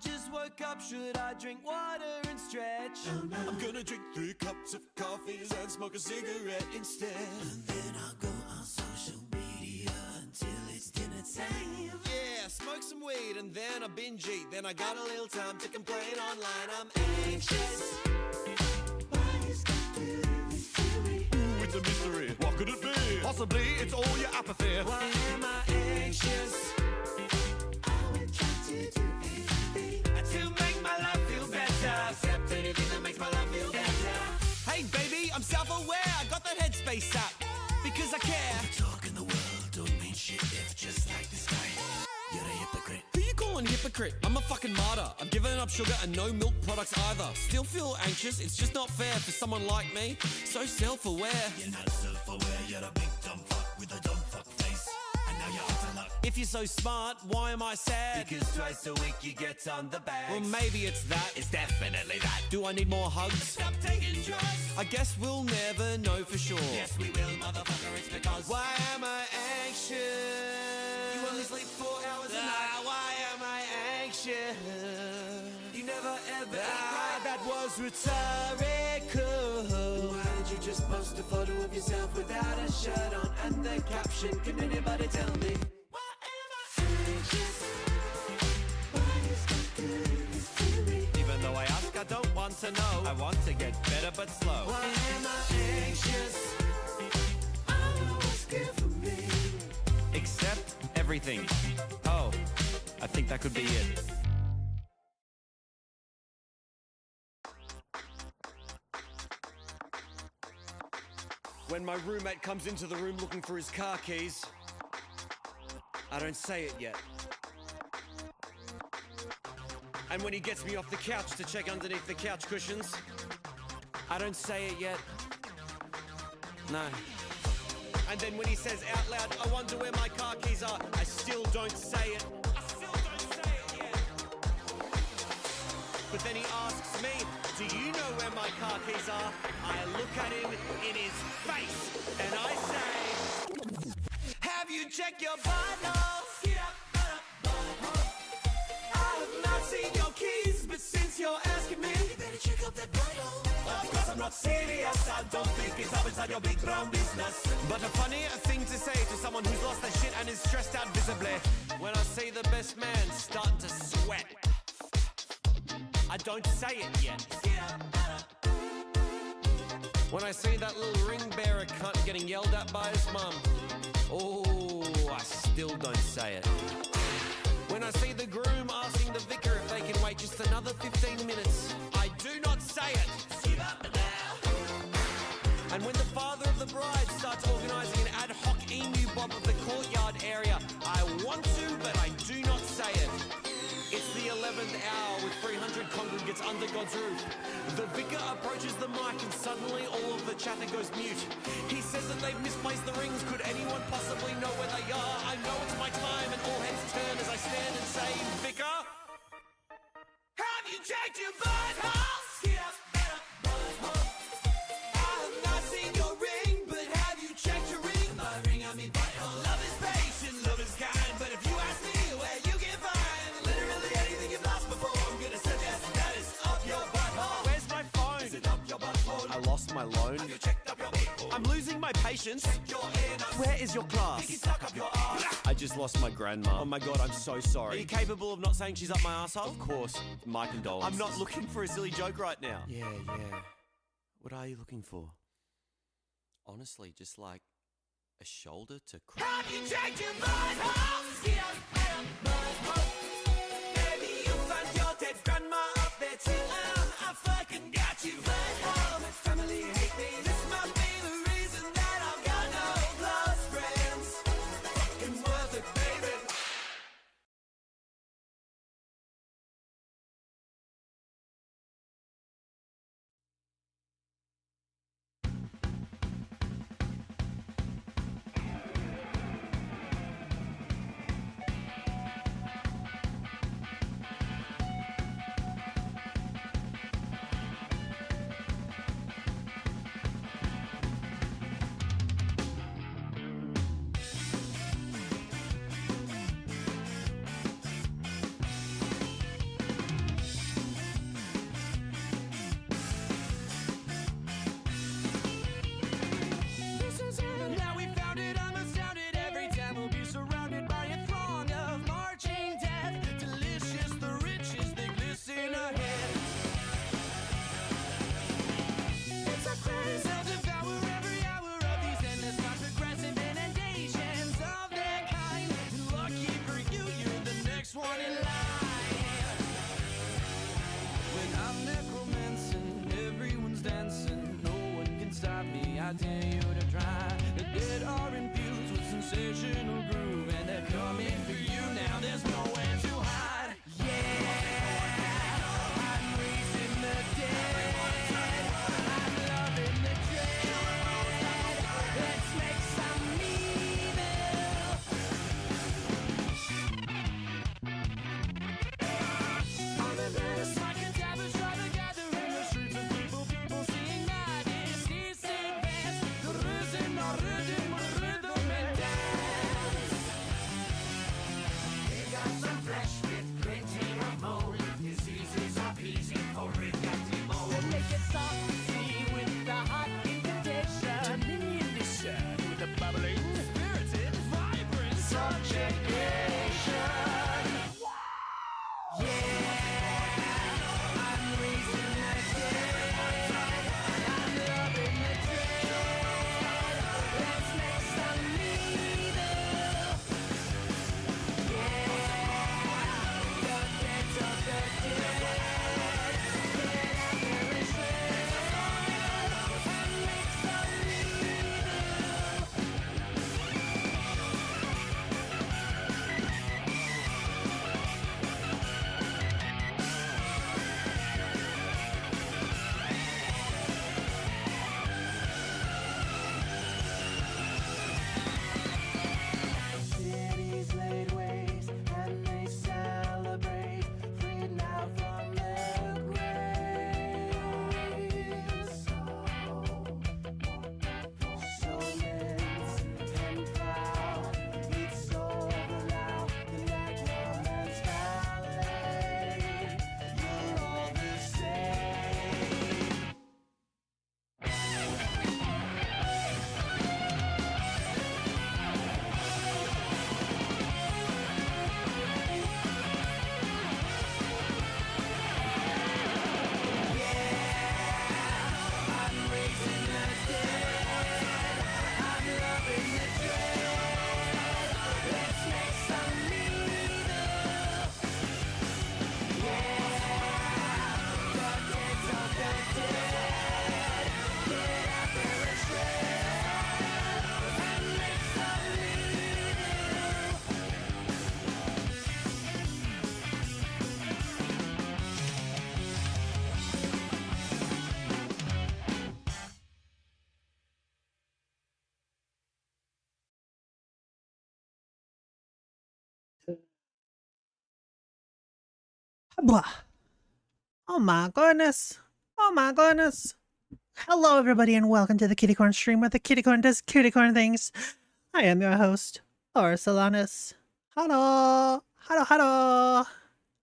just woke up, should I drink water and stretch? Oh, no. I'm gonna drink 3 cups of coffee and smoke a cigarette instead. And then I'll go on social media until it's dinner time. Yeah, smoke some weed and then I binge eat. Then I got a little time to complain online. I'm anxious. Why is that this to me? Ooh, it's a mystery. What could it be? Possibly it's all your apathy. Why am I anxious? I would try to do anything To make my life feel better. except anything that makes my life feel better. Hey baby, I'm self-aware. I got that Headspace app because I care. Talk in the world don't mean shit if just like this guy, you're a hypocrite. Who you calling hypocrite? I'm a fucking martyr. I'm giving up sugar and no milk products either. Still feel anxious. It's just not fair for someone like me. So self-aware. You're not self-aware, you're a big dumb fuck with a dumb fuck face. And now you're out of luck. If you're so smart, why am I sad? Because twice a week you get on the bags. Well, maybe it's that. It's definitely that. Do I need more hugs? Stop taking drugs. I guess we'll never know for sure. Yes, we will, motherfucker, it's because Why am I anxious? you only sleep 4 hours a night. Why am I anxious? You never ever That was rhetorical. Why did you just post a photo of yourself without a shirt on? And the caption, can anybody tell me? Why am I anxious? Why is that doing this to me? Even though I ask, I don't want to know. I want to get better but slow. Why am I anxious? I know what's good for me. Accept everything. Oh, I think that could be it. When my roommate comes into the room looking for his car keys, I don't say it yet. And when he gets me off the couch to check underneath the couch cushions, I don't say it yet. No. And then when he says out loud, I wonder where my car keys are, I still don't say it. I still don't say it yet. But then he asks me, do you know where my car keys are? I look at him in his face and I say, have you checked your butthole? Get up, butthole. I have not seen your keys, but since you're asking me, You better check out that butthole. of course I'm not serious, I don't think it's up inside your big brown business. But a funny thing to say to someone who's lost their shit and is stressed out visibly. When I see the best man starting to sweat, I don't say it yet. Get up, When I see that little ring bearer cunt getting yelled at by his mum, oh, I still don't say it. When I see the groom asking the vicar if they can wait just another 15 minutes, I do not say it. Give up now. And when the father of the bride starts organising an ad hoc emu bob of the courtyard area, I want to, but I do not say it. It's the 11th hour with 300 congregants under God's roof. The vicar approaches the mic and suddenly all of the chatter goes mute. He says that they've misplaced the rings. Could anyone possibly know where they are? I know it's my time and all heads turn as I stand and say, Vicar, have you checked your butthole? Get up, butthole. I have not seen your ring, but have you checked your ring? My ring on me butthole. Love is patient, love is kind, but if you ask me where you can find literally anything you've lost before, I'm gonna suggest that it's up your butthole. Where's my phone? Is it up your butthole? I lost my loan. Have you checked up your butthole? I'm losing my patience. Your anus. Where is your Think it's class? stuck up your ass. I just lost my grandma. Oh my god, I'm so sorry. Are you capable of not saying she's up my asshole? Of course. My condolences. I'm not looking for a silly joke right now. Yeah. What are you looking for? Honestly, just like a shoulder to cry. Have you checked your butthole? Get up, butthole. Maybe you found your dead grandma up there too. I fucking got you, butthole. My family hate me. This might be the reason that I've got no close friends. Fucking worth it, baby. Blah. Oh my goodness. Oh my goodness. Hello, everybody, and welcome to the Kittycorn stream where the Kittycorn does Kittycorn things. I am your host, Ursulanis. Hello. Hello, hello.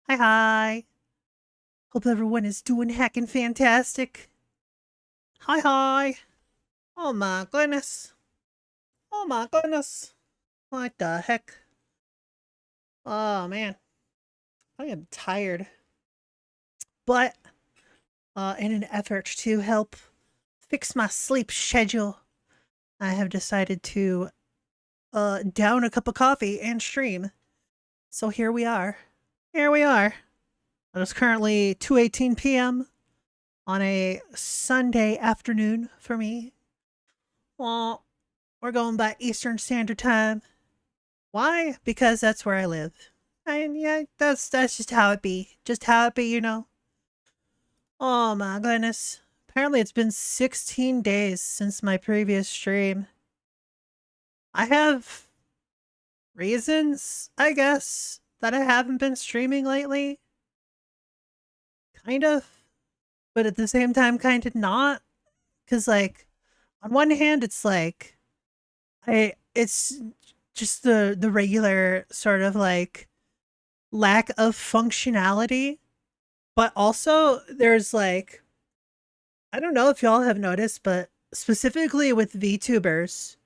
Hi, hi. Hope everyone is doing heckin' fantastic. Hi, hi. Oh my goodness. Oh my goodness. What the heck? Oh man. I am tired. But, in an effort to help fix my sleep schedule, I have decided to down a cup of coffee and stream. So here we are. Here we are. It is currently 2:18 p.m. on a Sunday afternoon for me. Well, we're going by Eastern Standard Time. Why? Because that's where I live. And yeah, that's just how it be. Just how it be, you know. Oh my goodness. Apparently it's been 16 days since my previous stream. I have reasons, I guess, that I haven't been streaming lately. Kind of. But at the same time, kind of not. Because, like, on one hand, it's like, it's just the regular sort of, like, lack of functionality. But also, there's, like, I don't know if y'all have noticed, but specifically with VTubers,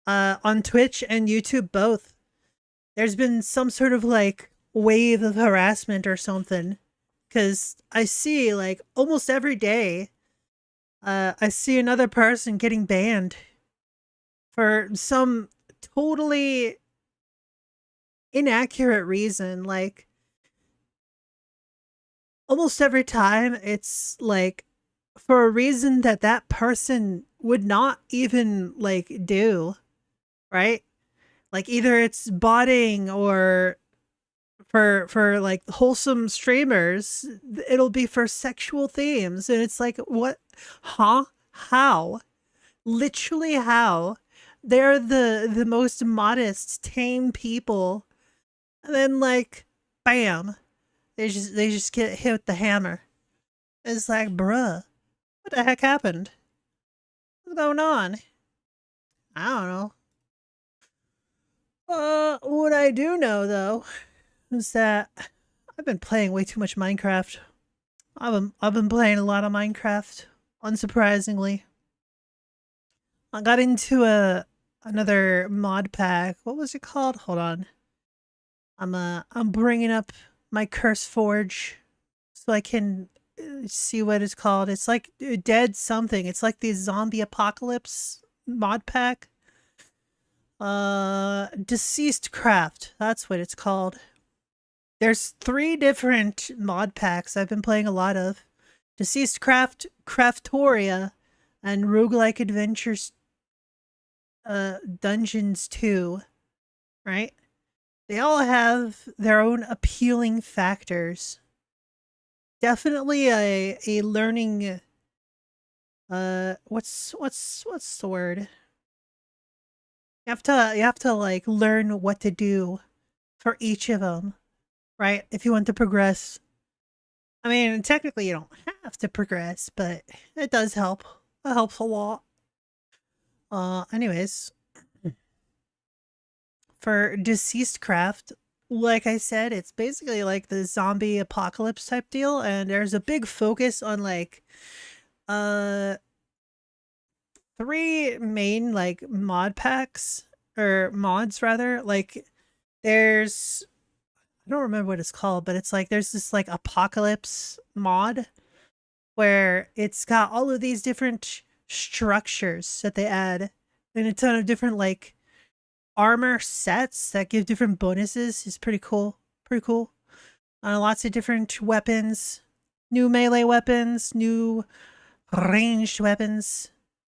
on Twitch and YouTube both, there's been some sort of like wave of harassment or something. Cause I see like almost every day, I see another person getting banned for some totally inaccurate reason. Like almost every time it's like for a reason that that person would not even like do, right? Like either it's botting or for like wholesome streamers, it'll be for sexual themes, and it's like what? Huh? How? Literally how? They're the most modest, tame people, and then like bam, they just get hit with the hammer. It's like, bruh, what the heck happened? What's going on? I don't know. What I do know though is that I've been playing way too much Minecraft. I've been playing a lot of Minecraft, unsurprisingly. I got into another mod pack. What was it called? Hold on. I'm bringing up my Curse Forge so I can see what it's called. It's like Dead something. It's like the zombie apocalypse mod pack. Deceased Craft. That's what it's called. There's 3 different mod packs I've been playing a lot of. Deceased Craft, Craftoria, and Roguelike Adventures Dungeons 2, right? They all have their own appealing factors. Definitely a learning what's the word? You have to like learn what to do for each of them, right? If you want to progress. I mean, technically you don't have to progress, but it does help. It helps a lot. Anyways, for Deceased Craft, like I said, it's basically like the zombie apocalypse type deal, and there's a big focus on like 3 main like mod packs or mods rather. Like there's I don't remember what it's called, but it's like there's this like apocalypse mod where it's got all of these different structures that they add and a ton of different like armor sets that give different bonuses. Is pretty cool. Pretty cool. Lots of different weapons, new melee weapons, new ranged weapons.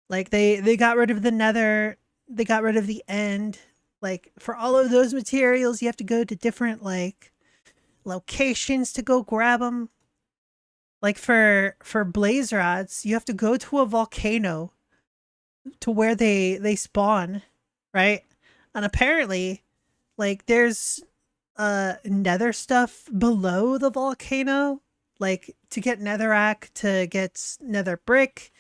Like they got rid of the nether, they got rid of the end. Like for all of those materials, you have to go to different like locations to go grab them. Like for blaze rods, you have to go to a volcano to where they spawn, right? And apparently, like there's nether stuff below the volcano. Like to get netherrack, to get nether brick,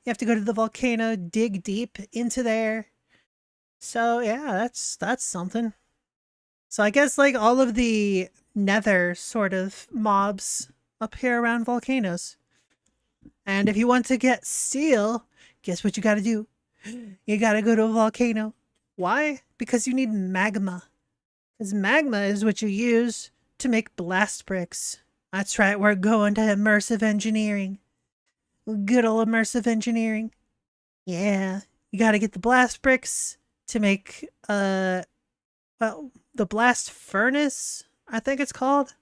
you have to go to the volcano, dig deep into there. So yeah, that's something. So I guess like all of the nether sort of mobs appear around volcanoes. And if you want to get steel, guess what you gotta do? You gotta go to a volcano. Why? Because you need magma. Because magma is what you use to make blast bricks. That's right, we're going to immersive engineering. Good old immersive engineering. Yeah. You gotta get the blast bricks to make, well, the blast furnace, I think it's called.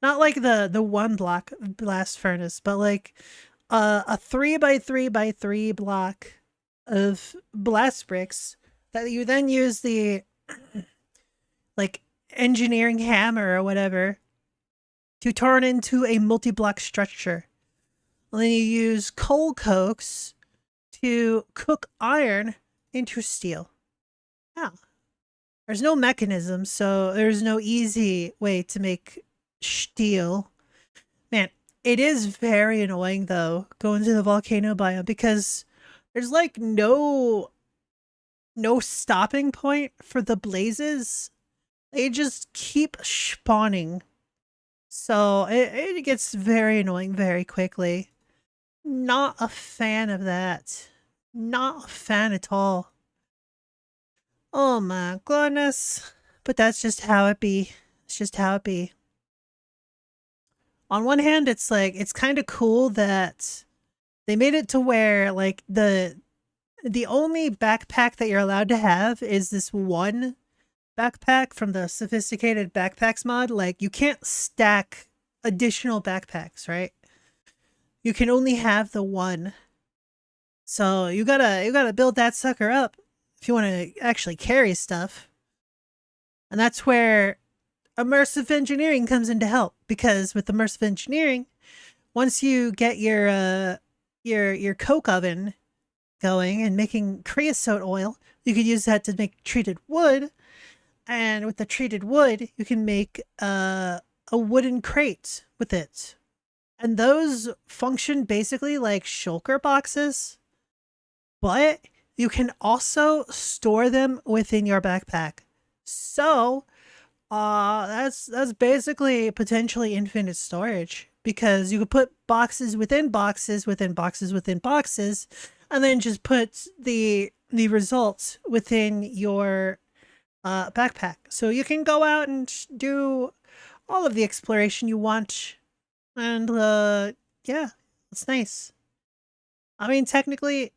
Not like the one block blast furnace, but like a 3x3x3 block of blast bricks that you then use the like engineering hammer or whatever to turn into a multi-block structure. And then you use coal cokes to cook iron into steel. Yeah. There's no mechanism, so there's no easy way to make steel. Man, it is very annoying though, going to the volcano biome, because there's like no stopping point for the blazes. They just keep spawning. So it gets very annoying very quickly. Not a fan of that. Not a fan at all. Oh my goodness. But that's just how it be. It's just how it be. On one hand, it's like, it's kind of cool that they made it to where like the only backpack that you're allowed to have is this one backpack from the sophisticated backpacks mod. Like you can't stack additional backpacks, right? You can only have the one. So you gotta build that sucker up if you want to actually carry stuff. And that's where immersive engineering comes into help, because with immersive engineering, once you get your coke oven going and making creosote oil, you could use that to make treated wood. And with the treated wood, you can make a wooden crate with it. And those function basically like shulker boxes, but you can also store them within your backpack. So that's basically potentially infinite storage, because you could put boxes within boxes within boxes within boxes, and then just put the results within your backpack. So you can go out and do all of the exploration you want. And yeah, it's nice. I mean, technically,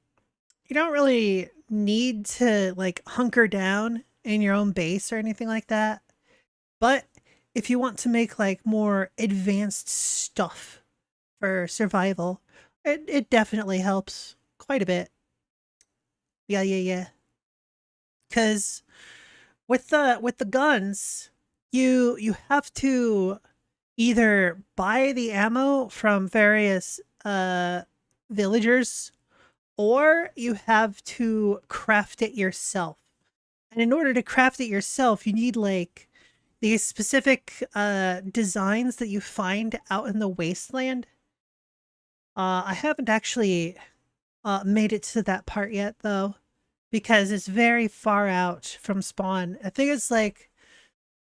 you don't really need to like hunker down in your own base or anything like that. But if you want to make like more advanced stuff for survival, it definitely helps quite a bit. Yeah. Because with the guns, you have to either buy the ammo from various villagers, or you have to craft it yourself. And in order to craft it yourself, you need like these specific designs that you find out in the wasteland. I haven't actually made it to that part yet though, because it's very far out from spawn. I think it's like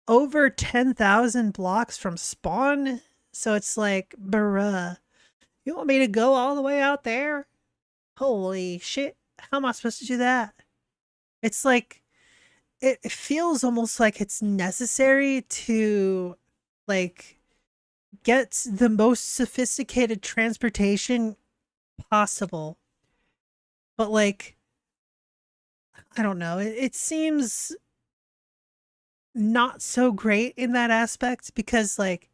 over 10,000 blocks from spawn. So it's like, bruh, you want me to go all the way out there? Holy shit. How am I supposed to do that? It's like, it feels almost like it's necessary to like get the most sophisticated transportation possible. But like, I don't know. It seems not so great in that aspect, because like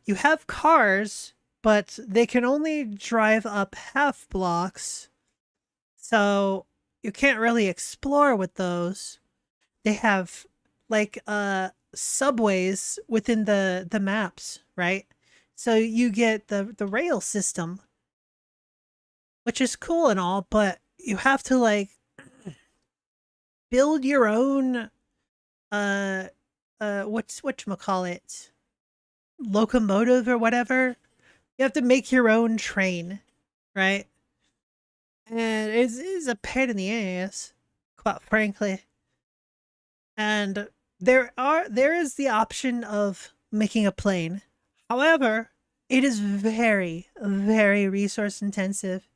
you have cars, but they can only drive up half blocks. So you can't really explore with those. They have like subways within the maps, right? So you get the rail system, which is cool and all, but you have to like build your own whatchamacallit, locomotive or whatever. You have to make your own train, right? And it's a pain in the ass, quite frankly. And there is the option of making a plane. However, it is very, very resource intensive,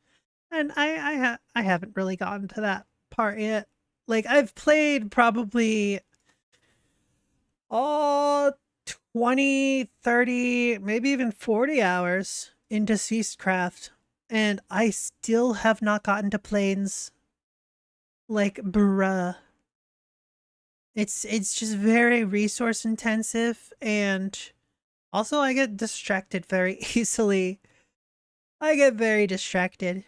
and I haven't really gotten to that part yet. Like, I've played probably all 20, 30, maybe even 40 hours in Deceased Craft, and I still have not gotten to planes. Like, bruh. It's just very resource intensive, and also I get distracted very easily. I get very distracted.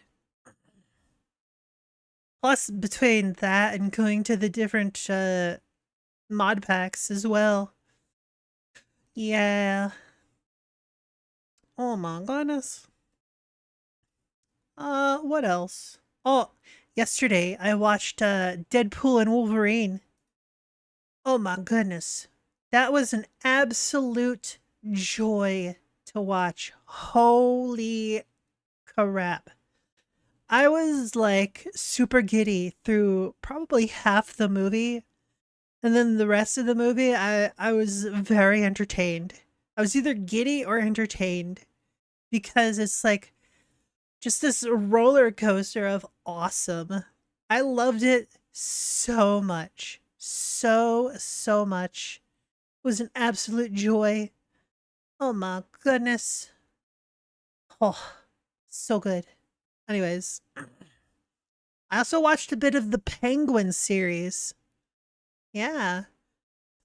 Plus, between that and going to the different mod packs as well. Yeah. Oh my goodness. What else? Oh, yesterday I watched Deadpool and Wolverine. Oh my goodness. That was an absolute joy to watch. Holy crap. I was like super giddy through probably half the movie. And then the rest of the movie, I was very entertained. I was either giddy or entertained because it's like just this roller coaster of awesome. I loved it so much. So much. It was an absolute joy. Oh my goodness. Oh, so good. Anyways, I also watched a bit of the Penguin series. Yeah.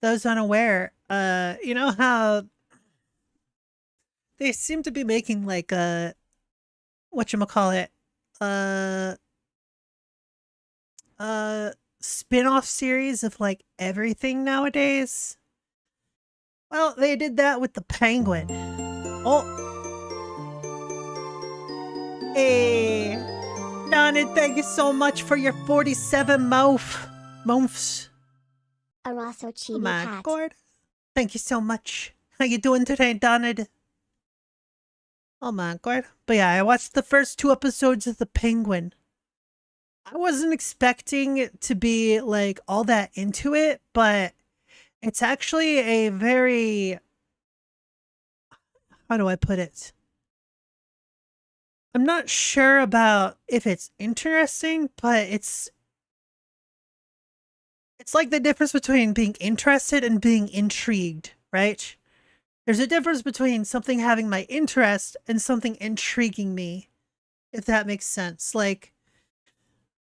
Those unaware, you know how they seem to be making like a whatchamacallit, uh spin-off series of like everything nowadays. Well, they did that with the Penguin. Oh, hey, Donald, thank you so much for your 47 months. Araso Oh Chibi my Hat. god. Thank you so much. How you doing today, Donald? Oh my god. But yeah, I watched the first 2 episodes of The Penguin. I wasn't expecting it to be like all that into it, but it's actually a very, how do I put it? I'm not sure about if it's interesting, but it's like the difference between being interested and being intrigued, right? There's a difference between something having my interest and something intriguing me, if that makes sense. Like,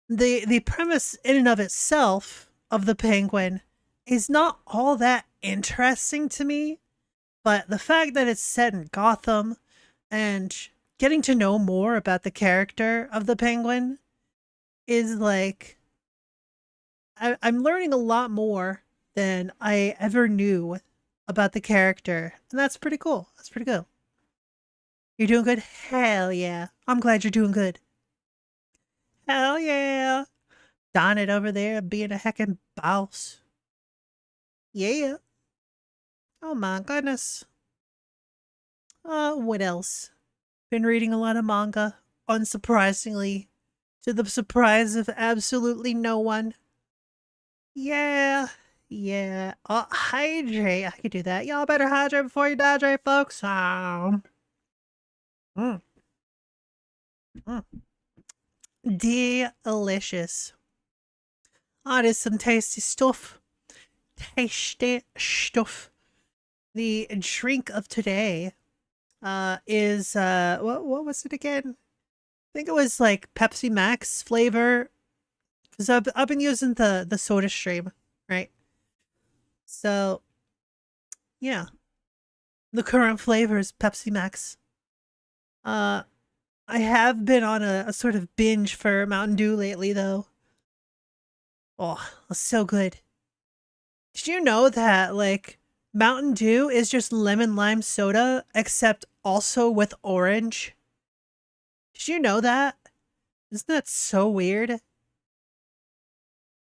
the premise in and of itself of the Penguin is not all that interesting to me, but the fact that it's set in Gotham and getting to know more about the character of the Penguin is like, I'm learning a lot more than I ever knew about the character, and that's pretty cool. That's pretty cool. You're doing good? Hell yeah. I'm glad you're doing good. Hell yeah. Don it over there being a heckin' boss. Yeah. Oh my goodness. What else? Been reading a lot of manga, unsurprisingly, to the surprise of absolutely no one. Yeah. Yeah. Hydrate. I could do that. Y'all better hydrate before you dehydrate, folks. Mm. Mm. Delicious. Oh, it is some tasty stuff. Tasty stuff. The drink of today is what was it again? I think it was like Pepsi Max flavor, because I've been using the soda stream, right? So yeah, the current flavor is Pepsi Max. I have been on a sort of binge for Mountain Dew lately, though. Oh, it's so good. Did you know that, like, Mountain Dew is just lemon lime soda, except also with orange? Did you know that? Isn't that so weird?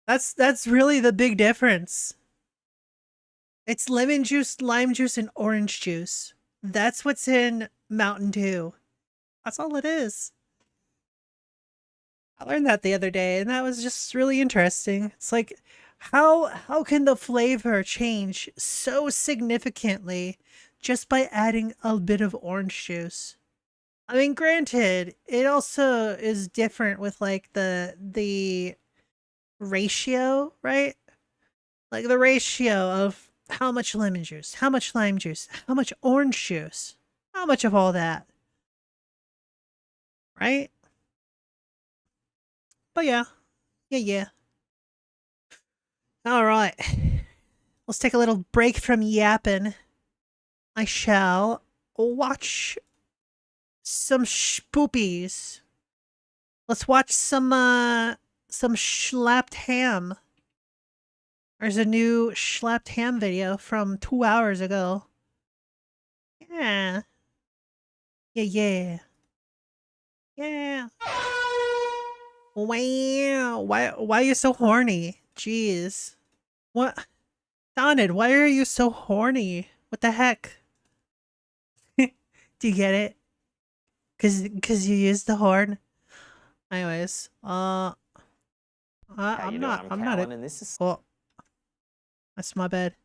That's really the big difference. It's lemon juice, lime juice, and orange juice. That's what's in Mountain Dew. That's all it is. I learned that the other day, and that was just really interesting. It's like, how can the flavor change so significantly just by adding a bit of orange juice? I mean, granted, it also is different with like the ratio, right? Like the ratio of how much lemon juice, how much lime juice, how much orange juice, how much of all that, right? But yeah. All right, let's take a little break from yapping. I shall watch some spoopies. Let's watch some schlapped ham. There's a new schlapped ham video from 2 hours ago. Yeah. Yeah. Wow. Why are you so horny? Jeez. What? Donald, why are you so horny? What the heck? Do you get it? Cause you used the horn. Anyways, How I'm you not. doing? I'm not. Callan, and this is Oh, that's my bad.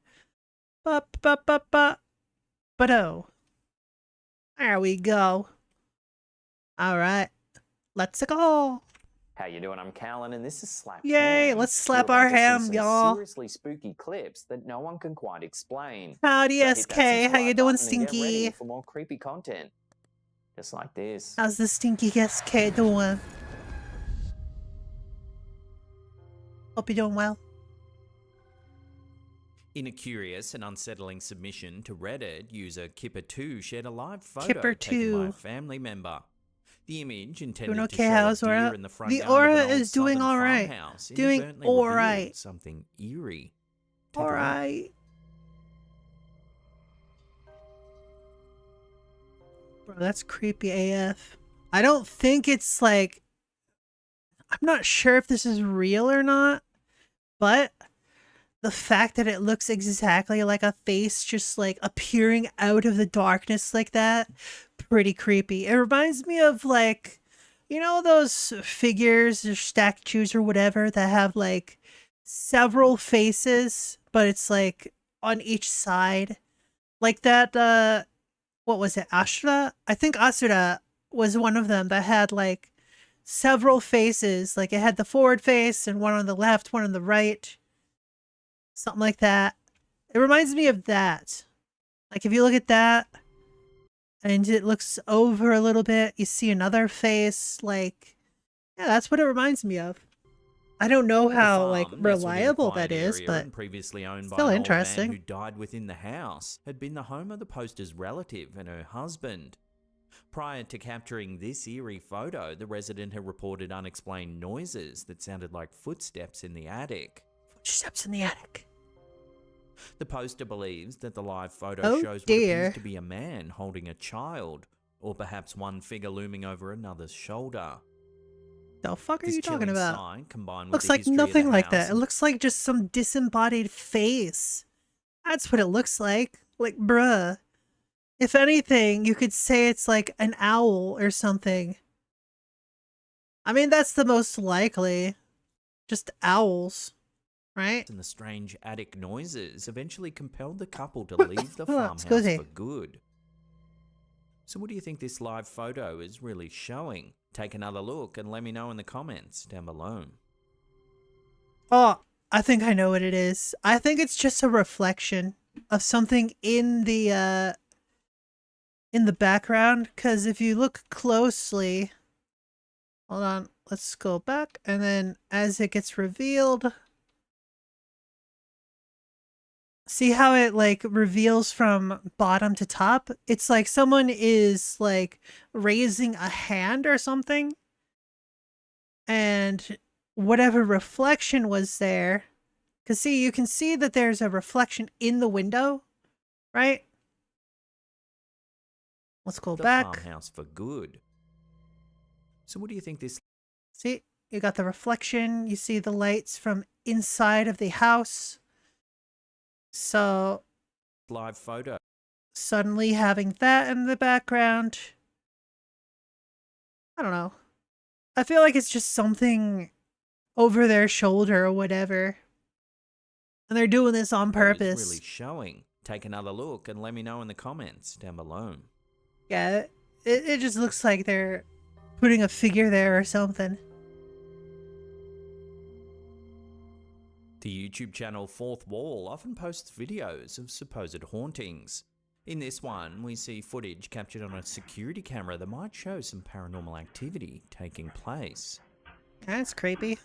But oh, there we go. All right, let's go. how you doing? I'm Callan, and this is Slap Yay, Ham. let's slap You're our about to see ham, some y'all. Seriously spooky clips that no one can quite explain. Howdy, So hit that SK. How you subscribe doing, button and get ready Stinky? for more creepy content, just like this. How's the Stinky SK doing? Hope you're doing well. In a curious and unsettling submission to Reddit, user Kipper2 shared a live photo Kipper2. taken by a family member. The image intended Doing to okay, show how's a deer Aura? in the front The yard Aura of an old is doing southern alright. farmhouse Doing inadvertently alright. revealed something eerie. Take a look. Alright. Bro, that's creepy AF. I don't think it's like... I'm not sure if this is real or not, but the fact that it looks exactly like a face just like appearing out of the darkness like that, pretty creepy. It reminds me of like, you know, those figures or statues or whatever that have like several faces, but it's like on each side. Like that, what was it, Ashura? I think Asura was one of them that had like several faces. Like it had the forward face and one on the left, one on the right. Something like that. It reminds me of that. Like if you look at that and it looks over a little bit, you see another face. Like, yeah, that's what it reminds me of. I don't know The how like farm, nestled in a reliable quiet that is, area but and previously owned by still an interesting. old man who died within the house, had been the home of the poster's relative and her husband. Prior to capturing this eerie photo, the resident had reported unexplained noises that sounded like footsteps in the attic. Footsteps in the attic. The poster believes that the live photo Oh, shows what dear. appears to be a man holding a child, or perhaps one figure looming over another's shoulder. The fuck are This you talking chilling about? sign, combined with Looks the like history of the nothing like that. house It looks like just some disembodied face. That's what it looks like. Like, bruh. If anything, you could say it's like an owl or something. I mean, that's the most likely. Just owls, right? and the strange attic noises eventually compelled the couple to leave the farmhouse Scusi. for good. So what do you think this live photo is really showing? Take another look and let me know in the comments down below. Oh, I think I know what it is. I think it's just a reflection of something in the background, because if you look closely, hold on, let's go back, and then as it gets revealed, see how it like reveals from bottom to top? It's like someone is like raising a hand or something, and whatever reflection was there, because see, you can see that there's a reflection in the window, right? Let's go The back. farmhouse for good. So what do you think this... See, you got the reflection. You see the lights from inside of the house. So live photo. Suddenly having that in the background. I don't know. I feel like it's just something over their shoulder or whatever. And they're doing this on It's purpose. really showing. Take another look and let me know in the comments down below. Yeah, it just looks like they're putting a figure there or something. The YouTube channel Fourth Wall often posts videos of supposed hauntings. In this one, we see footage captured on a security camera that might show some paranormal activity taking place. That's creepy.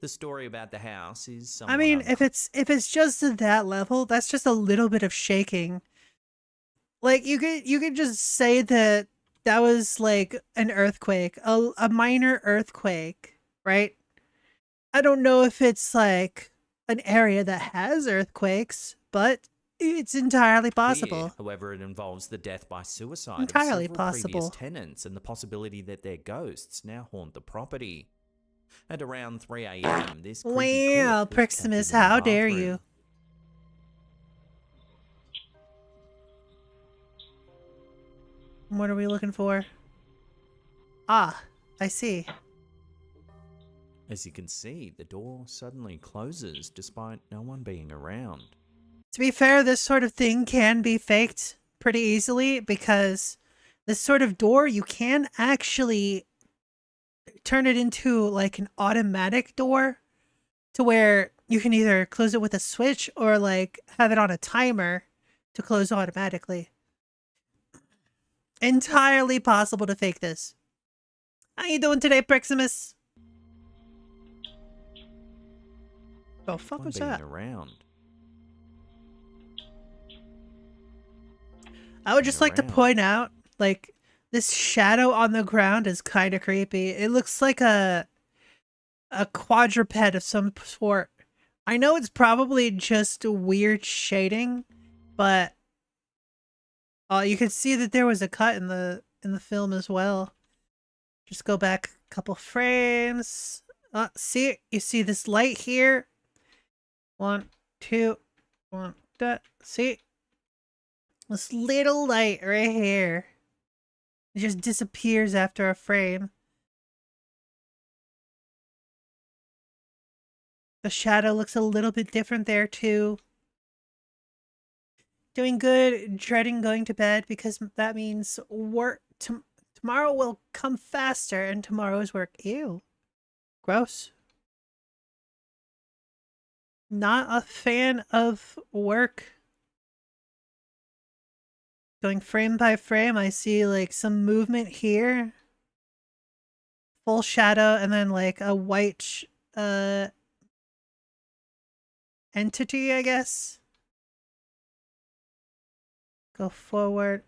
The story about the house is somewhat I mean, if it's just at that level, that's just a little bit of shaking. Like you could just say that was like an earthquake, a minor earthquake, right? I don't know if it's like an area that has earthquakes, but it's entirely possible. Here, however, it involves the death by suicide Entirely of several possible. previous tenants and the possibility that their ghosts now haunt the property. At around 3 a.m, this creepy Well, clip was Priximus, captured in the how dare bathroom. you? What are we looking for? Ah, I see. As you can see, the door suddenly closes despite no one being around. To be fair, this sort of thing can be faked pretty easily because this sort of door, you can actually turn it into like an automatic door to where you can either close it with a switch or like have it on a timer to close automatically. Entirely possible to fake this. How you doing today, Priximus? Oh, fuck No one was being that? around. I would just like to point out, like, this shadow on the ground is kind of creepy. It looks like a quadruped of some sort. I know it's probably just a weird shading, but you can see that there was a cut in the film as well. Just go back a couple frames. See, you see this light here? 1, 2, 1, see? This little light right here. It just disappears after a frame. The shadow looks a little bit different there too. Doing good, dreading going to bed because that means work. Tomorrow will come faster and tomorrow's work. Ew. Gross. Not a fan of work. Going frame by frame, I see like some movement here. Full shadow and then like a white entity, I guess. Go forward.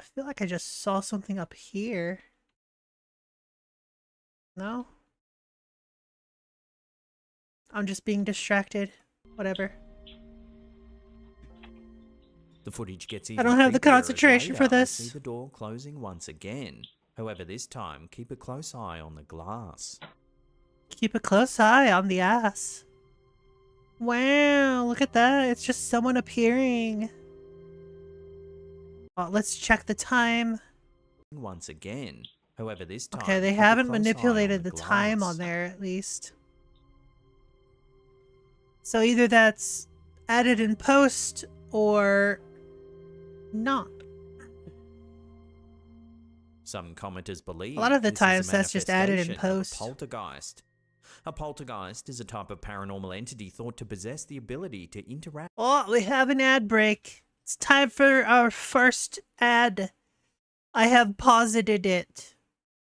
I feel like I just saw something up here. No? I'm just being distracted. Whatever. The footage gets I even don't have the creepier as concentration for later we this. see the door closing once again. However, this time, keep a close eye on the glass. Keep a close eye on the ass. Wow, look at that. It's just someone appearing. Oh, let's check the time. Once again. However, this time, Okay, they keep a haven't close eye on manipulated the glass. time on there, at least. So either that's added in post or not. Some commenters believe A lot of the this is times a that's just added in manifestation of a post. poltergeist. A poltergeist is a type of paranormal entity thought to possess the ability to interact. Oh, we have an ad break. It's time for our first ad. I have posited it.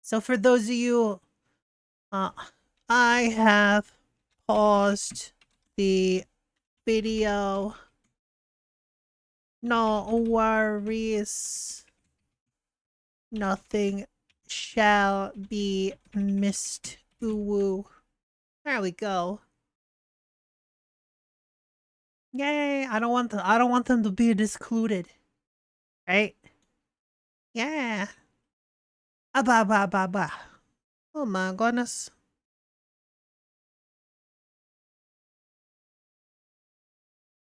So for those of you, I have paused the video. No worries. Nothing shall be missed. Ooh woo. There we go. Yay! I don't want them to be excluded. Right? Yeah. Ah ba ba ba ba. Oh my goodness.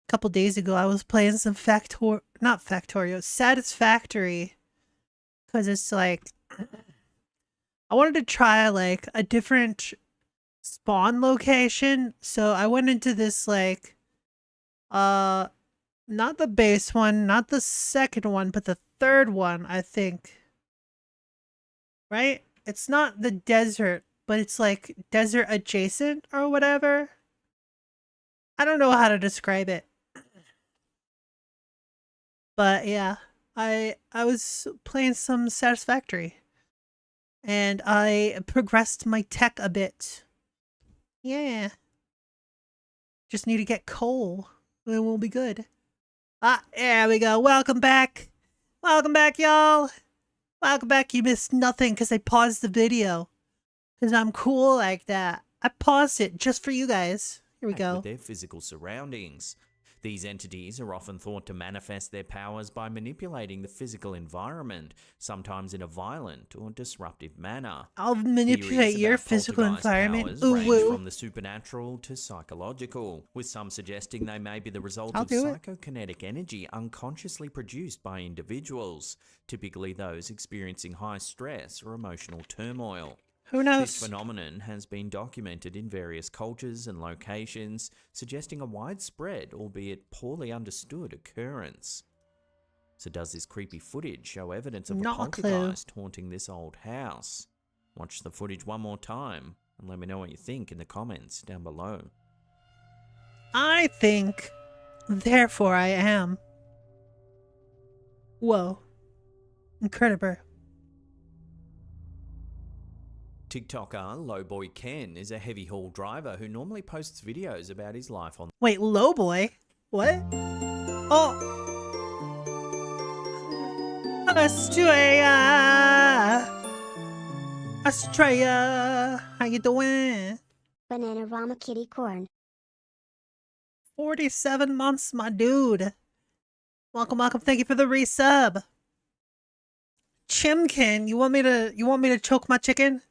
couple days ago, I was playing some not Factorio, Satisfactory. Because it's like, I wanted to try like a different spawn location. So I went into this like, not the base one, not the second one, but the third one, I think. Right? It's not the desert, but it's like desert adjacent or whatever. I don't know how to describe it. But yeah, I was playing some Satisfactory. And I progressed my tech a bit. Yeah. Just need to get coal. Then we'll be good. Ah, there we go. Welcome back. Welcome back, y'all. Welcome back. You missed nothing because I paused the video. Because I'm cool like that. I paused it just for you guys. Here we go. With their physical surroundings. These entities are often thought to manifest their powers by manipulating the physical environment, sometimes in a violent or disruptive manner. I'll manipulate Theories your about physical poltergeist environment. powers Ooh, range woo. from the supernatural to psychological, with some suggesting they may be the result I'll of do it. psychokinetic energy unconsciously produced by individuals, typically those experiencing high stress or emotional turmoil. Who This knows? phenomenon has been documented in various cultures and locations, suggesting a widespread, albeit poorly understood, occurrence. So does this creepy footage show evidence of a Not a clue. poltergeist haunting this old house? Watch the footage one more time and let me know what you think in the comments down below. I think, therefore I am. Whoa. Incredible. TikToker Lowboy Ken is a heavy haul driver who normally posts videos about his life on Wait, low boy? What? Oh. Australia. Australia. How you doing? Bananarama Kittycorn. 47 months, my dude. Welcome, welcome. Thank you for the resub. Chimkin, you want me to choke my chicken?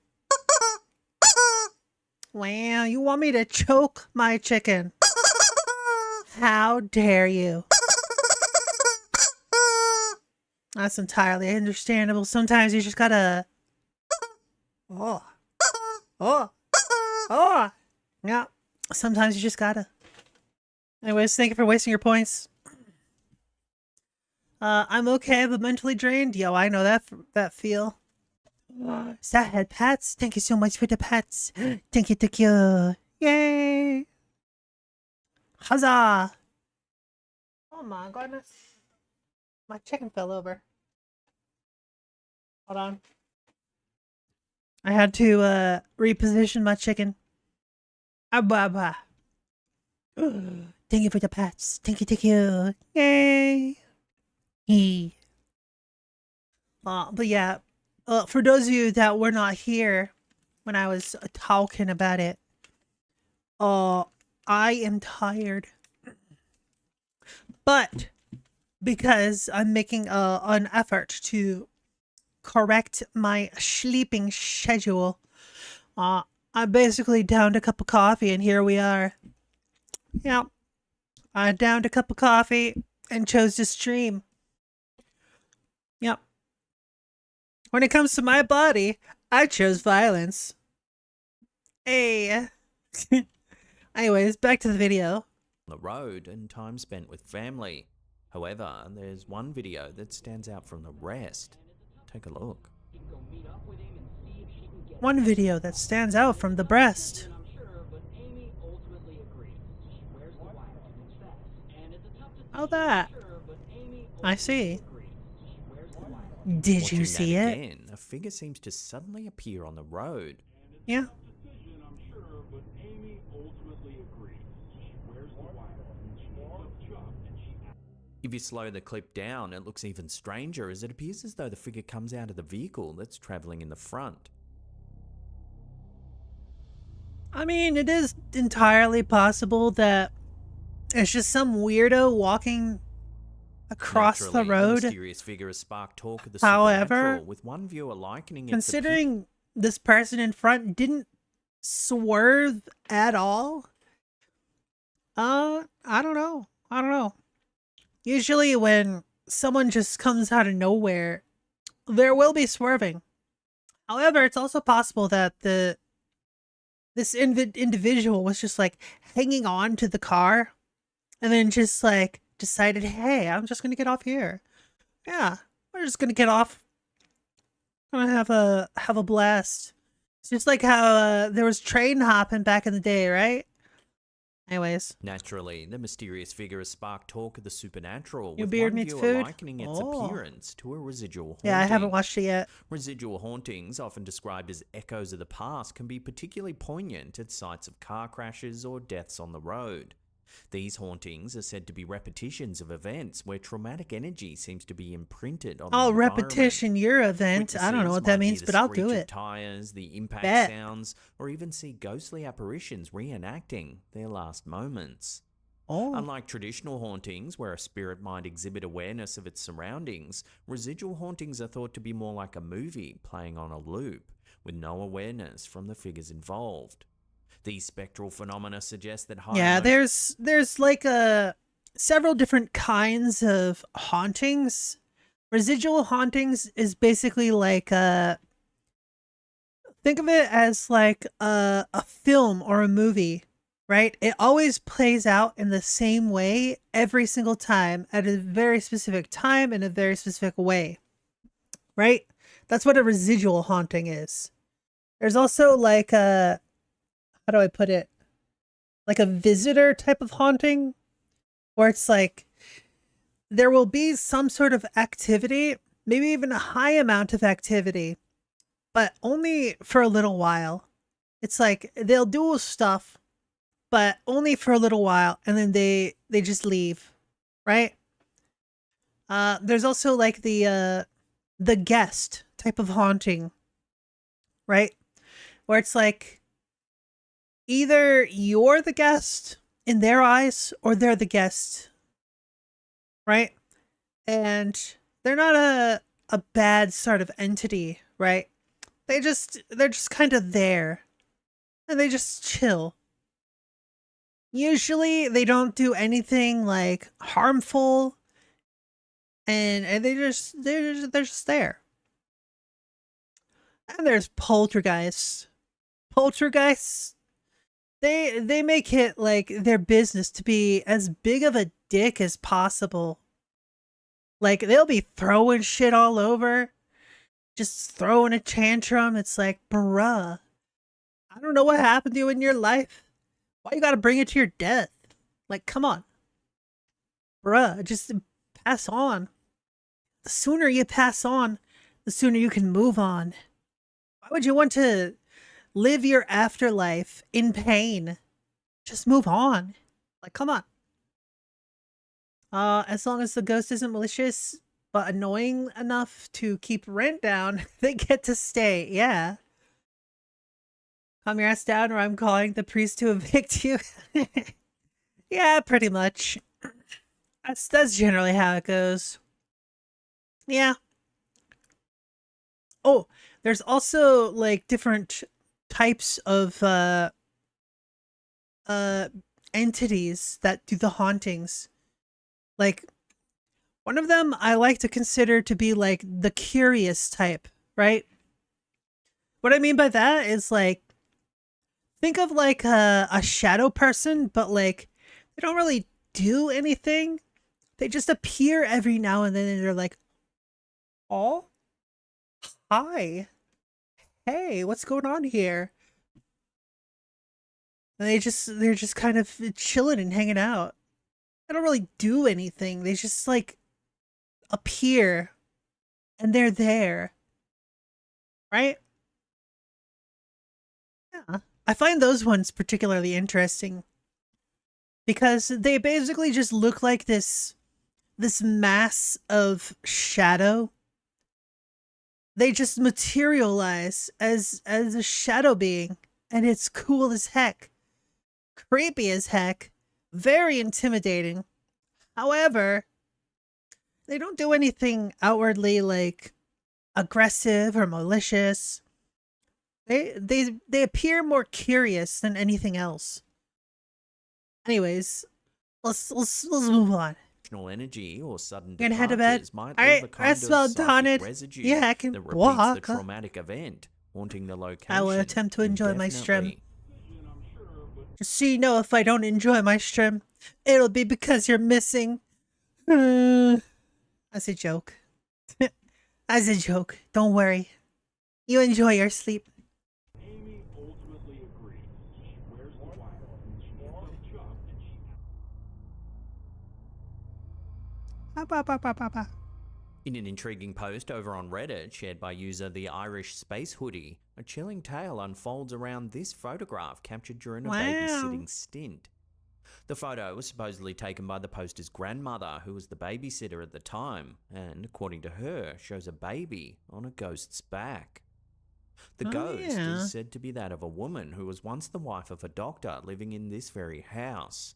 Wow, you want me to choke my chicken? How dare you? That's entirely understandable. Sometimes you just gotta... Oh. Yeah. Sometimes you just gotta. Anyways, thank you for wasting your points. I'm okay, but mentally drained. Yo, I know that feel. Sad pets. Thank you so much for the pets. Thank you. Yay! Huzzah! Oh my goodness. My chicken fell over. Hold on. I had to reposition my chicken. Ababa. Thank you for the pets. Thank you. Yay! But yeah, for those of you that were not here when I was talking about it, I am tired. But because I'm making an effort to correct my sleeping schedule, I basically downed a cup of coffee and here we are. Yeah, I downed a cup of coffee and chose to stream. Yep. When it comes to my body, I chose violence. Hey. Anyways, back to the video. the road and time spent with family. However, there's one video that stands out from the rest. Take a look. One video that stands out from the breast. Oh, that. I see. Did Watching you that see it? again, a figure seems to suddenly appear on the road. Yeah. If you slow the clip down, it looks even stranger as it appears as though the figure comes out of the vehicle that's travelling in the front. I mean, it is entirely possible that it's just some weirdo walking across the Naturally, road. mysterious figure has sparked talk of the However, supernatural, with one viewer likening it Considering this person in front didn't swerve at all, I don't know. Usually when someone just comes out of nowhere, there will be swerving. However, it's also possible that this individual was just like hanging on to the car and then just like decided, hey, I'm just gonna get off here. Yeah, we're just gonna get off. I'm gonna have a blast. It's just like how there was train hopping back in the day, right? Anyways, Naturally, the mysterious figure has sparked talk of the supernatural, your with beard one meets viewer food. likening its Oh. appearance to a residual haunting. Yeah, I haven't watched it yet. Residual hauntings, often described as echoes of the past, can be particularly poignant at sites of car crashes or deaths on the road. These hauntings are said to be repetitions of events where traumatic energy seems to be imprinted on the Oh, environment. repetition your event. I don't know Witnesses what that might hear means, the but I'll do screech of it. tires, the impact Bet. sounds, or even see ghostly apparitions reenacting their last moments. Oh, Unlike traditional hauntings, where a spirit might exhibit awareness of its surroundings, residual hauntings are thought to be more like a movie playing on a loop, with no awareness from the figures involved. These spectral phenomena suggest that high yeah. emotion- There's like several different kinds of hauntings. Residual hauntings is basically like think of it as like a film or a movie, right? It always plays out in the same way every single time at a very specific time in a very specific way, right? That's what a residual haunting is. There's also like a, how do I put it? Like a visitor type of haunting, where it's like there will be some sort of activity, maybe even a high amount of activity, but only for a little while. It's like they'll do stuff, but only for a little while, and then they just leave, right? There's also like the guest type of haunting, right? Where it's like either you're the guest in their eyes or they're the guest, right? And they're not a bad sort of entity, right? They're just kind of there and they just chill. Usually they don't do anything like harmful, and they're just there. And there's poltergeists. Poltergeists, they make it like their business to be as big of a dick as possible. Like they'll be throwing shit all over, just throwing a tantrum. It's like, bruh, I don't know what happened to you in your life. Why you gotta bring it to your death? Like, come on. Bruh, just pass on. The sooner you pass on, the sooner you can move on. Why would you want to live your afterlife in pain? Just move on. Like, come on. As long as the ghost isn't malicious, but annoying enough to keep rent down, they get to stay. Yeah. Calm your ass down or I'm calling the priest to evict you. Yeah, pretty much. That's generally how it goes. Yeah. Oh, there's also like different types of entities that do the hauntings. Like one of them I like to consider to be like the curious type, right? What I mean by that is like think of like a shadow person, but like they don't really do anything. They just appear every now and then and they're like, "Oh, hi. Hey, what's going on here?" And they're just kind of chilling and hanging out. They don't really do anything. They just like appear and they're there. Right? Yeah. I find those ones particularly interesting because they basically just look like this mass of shadow. They just materialize as a shadow being, and it's cool as heck. Creepy as heck. Very intimidating. However, they don't do anything outwardly like aggressive or malicious. They appear more curious than anything else. Anyways, let's move on. energy or sudden Gonna head to bed. departures might Alright, leave a kind rest of well psychic done it. residue Yeah, I can that repeats walk. the traumatic event, haunting the location. I will attempt to enjoy my stream. indefinitely. Just so you know, if I don't enjoy my stream, it'll be because you're missing. That's a joke. That's a joke. Don't worry. You enjoy your sleep. Amy ultimately agrees. She wears the wire and she gets up Chuck and she In an intriguing post over on Reddit shared by user The Irish Space Hoodie, a chilling tale unfolds around this photograph captured during a babysitting stint. The photo was supposedly taken by the poster's grandmother, who was the babysitter at the time, and according to her, shows a baby on a ghost's back. The ghost is said to be that of a woman who was once the wife of a doctor living in this very house.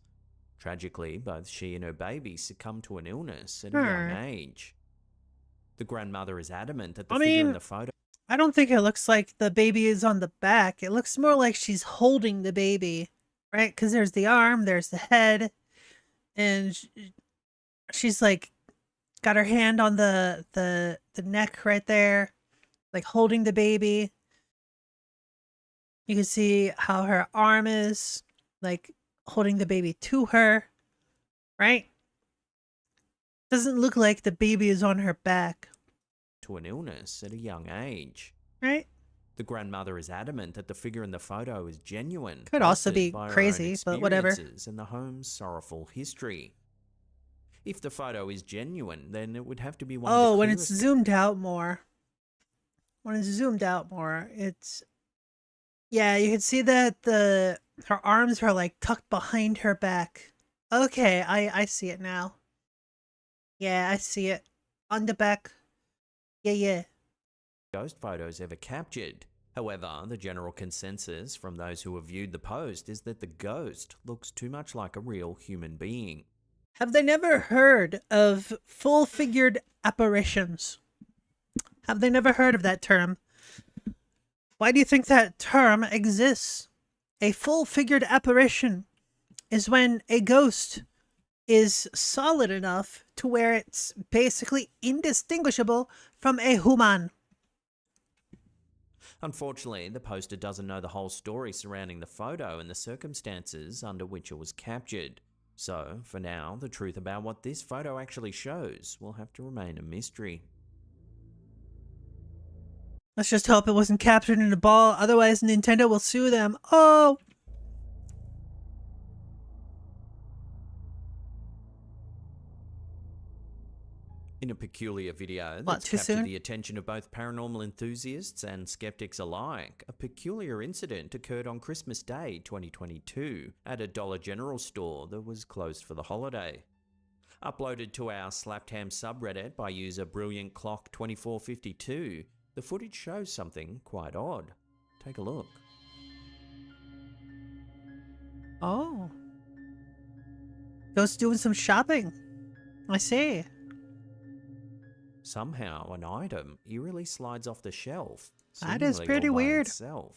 Tragically, both she and her baby succumbed to an illness at a young age. The grandmother is adamant that the figure in the photo... I don't think it looks like the baby is on the back. It looks more like she's holding the baby, right? Because there's the arm, there's the head, and she's like got her hand on the neck right there, like holding the baby. You can see how her arm is like holding the baby to her, right? Doesn't look like the baby is on her back. To an illness at a young age. Right? The grandmother is adamant that the figure in the photo is genuine. Could also be by her own crazy, but whatever. experiences and the home's sorrowful history. If the photo is genuine, then it would have to be one of the when it's clearest zoomed out more. When it's zoomed out more, it's... Yeah, you can see that her arms are like tucked behind her back. Okay, I see it now. Yeah, I see it. On the back. Yeah. ghost photos ever captured. However, the general consensus from those who have viewed the post is that the ghost looks too much like a real human being. Have they never heard of full-figured apparitions? Have they never heard of that term? Why do you think that term exists? A full-figured apparition is when a ghost is solid enough to where it's basically indistinguishable from a human. Unfortunately, the poster doesn't know the whole story surrounding the photo and the circumstances under which it was captured. So, for now, the truth about what this photo actually shows will have to remain a mystery. Let's just hope it wasn't captured in a ball, otherwise Nintendo will sue them. Oh! In a peculiar video What, that's too captured soon? the attention of both paranormal enthusiasts and skeptics alike, a peculiar incident occurred on Christmas Day 2022 at a Dollar General store that was closed for the holiday. Uploaded to our Slapped Ham subreddit by user BrilliantClock2452, the footage shows something quite odd. Take a look. Oh. Ghost doing some shopping. I see. Somehow, an item eerily slides off the shelf. That is seemingly pretty all by weird. itself.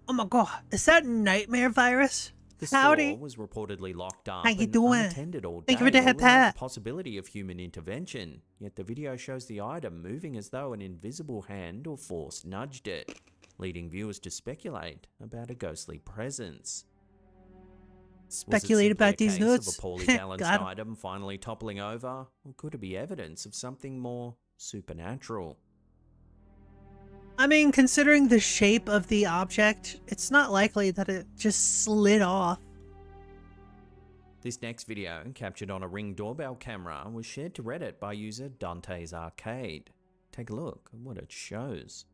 Oh my god, is that nightmare virus? The Howdy. store was reportedly locked up How you and doing? unattended all day, Thank you for the ruling out hat. the possibility of human intervention. Yet the video shows the item moving as though an invisible hand or force nudged it, leading viewers to speculate about a ghostly presence. Speculate about these Of nuts. a poorly balanced Got 'em. item finally toppling over, or could it be evidence of something more supernatural? I mean, considering the shape of the object, it's not likely that it just slid off. This next video, captured on a Ring doorbell camera, was shared to Reddit by user Dante's Arcade. Take a look at what it shows.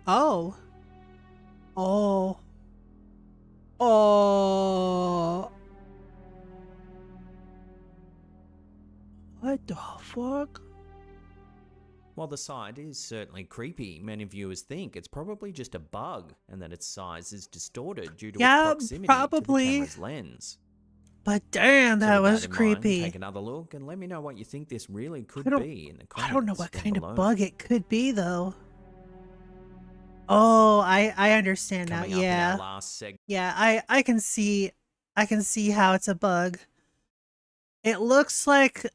Oh. Oh. Oh. What the fuck? While the sight is certainly creepy, many viewers think it's probably just a bug and that its size is distorted due to its proximity probably. to the camera's lens. But damn, So that with was in mind, creepy. take another look and let me know what you think this really could I don't- be in the comments. I don't know what down kind below. of bug it could be, though. Oh, I understand now. Coming up in Yeah. our last segment. Yeah, I can see I can see how it's a bug. It looks like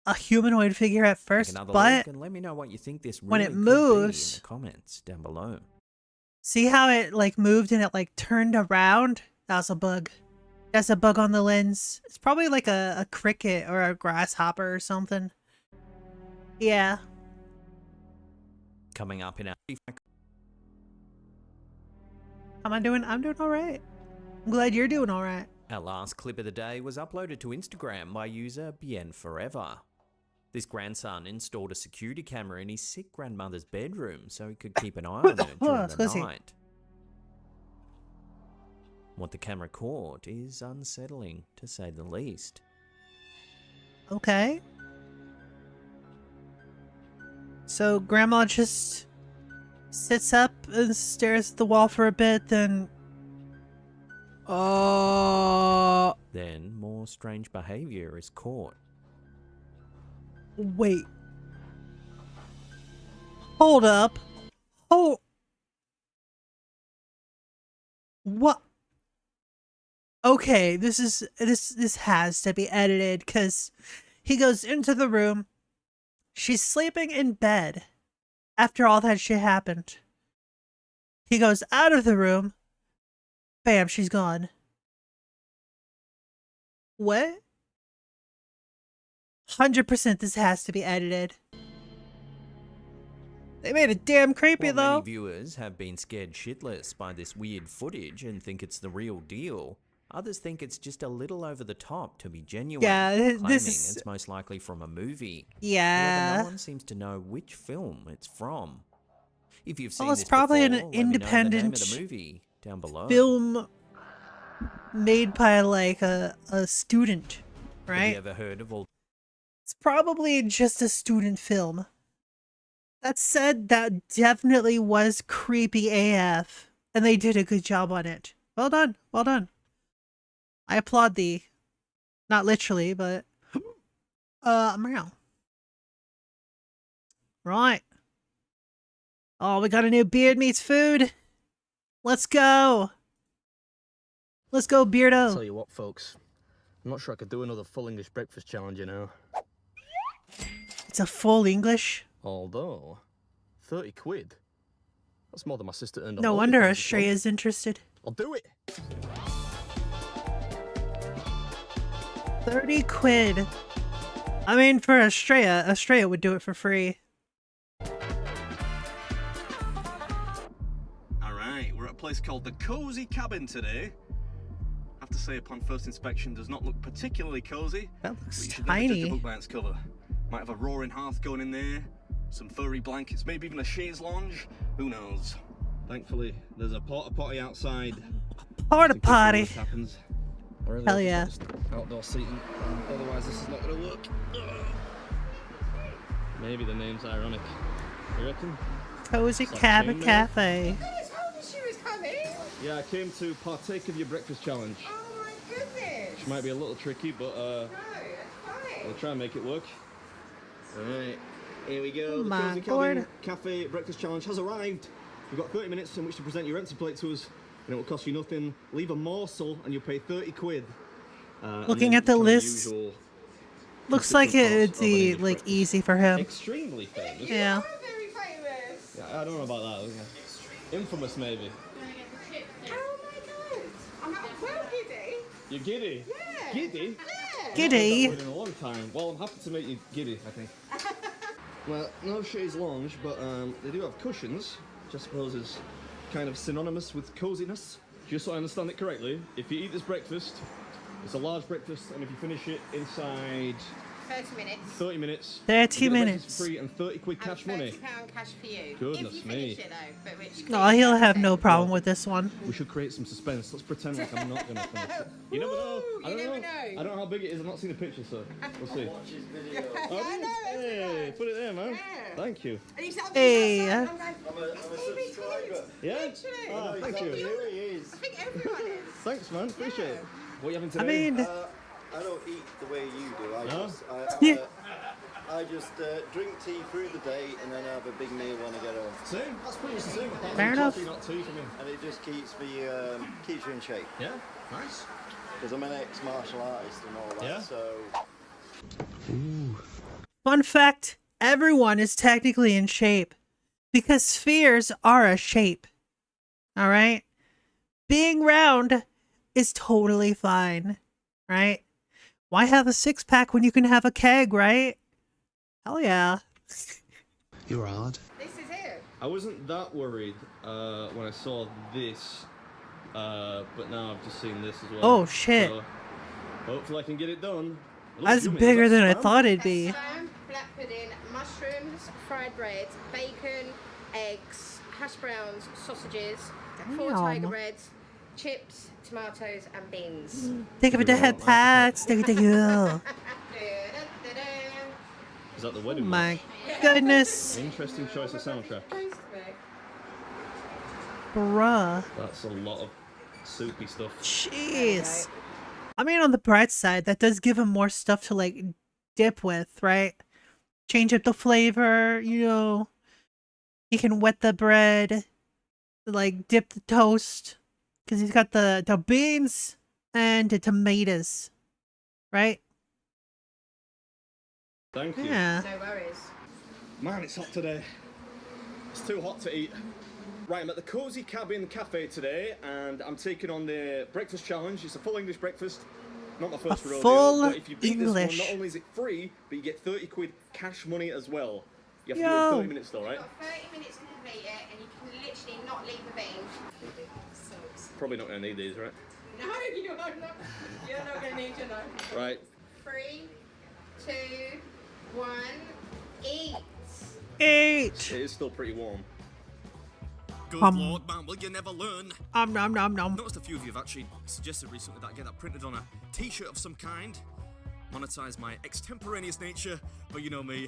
a humanoid figure at Take first, another but look and let me know what you think this when really it could be in moves- the comments down below. see how it like moved and it like turned around? That was a bug. That's a bug on the lens. It's probably like a cricket or a grasshopper or something. Yeah. Coming up in our I'm doing alright. I'm glad you're doing alright. Our last clip of the day was uploaded to Instagram by user Bien Forever. This grandson installed a security camera in his sick grandmother's bedroom so he could keep an eye on her during the Excuse me. night. What the camera caught is unsettling, to say the least. Okay. So grandma just sits up and stares at the wall for a bit, then Then more strange behavior is caught. wait. Hold up. Oh. What? Okay, this has to be edited because he goes into the room. She's sleeping in bed after all that shit happened. He goes out of the room. Bam, she's gone. What? 100% this has to be edited. They made it damn creepy While though. many viewers have been scared shitless by this weird footage and think it's the real deal, others think it's just a little over the top to be genuine, Yeah, claiming this is- it's most likely from a movie. However, Yeah. no one seems to know which film it's from. If you've seen Well, it's this probably before, an let me know the name independent of the movie down below. Film made by like a student, Have right? you ever heard of all It's probably just a student film. That said, that definitely was creepy AF, and they did a good job on it. Well done, well done. I applaud thee. Not literally, but meow. Right. Oh, we got a new Beard Meets Food. Let's go. Let's go, Beardo. Tell you what, folks, I'm not sure I could do another full English breakfast challenge, you know. It's a full English. Although, 30 quid? That's more than my sister earned on No wonder OnlyFans this month. Australia's interested. I'll do it! 30 quid. I mean, for Australia would do it for free. Alright, we're at a place called the Cozy Cabin today. I have to say, upon first inspection, does not look particularly cozy. That But looks you should never judge a tiny. book by its cover. Might have a roaring hearth going in there, some furry blankets, maybe even a chaise lounge. Who knows? Thankfully, there's a porta potty outside. Porta in case potty. this happens. I really Hell hope it's yeah. not just outdoor seating. Otherwise, this is not going to work. Maybe the name's ironic. You reckon? Cozy It's like Cabin chainmail. Cafe. Yeah, I came to partake of your breakfast challenge. Oh my goodness! Which might be a little tricky, but No, it's fine. we'll try and make it work. Alright, here we go. Oh The my Cozy Cabin God. Cafe Breakfast Challenge has arrived. You've got 30 minutes in which to present your empty plate to us, and it will cost you nothing. Leave a morsel and you'll pay 30 quid. And Looking then at the kind of list, usual looks like consistent it'd course of an be English like breakfast. easy for him. Extremely famous. Yeah. You're very famous. Yeah, I don't know about that. Infamous, maybe. Oh my god! I'm well giddy. You're giddy. Yeah. Giddy? Yeah. Giddy. I've heard that word in a long time. Well, I'm happy to make you giddy, I think. Well, no chaise lounge, but they do have cushions, which I suppose is kind of synonymous with coziness. Just so I understand it correctly, if you eat this breakfast, it's a large breakfast, and if you finish it inside 30 minutes. 30 minutes, 30 you get the breakfast minutes. free and 30 quid cash money. £30 cash for you. Goodness if you me. finish it though, but which No, he'll have no problem with this one. We should create some suspense. Let's pretend like I'm not going to finish it. You never know. Woo, I you don't never know. know. I don't know how big it is. I've not seen a picture, so we'll see. I know, that's Hey, right. put it there, man. Yeah. Thank you. And he's up Hey, outside, uh, I'm going, subscriber. Yeah? Literally. Ah, thank you. I think everyone is. Thanks, man. Appreciate it. What are you having I today? mean, I don't eat the way you do. No? Yeah. I just drink tea through the day and then have a big meal when I get home. Same. That's pretty much the same. Apart Fair from enough. coffee, not tea for me. And it just keeps you in shape. Yeah. Nice. Because I'm an ex-martial artist and all that, Yeah? so... Fun fact, everyone is technically in shape because spheres are a shape. Alright? Being round is totally fine. Right? Why have a six-pack when you can have a keg, right? Hell yeah. You're hard. This is it. I wasn't that worried when I saw this, but now I've just seen this as well. Oh, shit. So hopefully I can get it done. It looks That's yummy. Is bigger that than I spam? thought it'd be. Spam, black pudding, mushrooms, fried bread, bacon, eggs, hash browns, sausages, 4 tiger Damn. breads, chips, tomatoes, and beans. Think of it, the head pats. Think of it, oh Is that the wedding? my goodness. Interesting choice of soundtrack. Bruh. That's a lot of soupy stuff. Jeez. I mean, on the bright side, that does give him more stuff to, like, dip with, right? Change up the flavor, you know. He can wet the bread, like, dip the toast. Because he's got the beans and the tomatoes, right? Thank you. Yeah. No worries. Man, it's hot today. It's too hot to eat. Right, I'm at the Cozy Cabin Cafe today, and I'm taking on the breakfast challenge. It's a full English breakfast. Not my first rodeo, full but if you beat this English. one, not only is it free, but you get 30 quid cash money as well. You have to do it Yo. in 30 minutes though, right? You've got 30 minutes to complete it, and you can literally not leave the bean. Probably not going to need these, right? No, you're not. You're not going to need to know. Right. 3, 2, 1, eat. Eat. It is still pretty warm. Good lord, man, will you never learn? Nom nom nom. Noticed a few of you have actually suggested recently that I get that printed on a t-shirt of some kind. Monetize my extemporaneous nature, but you know me,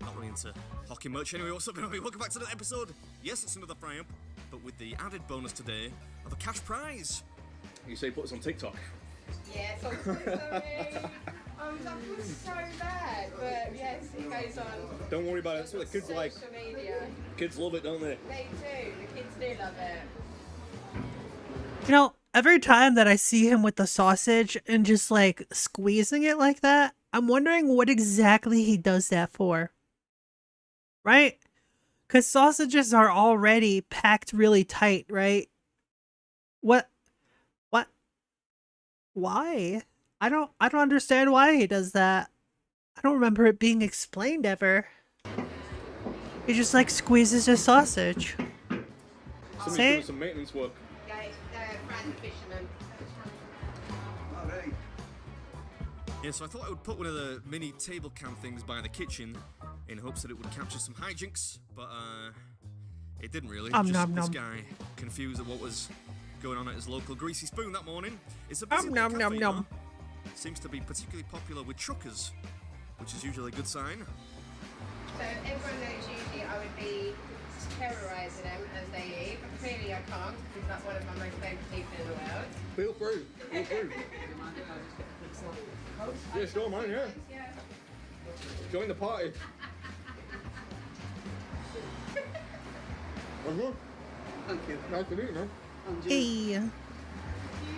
I'm not really into hockey merch anyway. What's up, everybody? Welcome back to another episode. Yes, it's another fry-up, but with the added bonus today of a cash prize. You say put us on TikTok. Yes, I'm so sorry. I feel so bad, but yes, it goes on. Don't worry about it, that's what the kids like. Social media. Kids love it, don't they? They do. The kids do love it. You know, every time that I see him with the sausage and just like squeezing it like that, I'm wondering what exactly he does that for. Right? Because sausages are already packed really tight, right? What? Why? I don't understand why he does that. I don't remember it being explained ever. He just like squeezes a sausage. Somebody's See? doing some maintenance work. Yeah, it's Brand Fisherman. Yeah, so I thought I would put one of the mini table cam things by the kitchen in hopes that it would capture some hijinks, but it didn't really. Just nom this nom. guy confused at what was going on at his local Greasy Spoon that morning. It's a busy Nom little nom cafe, nom. you know. Seems to be particularly popular with truckers, which is usually a good sign. So everyone knows usually I would be terrorising them as they eat, but clearly I can't because that's one of my most favourite people in the world. Feel free. Feel free. Yeah, sure, man, yeah. Join the party. Thank you. Nice to meet you, man. And you. Hey.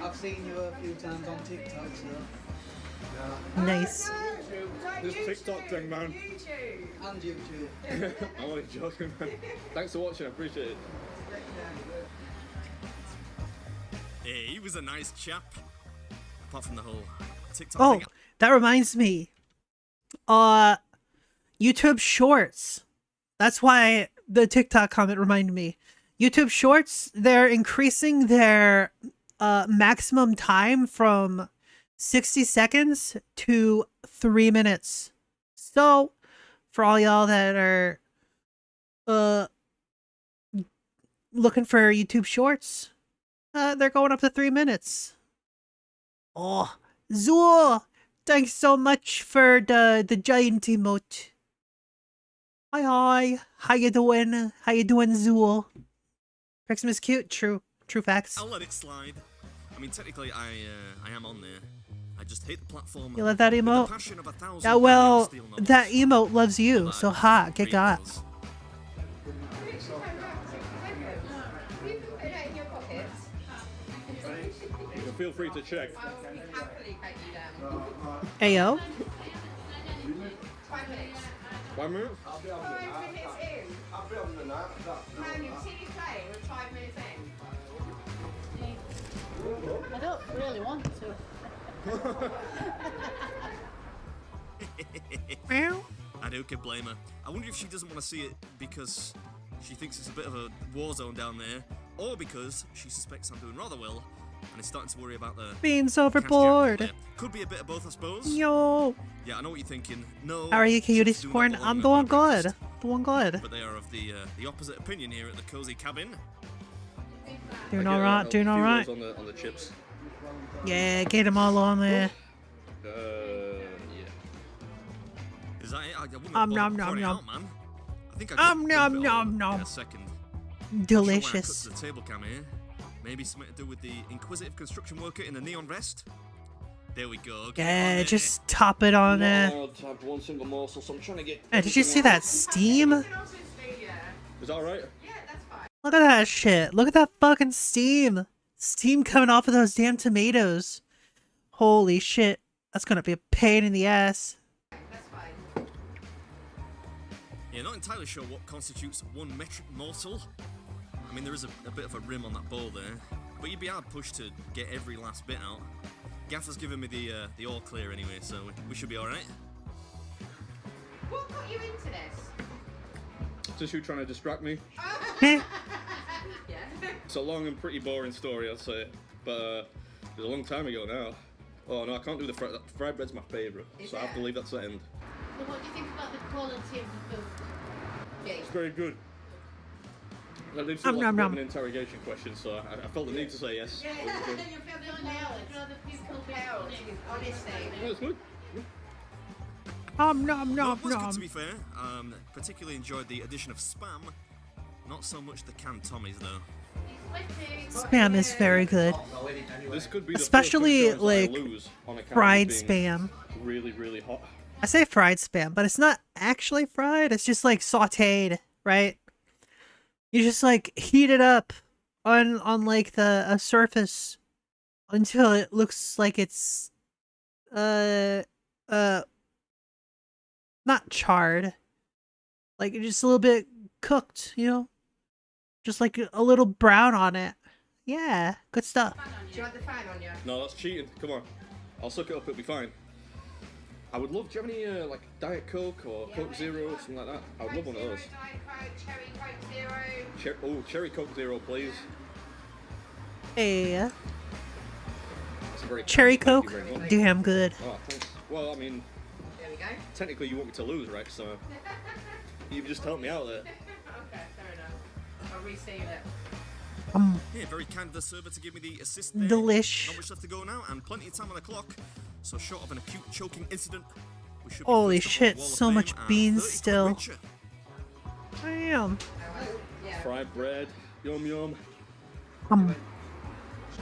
I've seen you a few times on TikTok, so. Nice. This TikTok thing, man. And YouTube. I'm only joking, man. Thanks for watching, I appreciate it. Hey, he was a nice chap. Apart from the whole TikTok Oh, thing. that reminds me. YouTube Shorts. That's why the TikTok comment reminded me. YouTube Shorts, they're increasing their maximum time from 60 seconds to 3 minutes. So, for all y'all that are looking for YouTube Shorts, they're going up to 3 minutes. Oh, Zool! Thanks so much for the giant emote. Hi. How you doing? How you doing, Zool? Christmas cute? True facts. I'll let it slide. I mean, technically, I am on there. I just hate the platform. You love that with the emote? passion of 1,000 Yeah, well, steel knobs. that emote loves you, so ha, get got. Reels. You can put it in your pockets. feel free to check. I will happily pet you down. Ayo. 5 minutes. 1 minute? 5 minutes in. Man, you've seen you play with 5 minutes in. I don't really want to. I do can blame her. I wonder if she doesn't want to see it because she thinks it's a bit of a war zone down there, or because she suspects I'm doing rather well and is starting to worry about the Beans catch overboard. jack. Could be a bit of both, I suppose. Yo. Yeah, I know what you're thinking. No. How are you, chips do not Kittycorn? belong I'm at doing my breakfast. good. Doing good. But they are of the opposite opinion here at the cozy cabin. Doing alright, doing alright. On the chips. Yeah, get them all on there. Yeah. Is that it? I wouldn't Nom, have nom, bothered nom, pouring it nom. out, man. I think I got Nom, a nom, bit of nom, in nom. a second. Delicious. Cut to the table cam here. Maybe something to do with the inquisitive construction worker in the neon vest. There we go. Get it on Yeah, there. just top it on Not there. allowed to have one single morsel, so I'm trying to get. Hey, did you see that steam? Is that alright? Look at that shit. Look at that fucking steam. Steam coming off of those damn tomatoes. Holy shit. That's gonna be a pain in the ass. Yeah, not entirely sure what constitutes one metric morsel. I mean, there is a bit of a rim on that bowl there, but you'd be hard pushed to get every last bit out. Gaffer's given me the all clear anyway, so we should be all right. What got you into this? Just you trying to distract me. Yeah. It's a long and pretty boring story, I'd say, but it was a long time ago now. Oh no, I can't do the fried bread's my favourite, so I have to leave that to the end. So what do you think about the quality of the food? It's very good. That did feel like a bit of an interrogation question, so I felt the need to say yes. Yeah, It was good. you feel compelled. Honestly. Yeah, it's good. Nom Well, nom it was good nom. to be fair. Particularly enjoyed the addition of spam. Not so much the canned Tommies though. Spam is very good. This could be the Especially first two times like I lose on account of fried being spam. Really, really hot. I say fried spam, but it's not actually fried. It's just like sauteed, right? You just like heat it up on like the a surface until it looks like it's not charred. Like just a little bit cooked, you know? Just like a little brown on it. Yeah, good stuff. Do you want the fan on you? No, that's cheating. Come on. I'll suck it up, it'll be fine. I would love, do you have any like Diet Coke or Coke Zero or something like that? I would love one of those. Diet Coke, Cherry Coke Zero. Cherry Coke Zero, please. Hey, That's a very cherry kind, thank Coke, you very much. damn good. Oh, thanks. Well, I mean, There we go. technically you want me to lose, right? So you've just helped me out there. Okay, fair enough. I'll resave it. Yeah, very kind of the server to give me the assist there. Delish. Not much left to go now, and plenty of time on the clock. So short of an acute choking incident, we should be Holy first up on shit, the Wall of so Fame much and beans 30 quid still. richer. Damn. Fried bread, yum yum.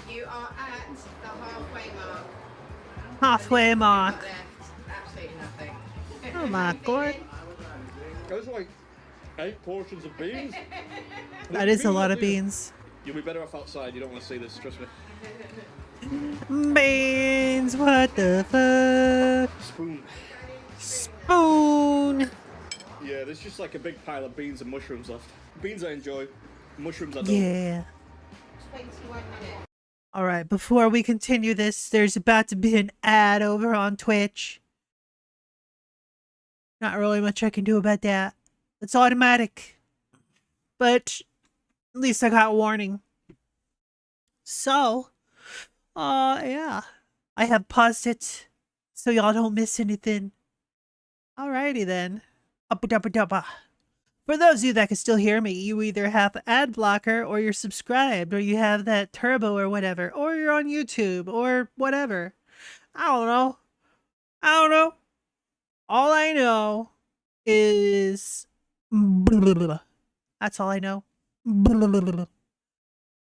You are at the halfway mark. Halfway mark. Left. Absolutely nothing. Oh my god. There's like 8 portions of beans. That is a lot of beans. You'll be better off outside, you don't want to see this, trust me. Beans, what the fuck? Spoon. Spoon. Yeah, there's just like a big pile of beans and mushrooms left. Beans I enjoy, mushrooms I don't. Yeah. 21 minutes. Alright, before we continue this, there's about to be an ad over on Twitch. Not really much I can do about that. It's automatic. But at least I got warning. So, yeah. I have paused it so y'all don't miss anything. Alrighty then. Up-a-dubba-dubba. For those of you that can still hear me, you either have ad blocker or you're subscribed or you have that turbo or whatever, or you're on YouTube or whatever. I don't know. All I know is that's all I know.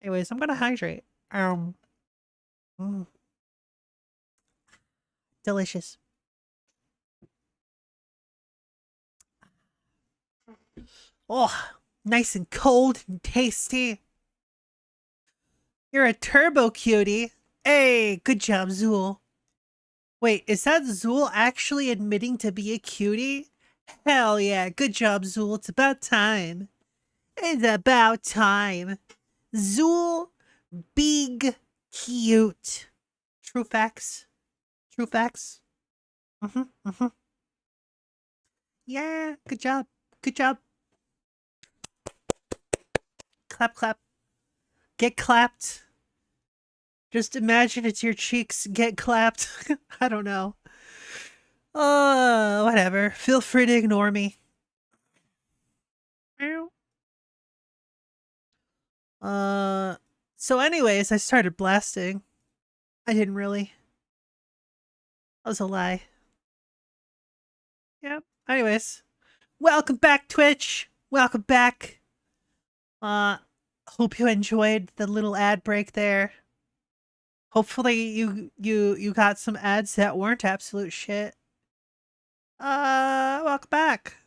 Anyways, I'm gonna hydrate. Delicious. Oh, nice and cold and tasty. You're a turbo cutie. Hey, good job, Zool. Wait, is that Zool actually admitting to be a cutie? Hell yeah, good job, Zool. It's about time. It's about time. Zool, big, cute. True facts. True facts. Yeah, good job. Good job. Clap, clap. Get clapped. Just imagine it's your cheeks get clapped. I don't know. Whatever. Feel free to ignore me. So anyways, I started blasting. I didn't really. That was a lie. Yep. Anyways. Welcome back, Twitch. Welcome back. Hope you enjoyed the little ad break there. Hopefully you got some ads that weren't absolute shit. Welcome back.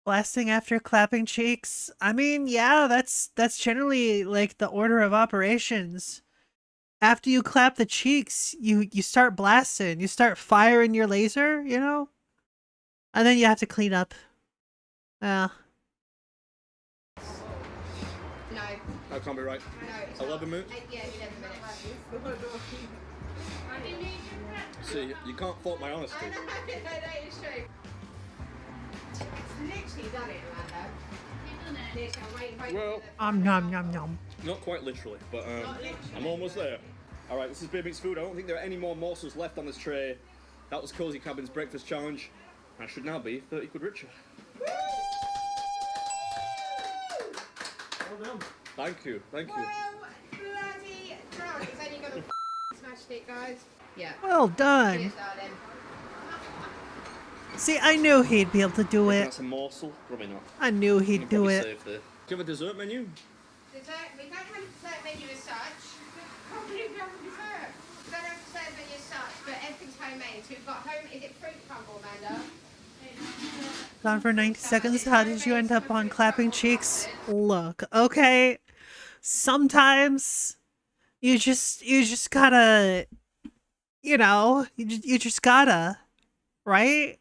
Blasting after clapping cheeks. I mean, yeah, that's generally like the order of operations. After you clap the cheeks, you start blasting. You start firing your laser, you know? And then you have to clean up. Yeah. No. That can't be right. No, 11 minutes? Yeah, 11 minutes. See, you can't fault my honesty. I know, that is true. It's literally done it, Amanda. Well, Nom nom nom. not quite literally, but I'm almost there. Alright, this is Baby Meat's food. I don't think there are any more morsels left on this tray. That was Cozy Cabin's breakfast challenge. I should now be 30 quid richer. Well done. Thank you, thank you. Well, bloody done. It's only gonna smashed it, guys. Yeah. Well done. Cheers, darling. See, I knew he'd be able to do it. That's a morsel? Probably not. I knew he'd do Probably it. safe there. Do you have a dessert menu? Dessert? We don't have a dessert menu as such. Probably don't have a dessert. We don't have a dessert menu as such, but everything's homemade. So we've got home. Is it fruit crumble, Amanda? Gone for 90 seconds. How did you end up on clapping cheeks? Look, okay. Sometimes you just gotta, you know, you just gotta, right?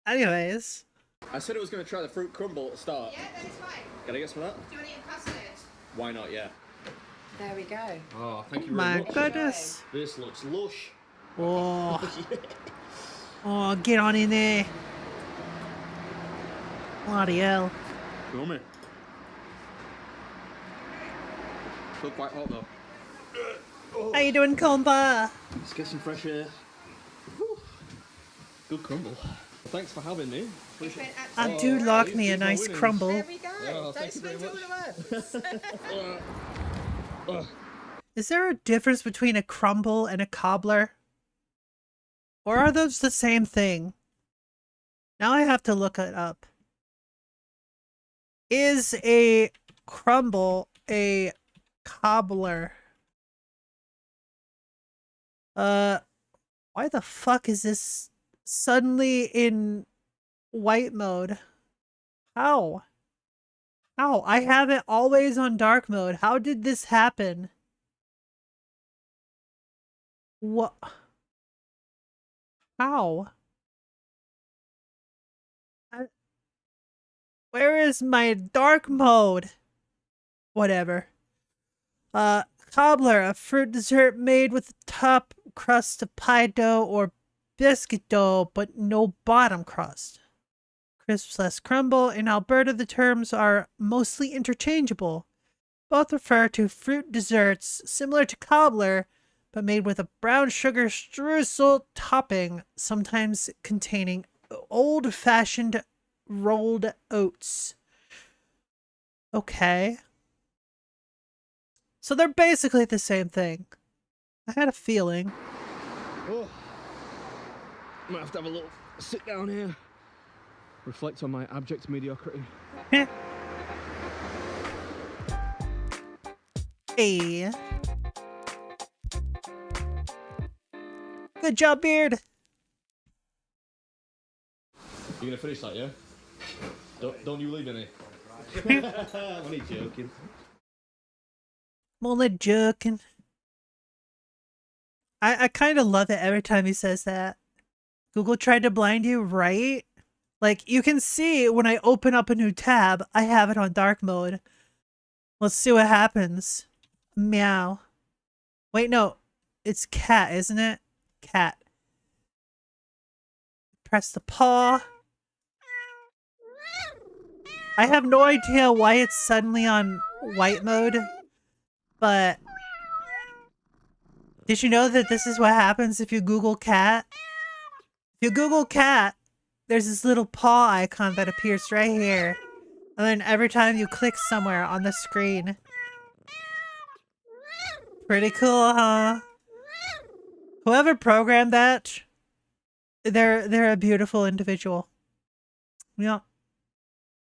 Anyways. I said I was going to try the fruit crumble at the start. Yeah, that is fine. Can I guess for that? Do you want it in custard? Why not, yeah. There we go. Oh, thank you very My much. goodness. This looks lush. Oh. Oh, get on in there. Bloody hell. Yummy. Still quite hot though. How you doing, Comba? Let's get some fresh air. Whew. Good crumble. Thanks for having me. Do lock me a nice crumble. There we go. Oh, Don't thank you very spit all the words. Is there a difference between a crumble and a cobbler? Or are those the same thing? Now I have to look it up. Is a crumble a cobbler? Why the fuck is this suddenly in white mode? How? How? I have it always on dark mode. How did this happen? What? How? Where is my dark mode? Whatever. Cobbler, a fruit dessert made with a top crust of pie dough or biscuit dough, but no bottom crust. Crisps less crumble. In Alberta, the terms are mostly interchangeable. Both refer to fruit desserts similar to cobbler, but made with a brown sugar streusel topping, sometimes containing old-fashioned rolled oats. Okay. So they're basically the same thing. I had a feeling. Oh. Might have to have a little sit down here. Reflect on my abject mediocrity. Hey. Good job, Beard. You gonna finish that, yeah? Don't you leave any. I'm only joking. I'm only joking. I kind of love it every time he says that. Google tried to blind you, right? Like, you can see when I open up a new tab, I have it on dark mode. Let's see what happens. Meow. Wait, no. It's cat, isn't it? Cat. Press the paw. I have no idea why it's suddenly on white mode, but did you know that this is what happens if you Google cat? If you Google cat, there's this little paw icon that appears right here. And then every time you click somewhere on the screen. Pretty cool, huh? Whoever programmed that, they're a beautiful individual. Yeah.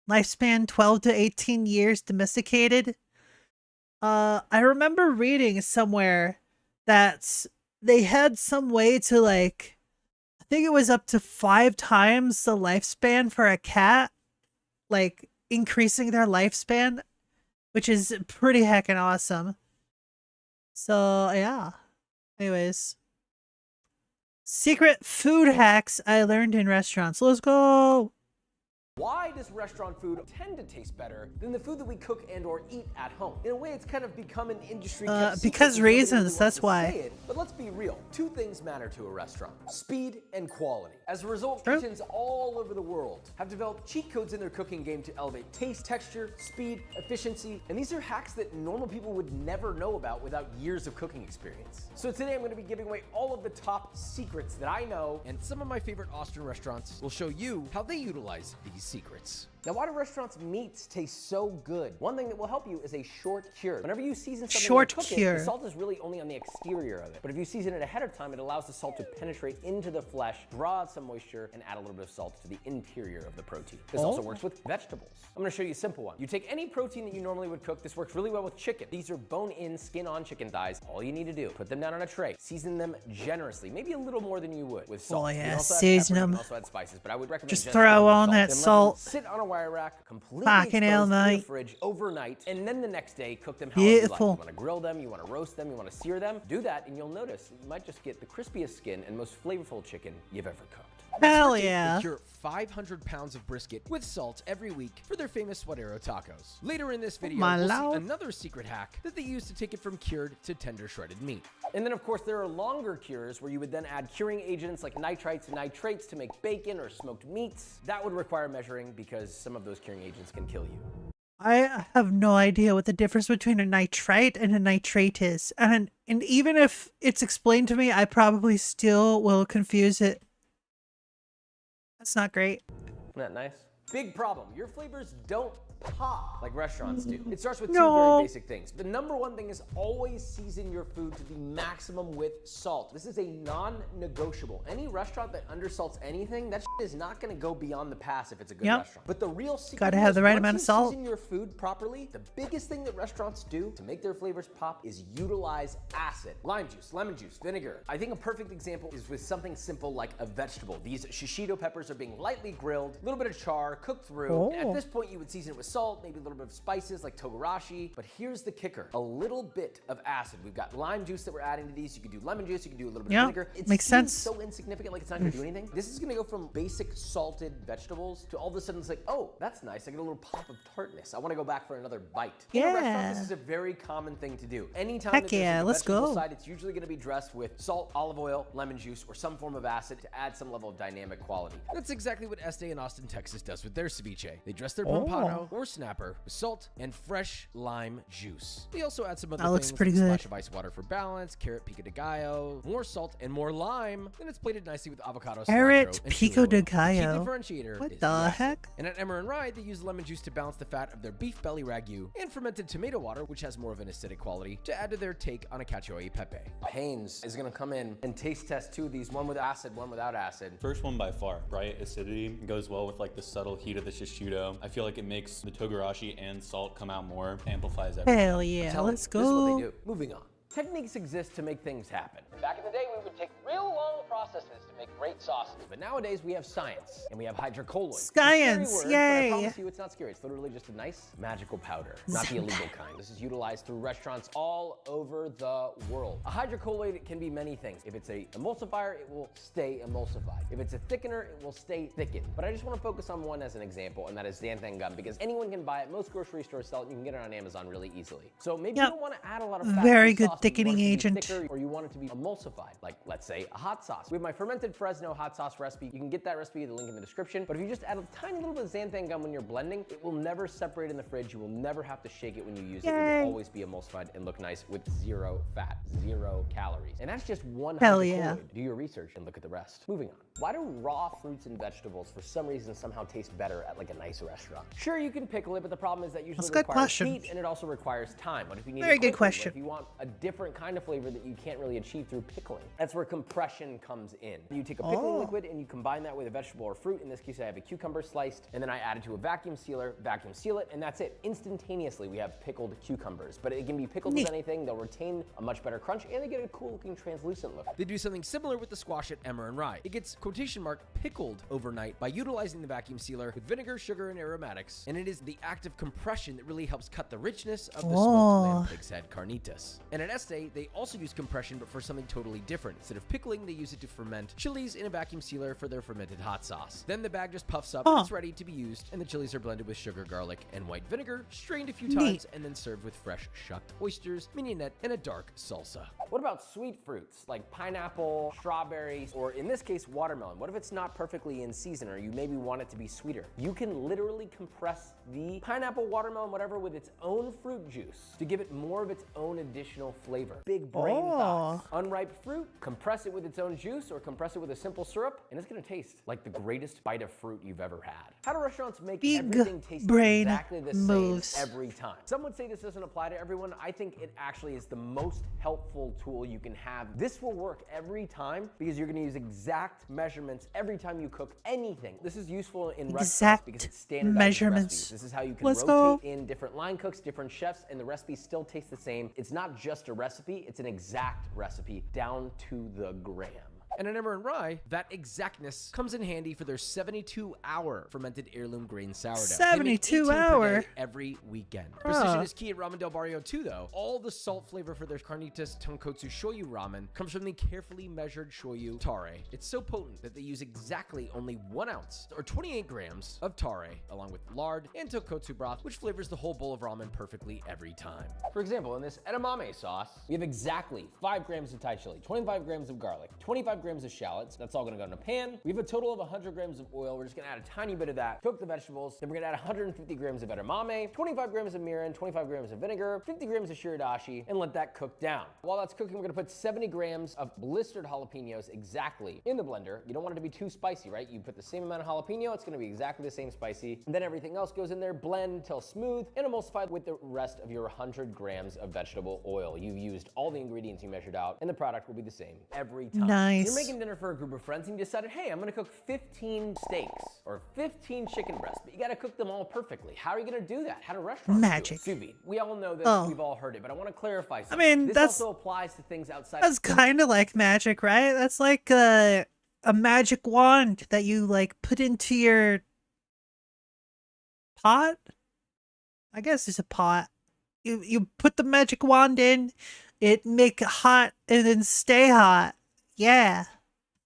Lifespan 12 to 18 years domesticated. I remember reading somewhere that they had some way to, like, I think it was up to 5 times the lifespan for a cat, like increasing their lifespan, which is pretty heckin' awesome. So yeah. Anyways, secret food hacks I learned in restaurants. Let's go. Why does restaurant food tend to taste better than the food that we cook and or eat at home? In a way, it's kind of become an industry kept secret because nobody reasons, wants that's to why. say it, but let's be real. 2 things matter to a restaurant: speed and quality. As a result, True. kitchens all over the world have developed cheat codes in their cooking game to elevate taste, texture, speed, efficiency, and these are hacks that normal people would never know about without years of cooking experience. So today I'm going to be giving away all of the top secrets that I know, and some of my favorite Austrian restaurants will show you how they utilize these secrets. Now, why do restaurants' meats taste so good? One thing that will help you is a short cure. Whenever you season something Short and cook cure. it, the salt is really only on the exterior of it. But if you season it ahead of time, it allows the salt to penetrate into the flesh, draw some moisture, and add a little bit of salt to the interior of the protein. This also works with vegetables. I'm gonna show you a simple one. You take any protein that you normally would cook. This works really well with chicken. These are bone-in, skin-on chicken thighs. All you need to do, put them down on a tray, season them generously, maybe a little more than you would with salt. Oh You can yeah, also add season pepper, you can them. also add spices, but I would recommend Just just throw putting on salt. that Then let them salt. sit on a wire rack, completely Fucking hell, exposed in your mate. fridge overnight, and then the next day cook them however you like. Beautiful. You want to grill them, you want to roast them, you want to sear them. Do that, and you'll notice you might just get the crispiest skin and most flavorful chicken you've ever cooked. Hell yeah. They cure 500 pounds of brisket with salt every week for their famous Suadero tacos. Later in this video, My we'll lord. see another secret hack that they use to take it from cured to tender shredded meat. And then, of course, there are longer cures where you would then add curing agents like nitrites and nitrates to make bacon or smoked meats. That would require measuring because some of those curing agents can kill you. I have no idea what the difference between a nitrite and a nitrate is. And even if it's explained to me, I probably still will confuse it. That's not great. Isn't that nice? Big problem. Your flavors don't pop like restaurants do. It starts with 2 No. very basic things. The number 1 thing is always season your food to the maximum with salt. This is a non-negotiable. Any restaurant that undersalts anything, that shit is not going to go beyond the pass if it's a good Yep. restaurant. But the real secret Gotta have is the right once amount you of salt. season your food properly, the biggest thing that restaurants do to make their flavors pop is utilize acid. Lime juice, lemon juice, vinegar. I think a perfect example is with something simple like a vegetable. These shishito peppers are being lightly grilled, a little bit of char, cooked through. And at this point, you would season it with salt, maybe a little bit of spices like togarashi. But here's the kicker: a little bit of acid. We've got lime juice that we're adding to these. You could do lemon juice, you can do a little bit Yeah, of vinegar. It makes seems sense. so insignificant, like it's not gonna do anything. This is gonna go from basic salted vegetables to all of a sudden it's like, oh, that's nice. I get a little pop of tartness. I want to go back for another bite. In a restaurant, Yeah. this is a very common thing to do. Anytime Heck that there's yeah, like a let's vegetable go. side, it's usually going to be dressed with salt, olive oil, lemon juice, or some form of acid to add some level of dynamic quality. That's exactly what Este in Austin, Texas does with their ceviche. They dress their pompano or snapper with salt and fresh lime juice. They also add some other That looks things pretty like a good. splash of ice water for balance, carrot pico de gallo, more salt and more lime. Then it's plated nicely with avocado, Carrot cilantro, and pico chili de oil. The key gallo. differentiator What is the acid. heck? And at Emmer and Rye, they use lemon juice to balance the fat of their beef belly ragu and fermented tomato water, which has more of an acidic quality, to add to their take on a cacio e pepe. Haynes is gonna come in and taste test 2 of these, one with acid, one without acid. First one by far, right? Acidity goes well with like the subtle heat of the shishito. I feel like it makes the togarashi and salt come out more, amplifies everything. Hell yeah, Tell me, let's This is what go. they do. Moving on. Techniques exist to make things happen. Back in the day, we would take real long process processes to make great sauces. But nowadays we have science and we have hydrocolloids. Science, It's a scary word, yay. But I promise you it's not scary. It's literally just a nice magical powder, not the illegal kind. This is utilized through restaurants all over the world. A hydrocolloid can be many things. If it's a emulsifier, it will stay emulsified. If it's a thickener, it will stay thickened. But I just want to focus on one as an example, and that is xanthan gum, because anyone can buy it. Most grocery stores sell it. You can get it on Amazon really easily. So maybe you don't want to add a lot of fat Very to the good sauce, but you want thickening it to be agent. thicker, or you want it to be emulsified, like let's say a hot sauce. We have my fermented Fresno hot sauce recipe. You can get that recipe, the link in the description. But if you just add a tiny little bit of xanthan gum when you're blending, it will never separate in the fridge. You will never have to shake it when you use it. It Yay. will always be emulsified and look nice with 0 fat, 0 calories. And that's just one Hell hydrocolloid. yeah. Do your research and look at the rest. Moving on. Why do raw fruits and vegetables for some reason somehow taste better at like a nice restaurant? Sure, you can pickle it, but the problem is that usually That's a good requires question. heat and it also requires time. But if you need Very it good quickly, question. If you want a different kind of flavor that you can't really achieve through pickling, that's where compression comes in. You take a pickling liquid and you combine that with a vegetable or fruit. In this case, I have a cucumber sliced, and then I add it to a vacuum sealer, vacuum seal it, and that's it. Instantaneously, we have pickled cucumbers. But it can be pickled with anything. They'll retain a much better crunch, and they get a cool looking translucent look. They do something similar with the squash at Emmer and Rye. It gets quotation mark pickled overnight by utilizing the vacuum sealer with vinegar, sugar, and aromatics. And it is the act of compression that really helps cut the richness of the smoked lamb pig's head carnitas. And at Este, they also use compression, but for something totally different. Instead of pickling, they use it to ferment chilies in a vacuum sealer for their fermented hot sauce. Then the bag just puffs up and it's ready to be used, and the chilies are blended with sugar, garlic, and white vinegar, strained a few times, and then served with fresh shucked oysters, mignonette, and a dark salsa. What about sweet fruits like pineapple, strawberries, or in this case, watermelon? What if it's not perfectly in season, or you maybe want it to be sweeter? You can literally compress the pineapple, watermelon, whatever, with its own fruit juice to give it more of its own additional flavor. Big brain thoughts. Unripe fruit, compress it with its own juice, or compress it with a simple syrup, and it's gonna taste like the greatest bite of fruit you've ever had. How do restaurants make everything taste exactly the same every time? Some would say this doesn't apply to everyone. I think it actually is the most helpful tool you can have. This will work every time because you're gonna use exact measurements every time you cook anything. This is useful in restaurants because it's standardized measurements. recipes. This is how you can Let's rotate go. in different line cooks, different chefs, and the recipes still taste the same. It's not just a recipe, it's an exact recipe down to the gram. And at Emmer and Rye, that exactness comes in handy for their 72-hour fermented heirloom grain sourdough. 72 per hour? day every weekend. Precision is key at Ramen Del Barrio too, though. All the salt flavor for their carnitas tonkotsu shoyu ramen comes from the carefully measured shoyu tare. It's so potent that they use exactly only 1 ounce, or 28 grams, of tare, along with lard and tonkotsu broth, which flavors the whole bowl of ramen perfectly every time. For example, in this edamame sauce, we have exactly 5 grams of Thai chili, 25 grams of garlic, 25 grams of shallots. That's all gonna go in a pan. We have a total of 100 grams of oil. We're just gonna add a tiny bit of that, cook the vegetables. Then we're gonna add 150 grams of edamame, 25 grams of mirin, 25 grams of vinegar, 50 grams of shiradashi, and let that cook down. While that's cooking, we're gonna put 70 grams of blistered jalapenos exactly in the blender. You don't want it to be too spicy, right? You put the same amount of jalapeno, it's gonna be exactly the same spicy. And then everything else goes in there, blend until smooth, and emulsified with the rest of your 100 grams of vegetable oil. You've used all the ingredients you measured out, and the product will be the same every time. Nice. You're making dinner for a group of friends and you decided, hey, I'm gonna cook 15 steaks or 15 chicken breasts, but you gotta cook them all perfectly. How are you gonna do that? How do restaurants Magic. do it? Sous vide. We all know this, Oh. we've all heard it, but I wanna clarify something. mean, this that's- also applies to things outside. That's kind of like magic, right? That's like a magic wand that you like put into your pot. I guess it's a pot. You put the magic wand in, it make it hot and then stay hot. Yeah.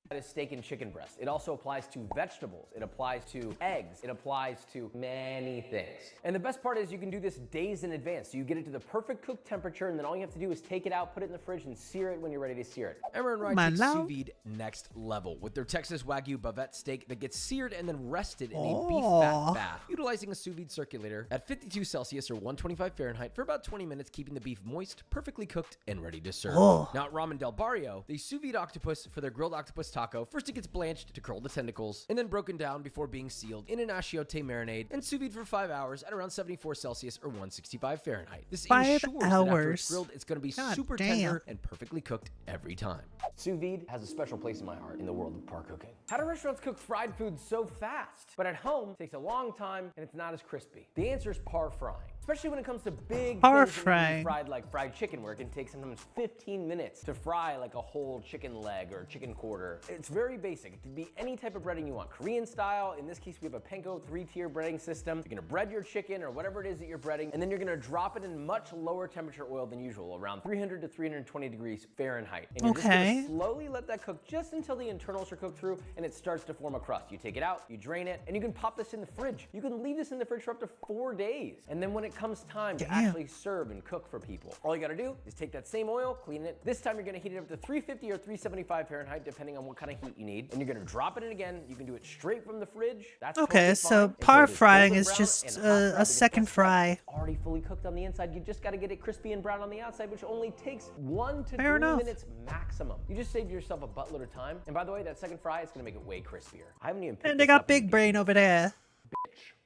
That is steak and chicken breast. It also applies to vegetables. It applies to eggs. It applies to many things. And the best part is you can do this days in advance. So you get it to the perfect cook temperature, and then all you have to do is take it out, put it in the fridge, and sear it when you're ready to sear it. Emmer and Rye My takes love. sous vide next level with their Texas Wagyu bavette steak that gets seared and then rested in a Oh. beef fat bath, utilizing a sous vide circulator at 52 Celsius or 125 Fahrenheit for about 20 minutes, keeping the beef moist, perfectly cooked, and ready to serve. Oh. Now at Ramen Del Barrio, they sous vide octopus for their grilled octopus taco. First it gets blanched to curl the tentacles, and then broken down before being sealed in an achiote marinade and sous vide for 5 hours at around 74 Celsius or 165 Fahrenheit. This 5 ensures that after hours. it's grilled, it's going to be God super damn. tender and perfectly cooked every time. Sous vide has a special place in my heart in the world of par cooking. How do restaurants cook fried food so fast, but at home it takes a long time and it's not as crispy? The answer is par frying. Especially when it comes to big Par things that need to be frying. fried like fried chicken, where it can take sometimes 15 minutes to fry like a whole chicken leg or chicken quarter. It's very basic. It can be any type of breading you want. Korean style, in this case we have a panko 3-tier breading system. You're gonna bread your chicken or whatever it is that you're breading, and then you're gonna drop it in much lower temperature oil than usual, around 300 to 320 degrees Fahrenheit. And you're just gonna slowly let that cook just until the internals are cooked through and it starts to form a crust. You take it out, you drain it, and you can pop this in the fridge. You can leave this in the fridge for up to 4 days. And then when it comes time to actually serve and cook for people, all you gotta do is take that same oil, clean it. This time you're gonna heat it up to 350 or 375 Fahrenheit, depending on what kind of heat you need. And you're gonna drop it in again. You can do it straight from the fridge. That's okay, so par frying is just a second fry. Already fully cooked on the inside. You just gotta get it crispy and brown on the outside, which only takes 1 to 3 minutes maximum. You just saved yourself a buttload of time. And by the way, that second fry is gonna make it way crispier. I haven't even picked And they got big brain over there.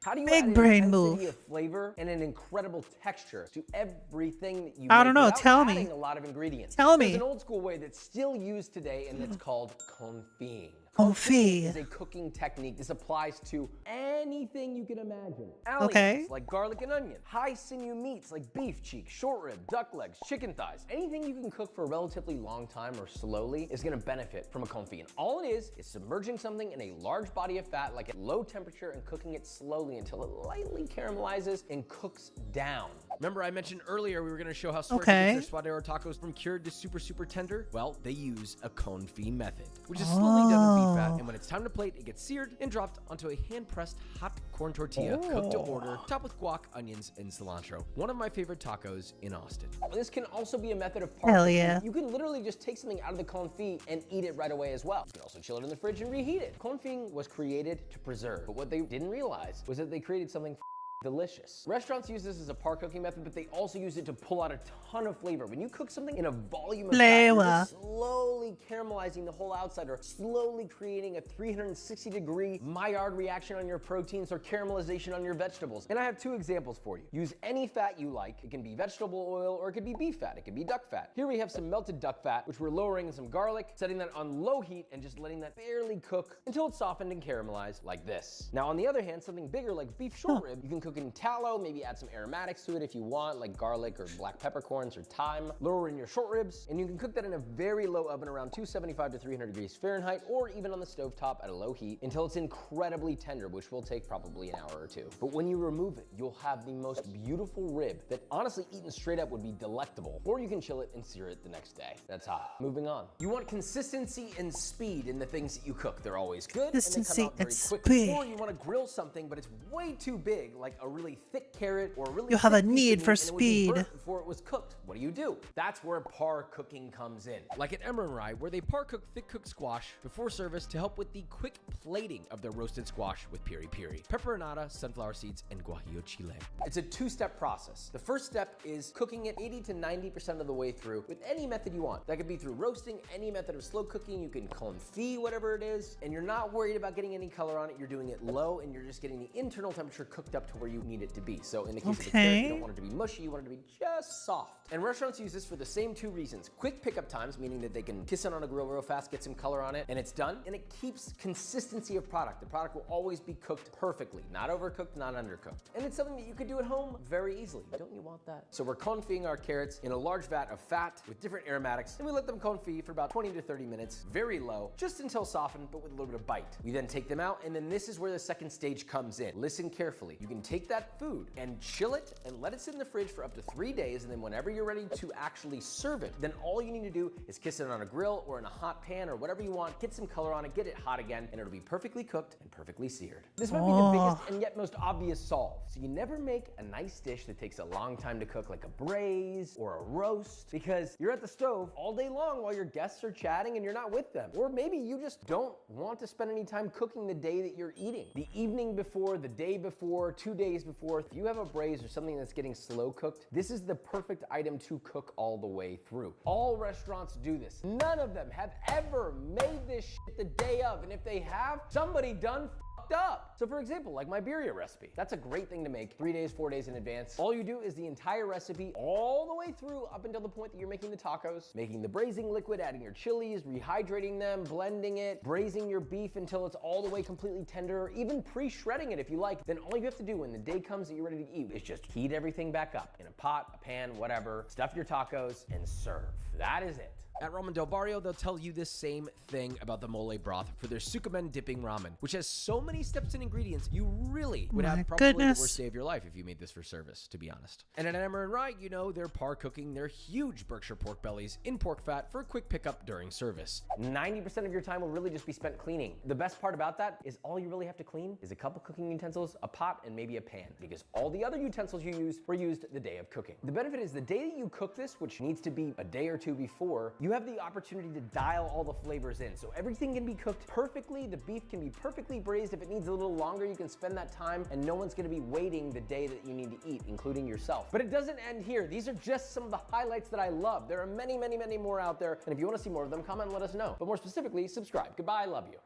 How do you big add brain an move. intensity of flavor and an incredible texture to everything that you I make don't know. without Tell me. adding a lot of ingredients? Tell There's me. an old school way that's still used today, and it's called confit. Confit is a cooking technique. This applies to anything you can imagine. Okay. Alias, like garlic and onion. High sinew meats like beef cheek, short rib, duck legs, chicken thighs. Anything you can cook for a relatively long time or slowly is gonna benefit from a confit. And all it is submerging something in a large body of fat, like at low temperature, and cooking it slowly until it lightly caramelizes and cooks down. Remember I mentioned earlier we were gonna show how Swerve gets their suadero tacos from cured to super tender? Well, they use a confit method, which is slowly done in beef fat, and when it's time to plate, it gets seared and dropped onto a hand-pressed hot corn tortilla, cooked to order, topped with guac, onions, and cilantro. One of my favorite tacos in Austin. This can also be a method of par Hell cooking. yeah. You can literally just take something out of the confit and eat it right away as well. You can also chill it in the fridge and reheat it. Confit was created to preserve, but what they didn't realize was that they created something delicious. Restaurants use this as a par cooking method, but they also use it to pull out a ton of flavor. When you cook something in a volume of fat, you're just slowly caramelizing the whole outside, or slowly creating a 360-degree Maillard reaction on your proteins or caramelization on your vegetables. And I have 2 examples for you. Use any fat you like. It can be vegetable oil or it could be beef fat. It could be duck fat. Here we have some melted duck fat, which we're lowering in some garlic, setting that on low heat and just letting that barely cook until it's softened and caramelized like this. Now on the other hand, something bigger like beef short rib, you can cook in tallow, maybe add some aromatics to it if you want, like garlic or black peppercorns or thyme. Lower in your short ribs, and you can cook that in a very low oven around 275 to 300 degrees Fahrenheit, or even on the stovetop at a low heat until it's incredibly tender, which will take probably an hour or 2. But when you remove it, you'll have the most beautiful rib that honestly eaten straight up would be delectable. Or you can chill it and sear it the next day. That's hot. Moving on. You want consistency and speed in the things that you cook. They're always good and they come out very quickly. Or you want to grill something, but it's way too big, like a really thick carrot or a really You have a thick piece of need meat, for and it would be speed. burnt before it was cooked. What do? That's where par cooking comes in. Like at Emmer and Rye, where they par cook thick cooked squash before service to help with the quick plating of their roasted squash with piri piri, pepperonata, sunflower seeds, and guajillo chile. It's a 2-step process. The first step is cooking it 80 to 90% of the way through with any method you want. That could be through roasting, any method of slow cooking. You can confit whatever it is, and you're not worried about getting any color on it. You're doing it low, and you're just getting the internal temperature cooked up to where you need it to be. So in the case of the carrot, you don't want it to be mushy, you want it to be just soft. And restaurants use this for the same 2 reasons. Quick pickup times, meaning that they can kiss it on a grill real fast, get some color on it, and it's done. And it keeps consistency of product. The product will always be cooked perfectly, not overcooked, not undercooked. And it's something that you could do at home very easily. Don't you want that? So we're confiting our carrots in a large vat of fat with different aromatics, and we let them confit for about 20 to 30 minutes, very low, just until softened, but with a little bit of bite. We then take them out, and then this is where the second stage comes in. Listen carefully. You can take that food and chill it and let it sit in the fridge for up to 3 days, and then whenever you're ready to actually serve it, then all you need to do is kiss it on a grill or in a hot pan or whatever you want, get some color on it, get it hot again, and it'll be perfectly cooked and perfectly seared. This might be the biggest and yet most obvious solve. So you never make a nice dish that takes a long time to cook, like a braise or a roast, because you're at the stove all day long while your guests are chatting and you're not with them. Or maybe you just don't want to spend any time cooking the day that you're eating. The evening before, the day before, 2 days before, if you have a braise or something that's getting slow cooked, this is the perfect item to cook all the way through. All restaurants do this. None of them have ever made this shit the day of, and if they have, somebody done fucked up. So for example, like my birria recipe, that's a great thing to make 3 days, 4 days in advance. All you do is the entire recipe all the way through up until the point that you're making the tacos, making the braising liquid, adding your chilies, rehydrating them, blending it, braising your beef until it's all the way completely tender, even pre-shredding it if you like. Then all you have to do when the day comes that you're ready to eat is just heat everything back up in a pot, a pan, whatever, stuff your tacos, and serve. That is it. At Ramen Del Barrio, they'll tell you the same thing about the mole broth for their Sukumen dipping ramen, which has so many steps and ingredients, you really would have probably the worst day of your life if you made this for service, to be honest. And at Emmer and Rye, you know they're par cooking their huge Berkshire pork bellies in pork fat for a quick pickup during service. 90% of your time will really just be spent cleaning. The best part about that is all you really have to clean is a couple cooking utensils, a pot, and maybe a pan, because all the other utensils you use were used the day of cooking. The benefit is the day that you cook this, which needs to be a day or two before, you have the opportunity to dial all the flavors in. So everything can be cooked perfectly, the beef can be perfectly braised. If it needs a little longer, you can spend that time and no one's gonna be waiting the day that you need to eat, including yourself. But it doesn't end here. These are just some of the highlights that I love. There are many, many, many more out there. And if you wanna see more of them, comment and let us know. But more specifically, subscribe. Goodbye, I love you.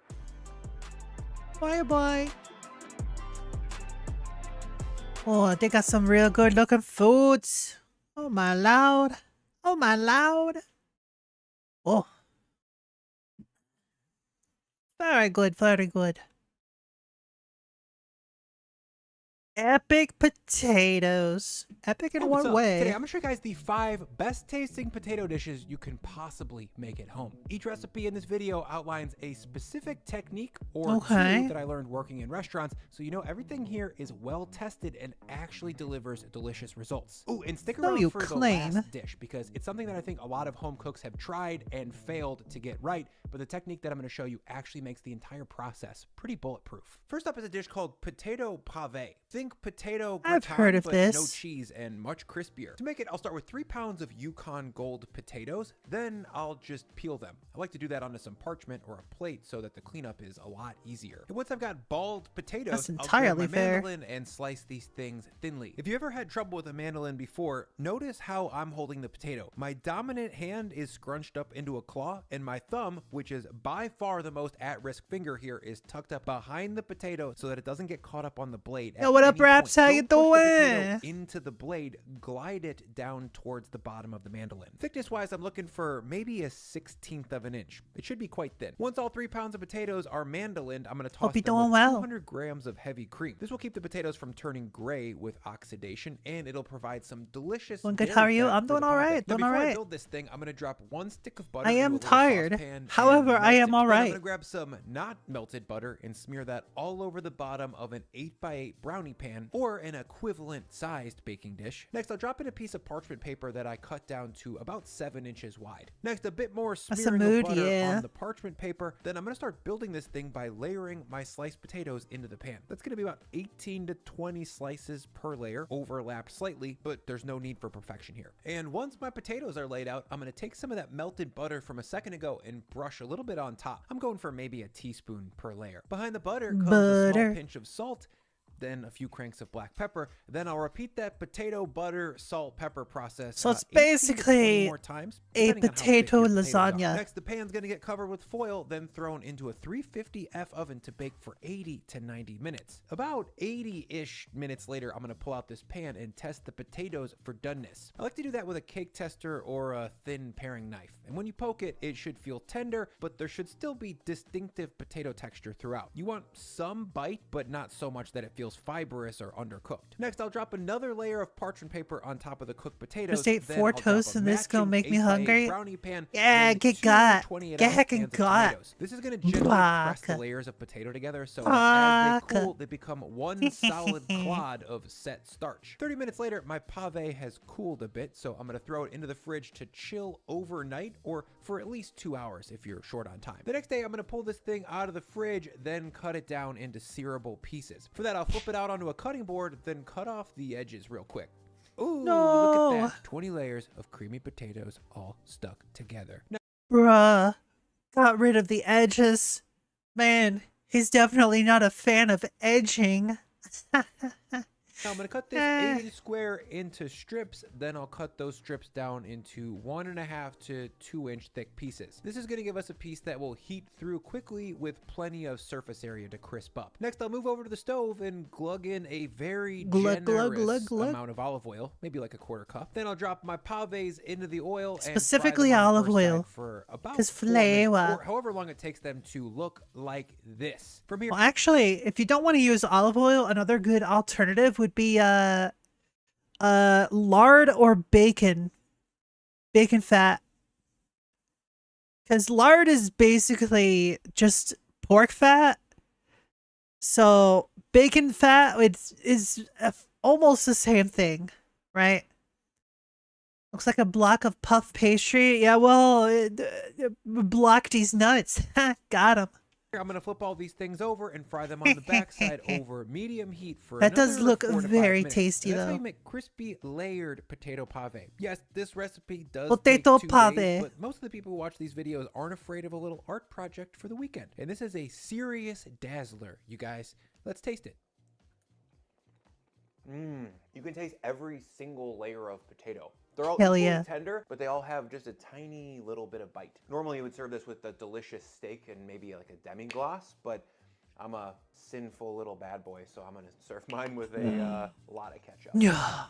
Bye bye. Oh, they got some real good looking foods. Oh my lord. Oh my lord. Oh. Very good, very good. Epic potatoes. Epic in What's what up? way? Today I'm gonna show you guys the 5 best tasting potato dishes you can possibly make at home. Each recipe in this video outlines a specific technique or two that I learned working in restaurants, so you know everything here is well tested and actually delivers delicious results. Oh, and stick around for the last dish because it's something that I think a lot of home cooks have tried and failed to get right, but the technique that I'm gonna show you actually makes the entire process pretty bulletproof. First up is a dish called potato pave. Think potato gratin, I've heard of but this. no cheese and much crispier. To make it, I'll start with 3 pounds of Yukon Gold potatoes, then I'll just peel them. I like to do that onto some parchment or a plate so that the cleanup is a lot easier. And once I've got balled potatoes, That's I'll entirely grab my fair. mandolin and slice these things thinly. If you ever had trouble with a mandolin before, notice how I'm holding the potato. My dominant hand is scrunched up into a claw, and my thumb, which is by far the most at-risk finger here, is tucked up behind the potato so that it doesn't get caught up on the blade. Yo, what up, Raps? How you Don't push the potato doing? into the blade, glide it down towards the bottom of the mandolin. Thickness wise, I'm looking for maybe a 1/16 of an inch. It should be quite thin. Once all 3 pounds of potatoes are mandolined, I'm going to toss you're them doing with well. 200 grams of heavy cream. This will keep the potatoes from turning gray with oxidation, and it'll provide some delicious Doing good. dairy How are you? fat I'm for doing the all pave. right. Now, Doing all before I right. build this thing, I'm going to drop 1 stick of butter I into a am little tired. saucepan However, and I am melt it. all Then right. I'm going to grab some not melted butter and smear that all over the bottom of an 8x8 brownie pan or an equivalent sized baking dish. Next, I'll drop in a piece of parchment paper that I cut down to about 7 inches wide. Next, a bit more That's a smearing mood, of butter yeah. on the parchment paper. Then I'm going to start building this thing by layering my sliced potatoes into the pan. That's going to be about 18 to 20 slices per layer, overlapped slightly, but there's no need for perfection here. And once my potatoes are laid out, I'm going to take some of that melted butter from a second ago and brush a little bit on top. I'm going for maybe a teaspoon per layer. Behind the butter comes a small pinch of salt, then a few cranks of black pepper. Then I'll repeat that potato, butter, salt, pepper process. So it's 18 to 20 basically more times, a depending on how thick potato your potatoes are. lasagna. Next, the pan's gonna get covered with foil, then thrown into a 350F oven to bake for 80 to 90 minutes. About 80-ish minutes later, I'm gonna pull out this pan and test the potatoes for doneness. I like to do that with a cake tester or a thin paring knife. And when you poke it, it should feel tender, but there should still be distinctive potato texture throughout. You want some bite, but not so much that it feels fibrous or undercooked. Next, I'll drop another layer of parchment paper on top of the cooked potatoes. Just ate Then 4 I'll drop toasts a and this gonna matching make me 8x8 hungry. brownie pan, Yeah, then get 2 got. 28-ounce Get cans of got. tomatoes. This is gonna gently press the Fuck. layers of potato together so that as they Fuck. cool, they become one solid clod of set starch. 30 minutes later, my pave has cooled a bit, so I'm gonna throw it into the fridge to chill overnight or for at least 2 hours if you're short on time. The next day, I'm gonna pull this thing out of the fridge, then cut it down into searable pieces. For that, I'll flip it out onto a cutting board, then cut off the edges real quick. Ooh, look at that. 20 layers of creamy potatoes all stuck together. Now, Bruh. Got rid of the edges. Man, he's definitely not a fan of edging. Now I'm going to cut this 8-inch square into strips, then I'll cut those strips down into 1.5 to 2-inch thick pieces. This is going to give us a piece that will heat through quickly with plenty of surface area to crisp up. Next, I'll move over to the stove and glug in a very generous amount of olive oil, maybe like a 1/4 cup. Then I'll drop my paves into the oil Specifically and fry them on the olive first oil. side for about 'Cause 4 minutes, flavor. or however long it takes them to look like this. From here, Well, actually, if you don't want to use olive oil, another good alternative would be lard or bacon fat. Because lard is basically just pork fat. So bacon fat is almost the same thing, right? Looks like a block of puff pastry. Yeah, well, block these nuts. Got him. I'm gonna flip all these things over and fry them on the backside over medium heat for That does another look 4 to 5 very minutes. tasty, And that's how though. you make crispy layered potato pave. Yes, this recipe does Potato take 2 days, pave. but most of the people who watch these videos aren't afraid of a little art project for the weekend. And this is a serious dazzler, you guys. Let's taste it. You can taste every single layer of potato. They're all Hell equally yeah. tender, but they all have just a tiny little bit of bite. Normally you would serve this with a delicious steak and maybe like a demi-glace, but I'm a sinful little bad boy, so I'm gonna serve mine with a lot of ketchup. Yeah.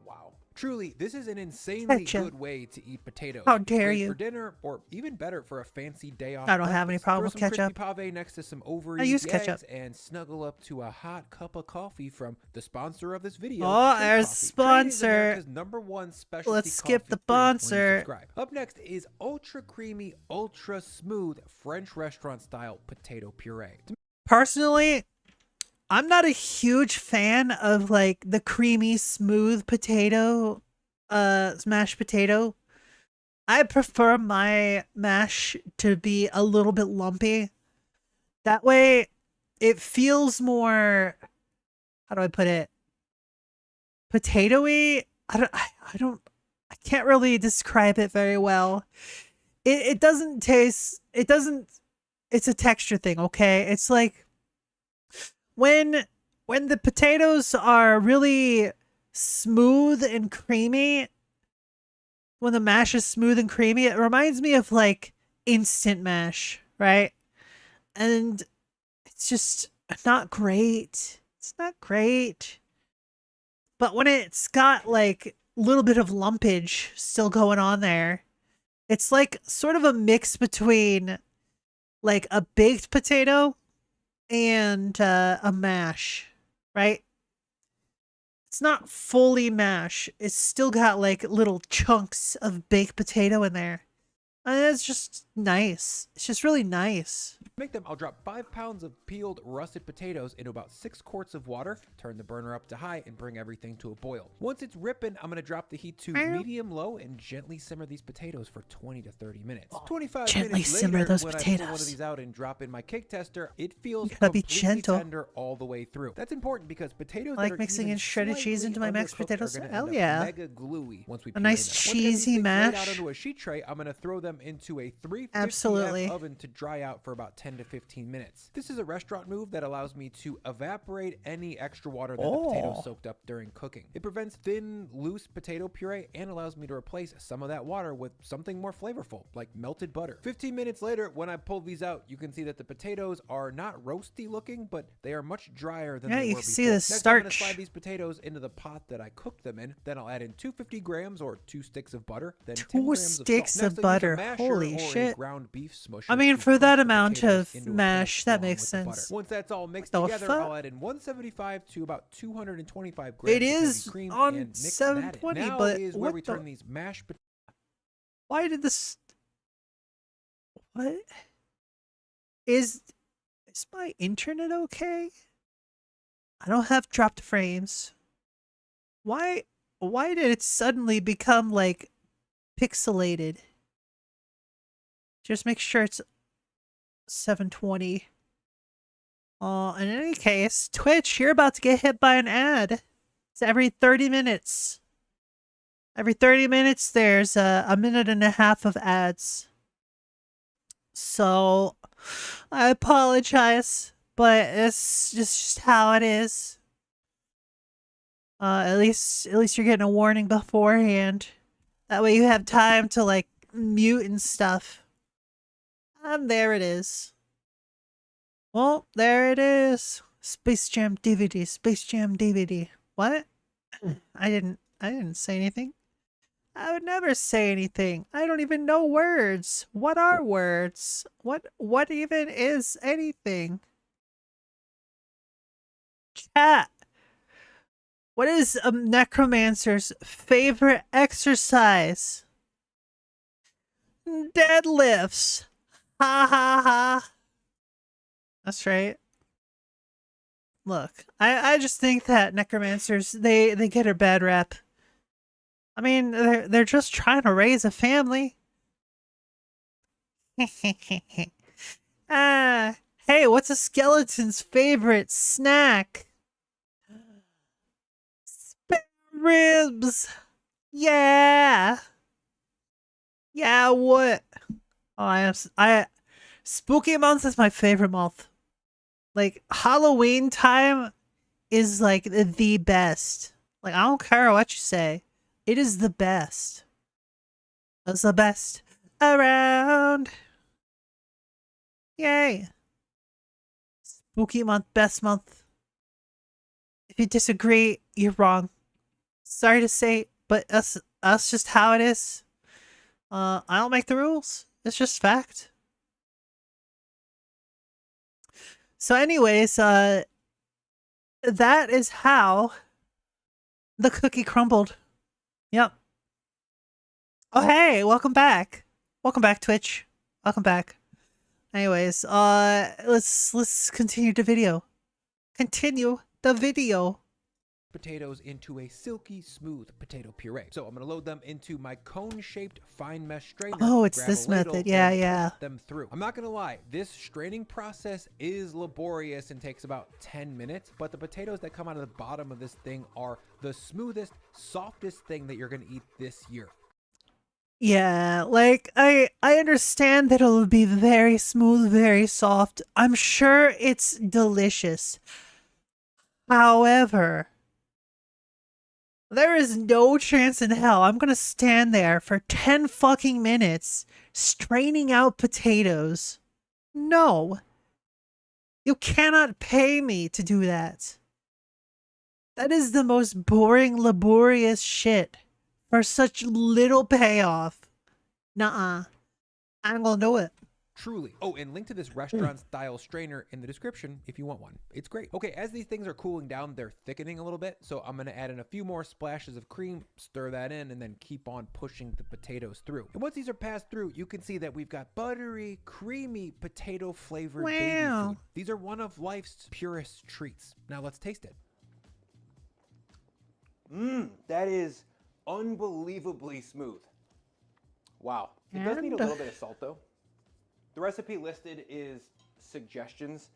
Wow. Truly, this is an insanely Ketchup. good way to eat potatoes. How dare Great you. for dinner, or even better for a fancy day off. I don't have any breakfast. problem Throw with some ketchup. crispy pave next to some over I use eggs ketchup. and snuggle up to a hot cup of coffee from the sponsor of this video. Oh, Trade there's Coffee. Trade is sponsor. America's #1 specialty Let's skip the coffee brand when you sponsor. subscribe. Up next is ultra creamy, ultra smooth French restaurant style potato puree. Personally, I'm not a huge fan of like the creamy, smooth potato, mashed potato. I prefer my mash to be a little bit lumpy. That way, it feels more, how do I put it? Potatoey. I can't really describe it very well. It doesn't taste. It doesn't. It's a texture thing, okay? It's like when the potatoes are really smooth and creamy, when the mash is smooth and creamy, it reminds me of like instant mash, right? And it's just not great. It's not great. But when it's got like a little bit of lumpage still going on there, it's like sort of a mix between like a baked potato and a mash, right? It's not fully mash. It's still got like little chunks of baked potato in there. And it's just nice. It's just really nice. To make them, I'll drop 5 pounds of peeled russet potatoes into about 6 quarts of water, turn the burner up to high, and bring everything to a boil. Once it's ripping, I'm going to drop the heat to medium-low and gently simmer these potatoes for 20 to 30 minutes. 25 Gently minutes simmer later, those when I pull one of potatoes. these out and drop in my cake tester, it feels You gotta be completely gentle. tender all the way through. That's important because potatoes I like that are mixing even in shredded cheese slightly into my mashed undercooked potatoes. are gonna Hell end up yeah. mega gluey once we A puree nice them. Once I get these cheesy things laid out mash. onto a sheet tray, I'm going to throw them into a 350 Absolutely. oven to dry out for about 10 to 15 minutes. This is a restaurant move that allows me to evaporate any extra water that the potatoes soaked up during cooking. It prevents thin, loose potato puree and allows me to replace some of that water with something more flavorful, like melted butter. 15 minutes later, when I pull these out, you can see that the potatoes are not roasty looking, but they are much drier than Yeah, they you were can before. see the Next, I'm going to starch. slide these potatoes into the pot that I cooked them in. Then I'll add in 250 grams or 2 sticks of butter, then 10 2 grams of salt. sticks Next, of I'll use a butter. masher Holy or a shit. ground beef smusher I mean, to for that crush the amount potatoes of into a mash, paste that along makes with the butter. sense. Once that's all mixed The together, fuck? I'll add in 175 to about 225 grams It of heavy is cream on and mix that in. 720, Now but is where what we the- turn these mashed potatoes. Why did this? What is my internet okay? I don't have dropped frames. Why did it suddenly become like pixelated? Just make sure it's 720. In any case, Twitch, you're about to get hit by an ad. It's every 30 minutes. Every 30 minutes, there's a minute and a half of ads. So, I apologize, but it's just how it is. At least you're getting a warning beforehand. That way you have time to like mute and stuff. And there it is. Well, there it is. Space Jam DVD. Space Jam DVD. What? I didn't say anything. I would never say anything. I don't even know words. What are words? What even is anything? Chat. What is a necromancer's favorite exercise? deadlifts. Ha ha ha. That's right. Look, I just think that necromancers, they get a bad rep. I mean, they're just trying to raise a family. Hey, what's a skeleton's favorite snack? Spare ribs. Yeah. Yeah, what? Oh, Spooky month is my favorite month. Like, Halloween time is like the best. Like, I don't care what you say. It is the best. It's the best around. Yay. Spooky month, best month. If you disagree, you're wrong. Sorry to say, but that's just how it is. I don't make the rules. It's just fact. So anyways, that is how the cookie crumbled. Yep. Oh, hey, welcome back. Welcome back, Twitch. Welcome back. Anyways, let's continue the video. Continue the video. Potatoes into a silky smooth potato puree. So I'm going to load them into my cone-shaped fine mesh strainer. Oh, it's grab this a ladle, method. Yeah, and yeah. put them through. I'm not going to lie, this straining process is laborious and takes about 10 minutes, but the potatoes that come out of the bottom of this thing are the smoothest, softest thing that you're going to eat this year. Yeah, like I understand that it'll be very smooth, very soft. I'm sure it's delicious. However, there is no chance in hell I'm gonna stand there for 10 fucking minutes straining out potatoes. No. You cannot pay me to do that. That is the most boring, laborious shit for such little payoff. Nuh-uh. I ain't gonna do it. Truly. Oh, and link to this restaurant style strainer in the description if you want one. It's great. Okay, as these things are cooling down, they're thickening a little bit. So I'm going to add in a few more splashes of cream, stir that in, and then keep on pushing the potatoes through. And once these are passed through, you can see that we've got buttery, creamy, potato flavored baby food. These are one of life's purest treats. Now let's taste it. That is unbelievably smooth. Wow. It does need a little bit of salt though. The recipe listed is suggestions.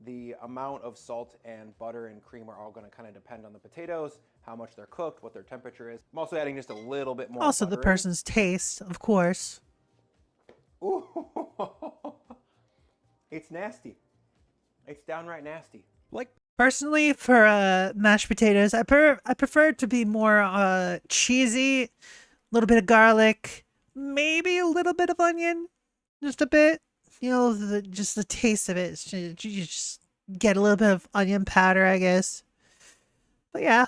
The amount of salt and butter and cream are all going to kind of depend on the potatoes, how much they're cooked, what their temperature is. I'm also adding just a little bit more Also the person's taste, of course. Ooh. It's nasty. It's downright nasty. Like personally, for mashed potatoes, I prefer it to be more cheesy, a little bit of garlic, maybe a little bit of onion. Just a bit, you know, just the taste of it. You just get a little bit of onion powder, I guess. But yeah,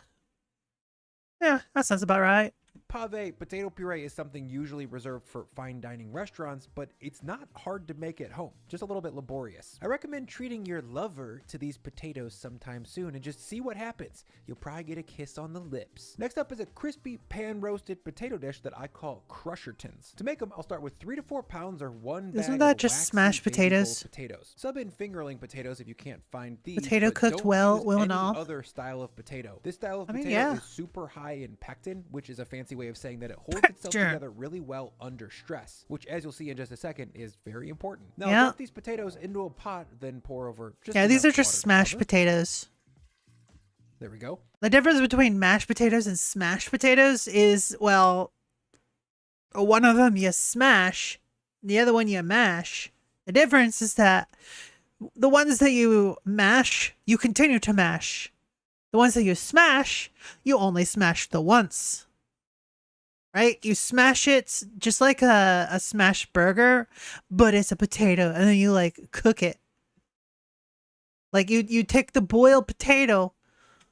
that sounds about right. Pave potato puree is something usually reserved for fine dining restaurants, but it's not hard to make at home, just a little bit laborious. I recommend treating your lover to these potatoes sometime soon and just see what happens. You'll probably get a kiss on the lips. Next up is a crispy pan roasted potato dish that I call Crushertons. To make them, I'll start with 3 to 4 pounds or 1 bag Isn't that of just waxy smashed baby potatoes? gold potatoes. Sub in fingerling potatoes if you can't find these. Potato but cooked don't well, use will any not. other style of potato. This style of I mean, potato yeah. is super high in pectin, which is a fancy way of saying that it holds itself together really well under stress, which, as you'll see in just a second, is very important. Now, drop these potatoes into a pot, then pour over just these are enough just water to smashed cover. potatoes. There we go. The difference between mashed potatoes and smashed potatoes is, well, one of them you smash, the other one you mash. The difference is that the ones that you mash, you continue to mash. The ones that you smash, you only smash the once. Right? You smash it just like a smashed burger, but it's a potato, and then you like cook it. Like you take the boiled potato.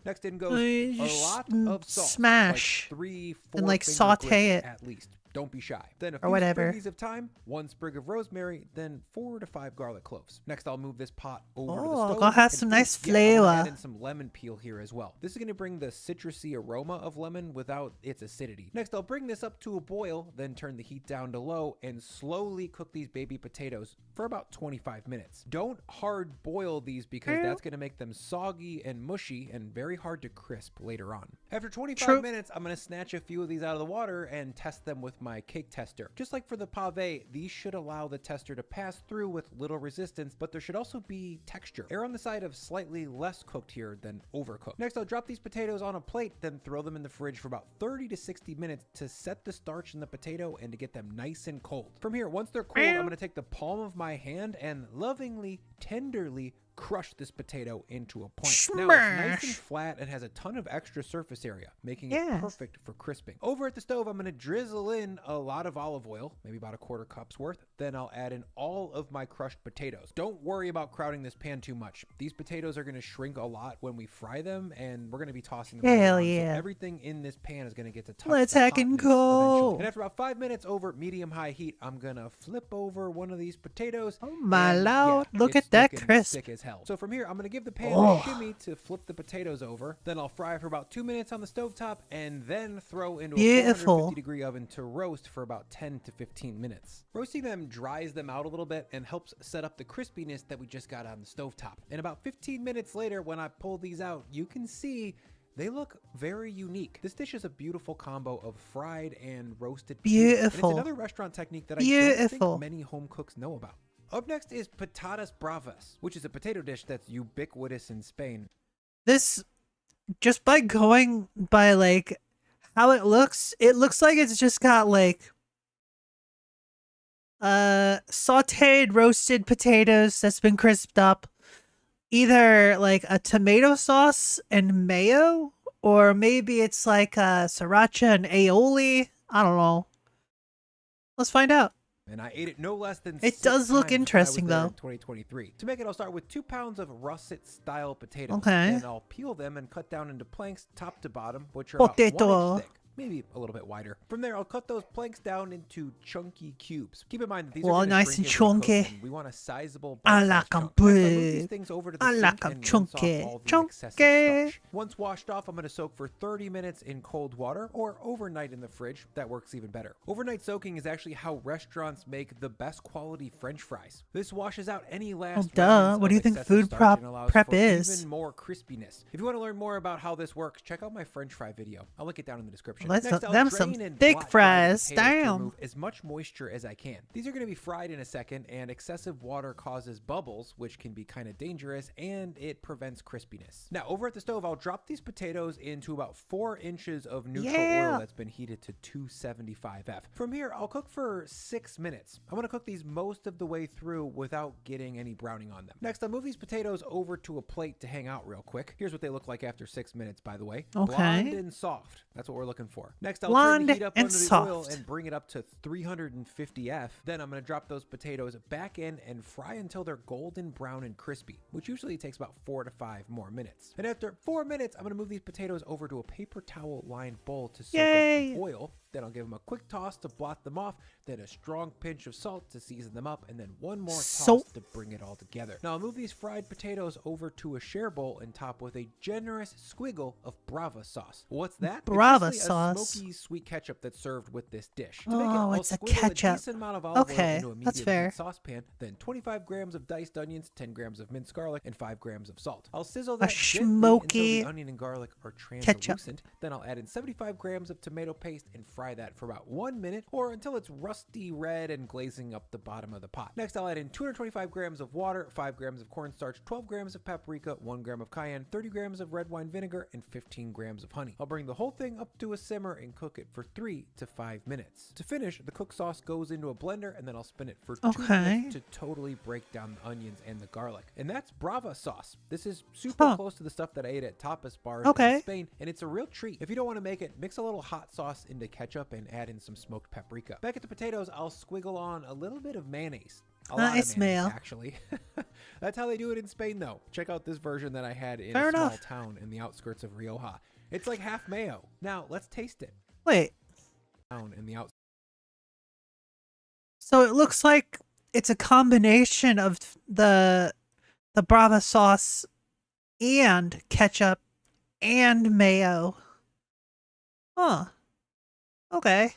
Next in goes a lot of salt, smash like 3-4 and like finger saute grapes it. at least. Don't be shy. Then a Or few whatever. sprig of thyme, 1 sprig of rosemary, then 4 to 5 garlic cloves. Next, I'll move this pot over to the Oh, stove. gonna have and some ooh, nice yeah, I'm gonna add flavor. in some lemon peel here as well. This is gonna bring the citrusy aroma of lemon without its acidity. Next, I'll bring this up to a boil, then turn the heat down to low and slowly cook these baby potatoes for about 25 minutes. Don't hard boil these because that's gonna make them soggy and mushy and very hard to crisp later on. After 25 minutes, I'm gonna snatch a few of these out of the water and test them with my cake tester. Just like for the pave, these should allow the tester to pass through with little resistance, but there should also be texture. Err on the side of slightly less cooked here than overcooked. Next, I'll drop these potatoes on a plate, then throw them in the fridge for about 30 to 60 minutes to set the starch in the potato and to get them nice and cold. From here, once they're cold, I'm gonna take the palm of my hand and lovingly, tenderly crush this potato into a point. Now it's nice and flat and has a ton of extra surface area, making it perfect for crisping. Over at the stove, I'm gonna drizzle in a lot of olive oil, maybe about a 1/4 cup's worth. Then I'll add in all of my crushed potatoes. Don't worry about crowding this pan too much. These potatoes are gonna shrink a lot when we fry them, and we're gonna be tossing them around, so everything in this pan is gonna get to touch Let's the hack and hotness go. eventually. And after about 5 minutes over medium-high heat, I'm gonna flip over one of these potatoes. Oh my and lord, yeah, look it's at that looking crisp. thick as hell. So from here, I'm gonna give the pan Oh. a shimmy to flip the potatoes over. Then I'll fry for about 2 minutes on the stovetop and then throw into a Beautiful. 450-degree oven to roast for about 10 to 15 minutes. Roasting them dries them out a little bit and helps set up the crispiness that we just got on the stovetop. And about 15 minutes later, when I pull these out, you can see they look very unique. This dish is a beautiful combo of fried and roasted potatoes. And it's Beautiful. another restaurant technique that I don't Beautiful. think many home cooks know about. Up next is patatas bravas, which is a potato dish that's ubiquitous in Spain. This, just by going by like how it looks like it's just got like sauteed roasted potatoes that's been crisped up, either like a tomato sauce and mayo, or maybe it's like sriracha and aioli. I don't know. Let's find out. And I ate it no less than It 6 does look times when I was interesting, there though. in 2023. To make it, I'll start with 2 pounds of russet style potatoes. Okay. Then I'll peel them and cut down into planks top to bottom, which are about 1 Potato. inch thick. Maybe a little bit wider. From there, I'll cut those planks down into chunky cubes. Keep in mind that these Well, are gonna nice shrink and as we cook chunky. them. We want a sizable I bite-sized like 'em chunk. Next, I'll move these big. things over to the I sink like 'em and rinse off chunky. all the excessive Chunky. starch. Once washed off, I'm going to soak for 30 minutes in cold water or overnight in the fridge. That works even better. Overnight soaking is actually how restaurants make the best quality French fries. This washes out any last duh. remnants What do you of think excessive food starch and allows prep for is? even more crispiness. If you want to learn more about how this works, check out my French fry video. I'll link it down in the description. Well, Next, I'll them drain some and thick blot dry the fries. potatoes to Damn. remove as much moisture as I can. These are going to be fried in a second, and excessive water causes bubbles, which can be kind of dangerous, and it prevents crispiness. Now, over at the stove, I'll drop these potatoes into about 4 inches of neutral oil that's been heated to 275 F. From here, I'll cook for 6 minutes. I want to cook these most of the way through without getting any browning on them. Next, I'll move these potatoes over to a plate to hang out real quick. Here's what they look like after 6 minutes, by the way. Okay. Blonde and soft. That's what we're looking for. Next, I'll turn Blonde the heat up and under the oil soft. and bring it up to 350 F. Then I'm going to drop those potatoes back in and fry until they're golden brown and crispy, which usually takes about 4 to 5 more minutes. And after 4 minutes, I'm going to move these potatoes over to a paper towel lined bowl to soak up the oil. Then I'll give them a quick toss to blot them off, then a strong pinch of salt to season them up, and then one more toss Salt. to bring it all together. Now I'll move these fried potatoes over to a share bowl and top with a generous squiggle of Brava sauce. What's that? Brava It's basically sauce. a smoky sweet ketchup that's served with this dish. To Oh, make it, I'll it's a squiggle ketchup. decent amount of olive Okay, oil into a that's medium fair. heat saucepan, then 25 grams of diced onions, 10 grams of minced garlic, and 5 grams of salt. I'll sizzle that gently smoky until the onion and garlic are ketchup. translucent. Then I'll add in 75 grams of tomato paste and fry that for about 1 minute or until it's rusty red and glazing up the bottom of the pot. Next, I'll add in 225 grams of water, 5 grams of cornstarch, 12 grams of paprika, 1 gram of cayenne, 30 grams of red wine vinegar, and 15 grams of honey. I'll bring the whole thing up to a simmer and cook it for 3 to 5 minutes. To finish, the cooked sauce goes into a blender and then I'll spin it for 2 minutes to totally break down the onions and the garlic. And that's Brava sauce. This is super close to the stuff that I ate at tapas bars in Spain, and it's a real treat. If you don't want to make it, mix a little hot sauce into ketchup and add in some smoked paprika. Back at the potatoes, I'll squiggle on a little bit of mayonnaise. A lot of mayonnaise, actually. That's how they do it in Spain, though. Check out this version that I had in a small town in the outskirts of Rioja. It's like half mayo. Now, let's taste it. Wait. Down in the outskirts. So it looks like it's a combination of the Brava sauce and ketchup and mayo. Huh. Okay.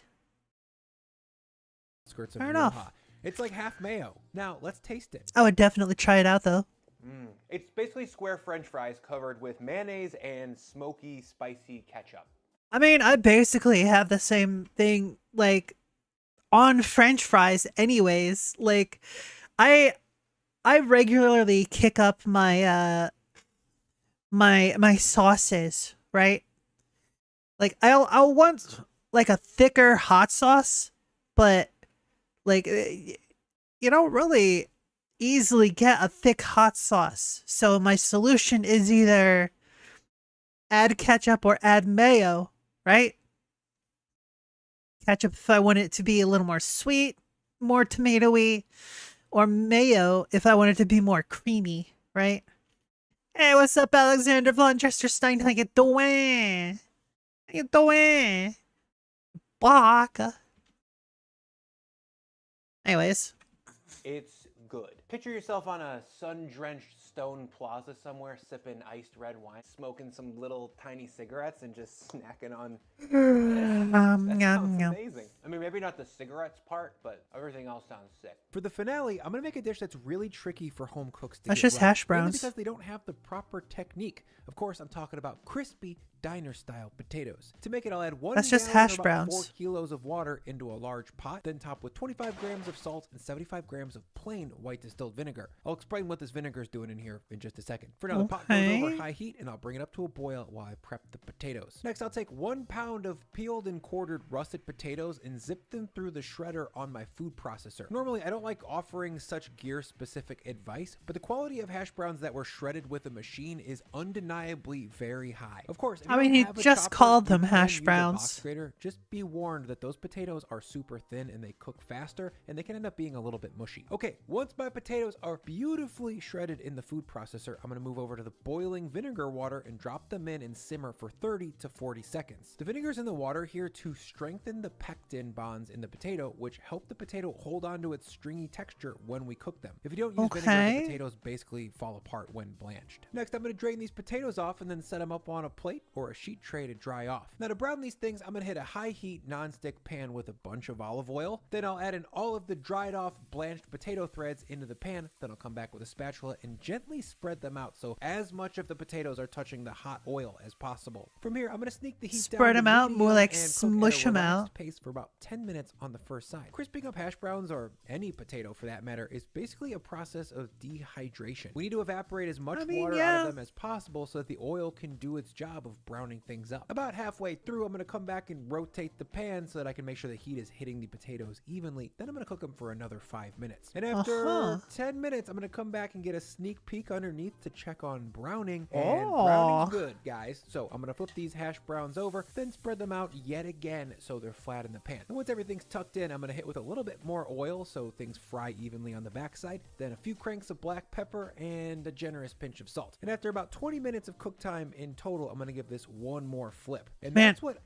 Skirts of Fair enough. Woah. It's like half mayo. Now let's taste it. I would definitely try it out though. It's basically square French fries covered with mayonnaise and smoky, spicy ketchup. I mean, I basically have the same thing like on French fries anyways. Like I regularly kick up my my sauces, right? Like I'll want like a thicker hot sauce, but like you don't really easily get a thick hot sauce. So my solution is either add ketchup or add mayo, right? Ketchup if I want it to be a little more sweet, more tomatoey, or mayo if I want it to be more creamy, right? Hey, what's up, Alexander von Chesterstein? How you doing? How you doing? Baka. Anyways. It's good. Picture yourself on a sun-drenched stone plaza somewhere, sipping iced red wine, smoking some little tiny cigarettes, and just snacking on. That sounds amazing. I mean, maybe not the cigarettes part, but everything else sounds sick. For the finale, I'm gonna make a dish that's really tricky for home cooks to That's get just right, hash mainly browns. because they don't have the proper technique. Of course, I'm talking about crispy diner-style potatoes. To make it, I'll add 1 That's just gallon or hash about browns. 4 kilos of water into a large pot, then top with 25 grams of salt and 75 grams of plain white distilled vinegar. I'll explain what this vinegar is doing in here in just a second. For now, the pot goes over Okay. high heat, and I'll bring it up to a boil while I prep the potatoes. Next, I'll take 1 pound of peeled and quartered russet potatoes and zip them through the shredder on my food processor. Normally, I don't like offering such gear-specific advice, but the quality of hash browns that were shredded with a machine is undeniably very high. Of course, if I you mean, don't he have a just chopper, called you them can hash use a browns. box grater. Just be warned that those potatoes are super thin and they cook faster, and they can end up being a little bit mushy. Okay, once my potatoes are beautifully shredded in the food processor, I'm going to move over to the boiling vinegar water and drop them in and simmer for 30 to 40 seconds. The vinegar's in the water here to strengthen the pectin bonds in the potato, which help the potato hold on to its stringy texture when we cook them. If you don't use vinegar, Okay. the potatoes basically fall apart when blanched. Next, I'm going to drain these potatoes off and then set them up on a plate or a sheet tray to dry off. Now, to brown these things, I'm going to hit a high heat non-stick pan with a bunch of olive oil. Then I'll add in all of the dried off blanched potato threads into the pan. Then I'll come back with a spatula and gently spread them out so as much of the potatoes are touching the hot oil as possible. From here, I'm going to sneak the heat down Spread to 'em out, more medium like and cook smush at a 'em relaxed out. pace for about 10 minutes on the first side. Crisping up hash browns, or any potato for that matter, is basically a process of dehydration. We need to evaporate as much water out of them as possible so that the oil can do its job of browning things up. About halfway through, I'm going to come back and rotate the pan so that I can make sure the heat is hitting the potatoes evenly. Then I'm going to cook them for another 5 minutes. And after 10 minutes, I'm going to come back and get a sneak peek underneath to check on browning. And browning's good, guys. So I'm going to flip these hash browns over, then spread them out yet again so they're flat in the pan. And once everything's tucked in, I'm going to hit with a little bit more oil so things fry evenly on the backside, then a few cranks of black pepper and a generous pinch of salt. And after about 20 minutes of cook time in total, I'm going to give this one more flip. And Man, that's what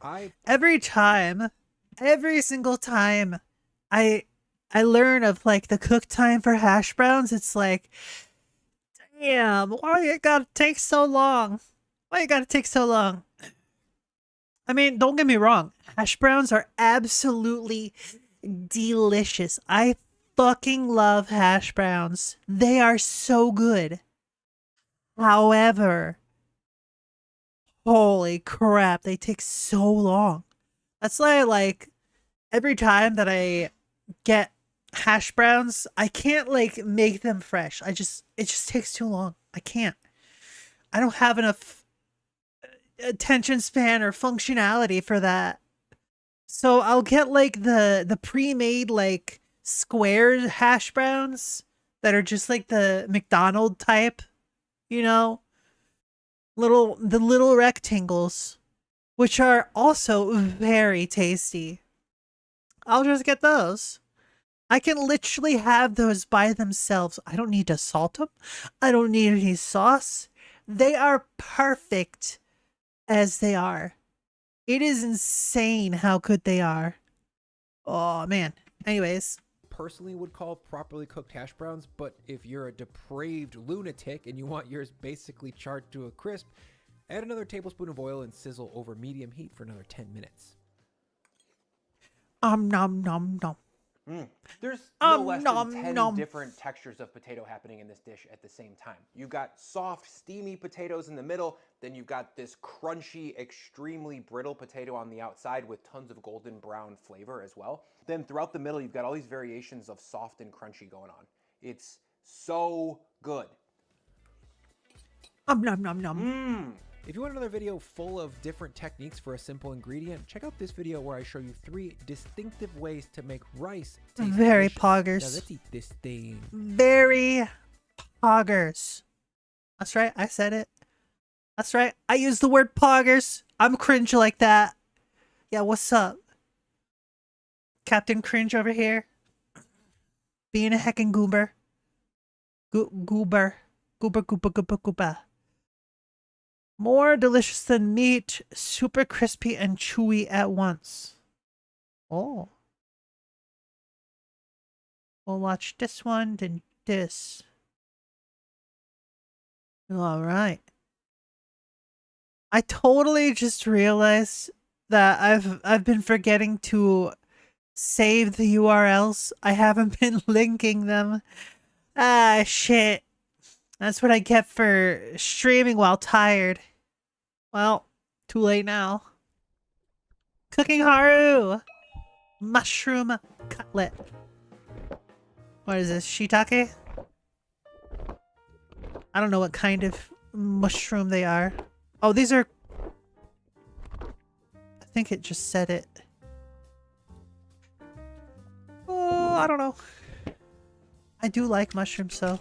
every single time I learn of like the cook time for hash browns, it's like, damn, why you gotta take so long? Why you gotta take so long? I mean, don't get me wrong, hash browns are absolutely delicious. I fucking love hash browns. They are so good. However, holy crap, they take so long. That's why, like, every time that I get hash browns, I can't, like, make them fresh. it just takes too long. I can't. I don't have enough attention span or functionality for that. So I'll get, like, the pre-made, like, square hash browns that are just, like, the McDonald's type, you know? The little rectangles, which are also very tasty. I'll just get those. I can literally have those by themselves. I don't need to salt them. I don't need any sauce. They are perfect as they are. It is insane how good they are. Oh, man. Anyways. personally would call properly cooked hash browns, but if you're a depraved lunatic and you want yours basically charred to a crisp, add another tablespoon of oil and sizzle over medium heat for another 10 minutes. Nom nom nom. There's no less than nom, 10 nom. different textures of potato happening in this dish at the same time. You've got soft, steamy potatoes in the middle, then you've got this crunchy, extremely brittle potato on the outside with tons of golden brown flavor as well. Then throughout the middle, you've got all these variations of soft and crunchy going on. It's so good. Nom nom nom. If you want another video full of different techniques for a simple ingredient, check out this video where I show you 3 distinctive ways to make rice taste Very delicious. poggers. Now let's eat this thing. Very poggers. That's right, I said it. That's right, I used the word poggers. I'm cringe like that. Yeah, what's up? Captain Cringe over here. Being a heckin' goober. Goober. Goober. More delicious than meat, super crispy and chewy at once. Oh. We'll watch this one, then this. All right. I totally just realized that I've been forgetting to save the URLs. I haven't been linking them. Ah, shit. That's what I get for streaming while tired. Well, too late now. Cooking Haru! Mushroom cutlet. What is this, shiitake? I don't know what kind of mushroom they are. Oh, these are... I think it just said it. Oh, I don't know. I do like mushrooms, though.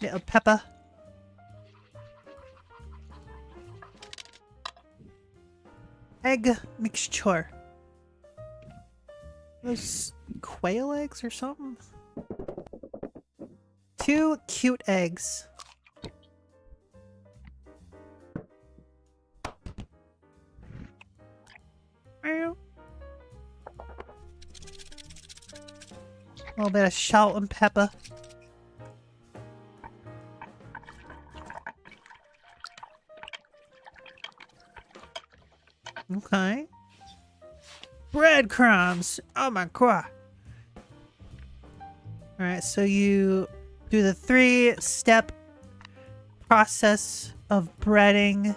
Little pepper. Egg mixture. Those quail eggs or something? 2 cute eggs. A little bit of salt and pepper. Okay. Breadcrumbs! Oh my god! Alright, so you do the 3-step process of breading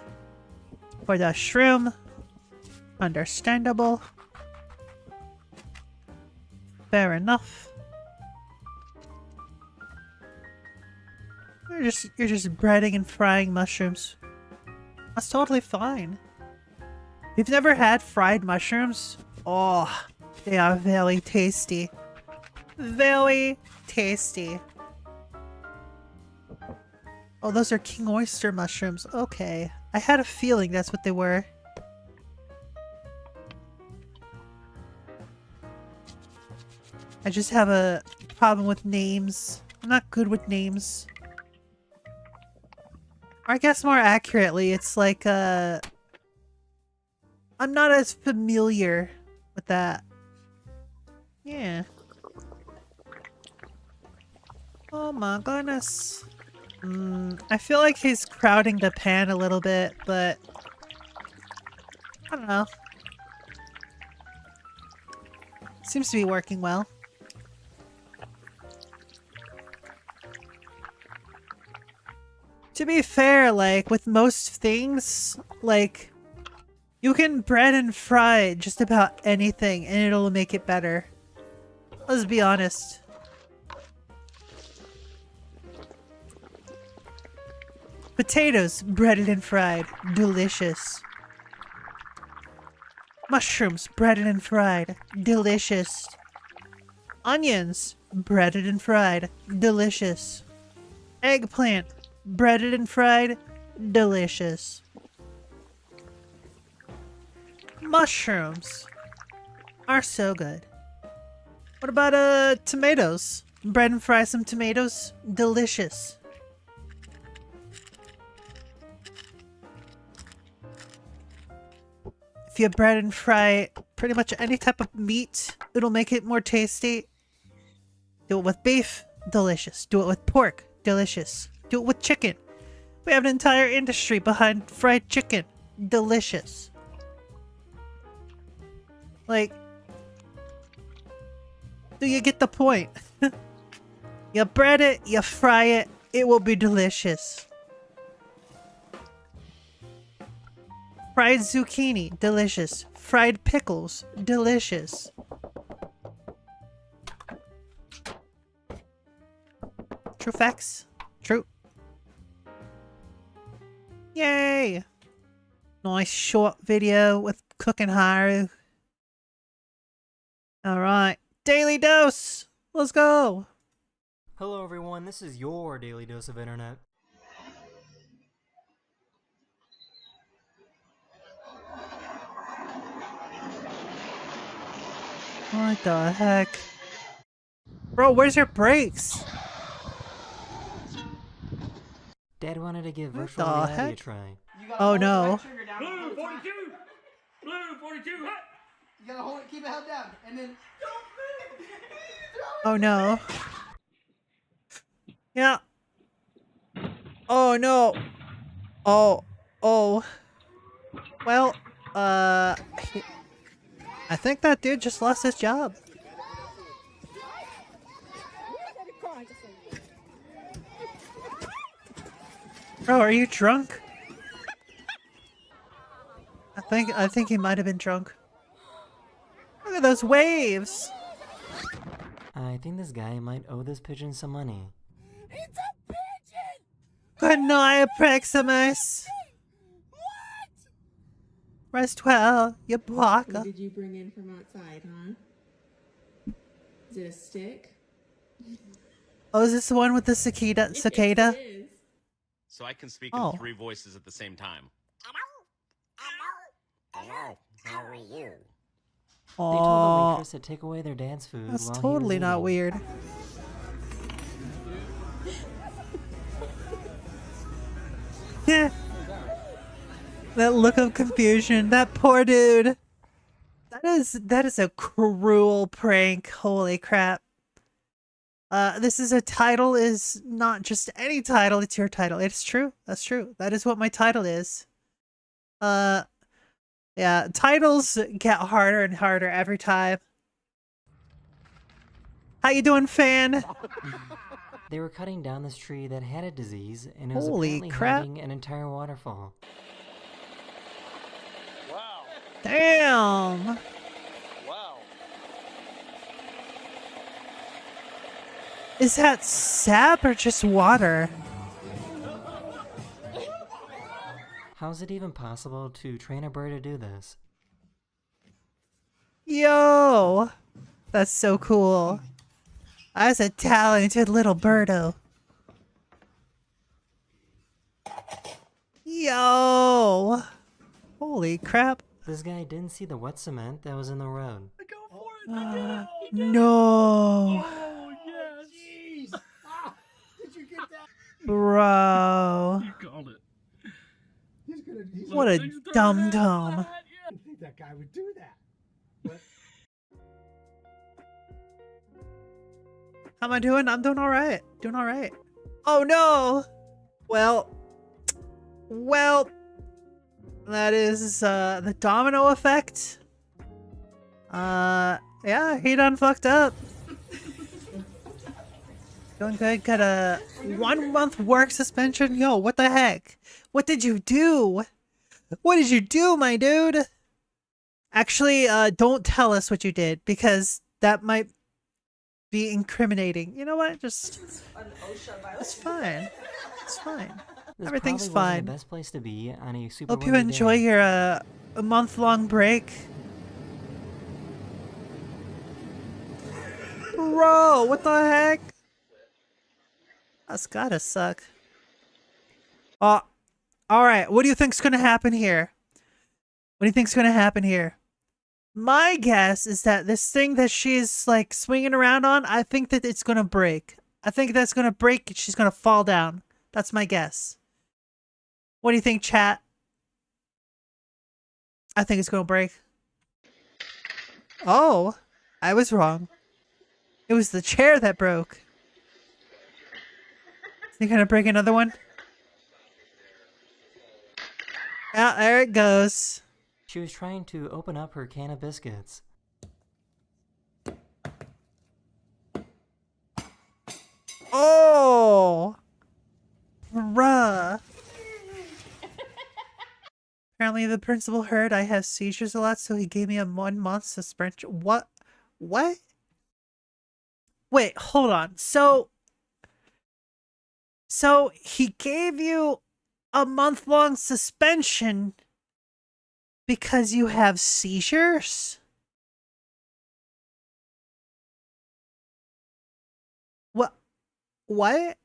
for the shroom. Understandable. Fair enough. You're just breading and frying mushrooms. That's totally fine. If you've never had fried mushrooms, oh, they are very tasty. Very tasty. Oh, those are king oyster mushrooms. Okay. I had a feeling that's what they were. I just have a problem with names. I'm not good with names. Or I guess more accurately, it's like, I'm not as familiar with that. Yeah. Oh my goodness. I feel like he's crowding the pan a little bit, but I don't know. Seems to be working well. To be fair, like, with most things, like, you can bread and fry just about anything and it'll make it better. Let's be honest. Potatoes, breaded and fried. Delicious. Mushrooms, breaded and fried. Delicious. Onions, breaded and fried. Delicious. Eggplant, breaded and fried. Delicious. Mushrooms are so good. What about tomatoes? Bread and fry some tomatoes. Delicious. if you bread and fry pretty much any type of meat, it'll make it more tasty. Do it with beef, delicious. Do it with pork, delicious. Do it with chicken. We have an entire industry behind fried chicken, delicious. Like, do you get the point? You bread it, you fry it, it will be delicious. Fried zucchini, delicious. Fried pickles, delicious. True facts. True. Yay! Nice short video with cooking Haru. Alright. Daily dose! Let's go! Hello everyone, this is your daily dose of internet. What the heck? Bro, where's your brakes? Dad wanted to give virtual the reality a heck? try. Oh no. Blue 42! Blue 42! You gotta hold it, keep it held down, and then... Oh no. Yeah. Oh no. Oh. Oh. Well, I think that dude just lost his job. Bro, are you drunk? I think he might have been drunk. Look at those waves. I think this guy might owe this pigeon some money. Good night, Proximus. What? Rest well, you blocker. What did you bring in from outside, huh? Is it a stick? Oh, is this the one with the cicada? Cicada? So I can speak Oh. in 3 voices at the same time. Hello. How are you? They told the waitress to take away their dad's food That's while he totally was not eating. weird. Yeah. That look of confusion. That poor dude. That is a cruel prank. Holy crap. This is a title is not just any title, it's your title. It's true. That's true. That is what my title is. Yeah, titles get harder and harder every time. How you doing, fan? They were cutting down this tree that had a disease, and it was Holy apparently crap. hiding an entire waterfall. Damn! Wow. Is that sap or just water? How's it even possible to train a bird to do this? Yo! That's so cool. That's a talented little birdo. Yo! Holy crap. This guy didn't see the wet cement that was in the road. No! Jeez! Ah, did you get that? Bro. You called it. He's What a dum-dum. I didn't think that guy would do that. But How am I doing? I'm doing alright. Doing alright. Oh no! Well, that is the domino effect. Yeah, he done fucked up. Doing good. Got a 1 month work suspension. Yo, what the heck? What did you do? What did you do, my dude? Actually, don't tell us what you did because that might be incriminating. You know what? Just it's fine. It's fine. This Everything's probably wasn't fine. the best place to be on a super Hope you windy enjoy day. your a month-long break. Bro, what the heck? That's gotta suck. Alright, what do you think's gonna happen here? What do you think's gonna happen here? My guess is that this thing that she's like swinging around on, I think that it's gonna break. I think that's gonna break, she's gonna fall down. That's my guess. What do you think, chat? I think it's gonna break. Oh, I was wrong. It was the chair that broke. Is he gonna break another one? Yeah, there it goes. She was trying to open up her can of biscuits. Oh! Bruh. Apparently the principal heard I have seizures a lot, so he gave me a 1-month suspension. What? What? Wait, hold on. So he gave you a month-long suspension because you have seizures? What? What?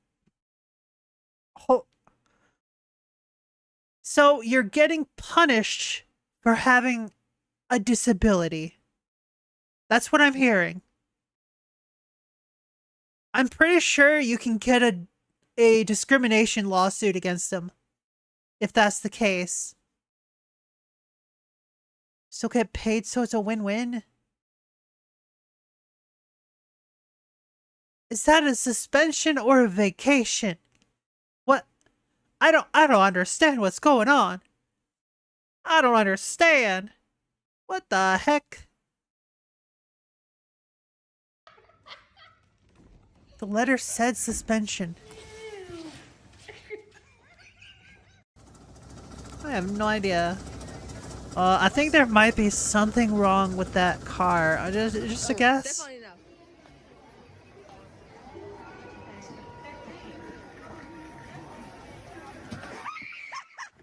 So you're getting punished for having a disability. That's what I'm hearing. I'm pretty sure you can get a discrimination lawsuit against them if that's the case. Still get paid, so it's a win-win. Is that a suspension or a vacation? What? I don't understand what's going on. I don't understand. What the heck? The letter said suspension. I have no idea. I think there might be something wrong with that car. Just a guess.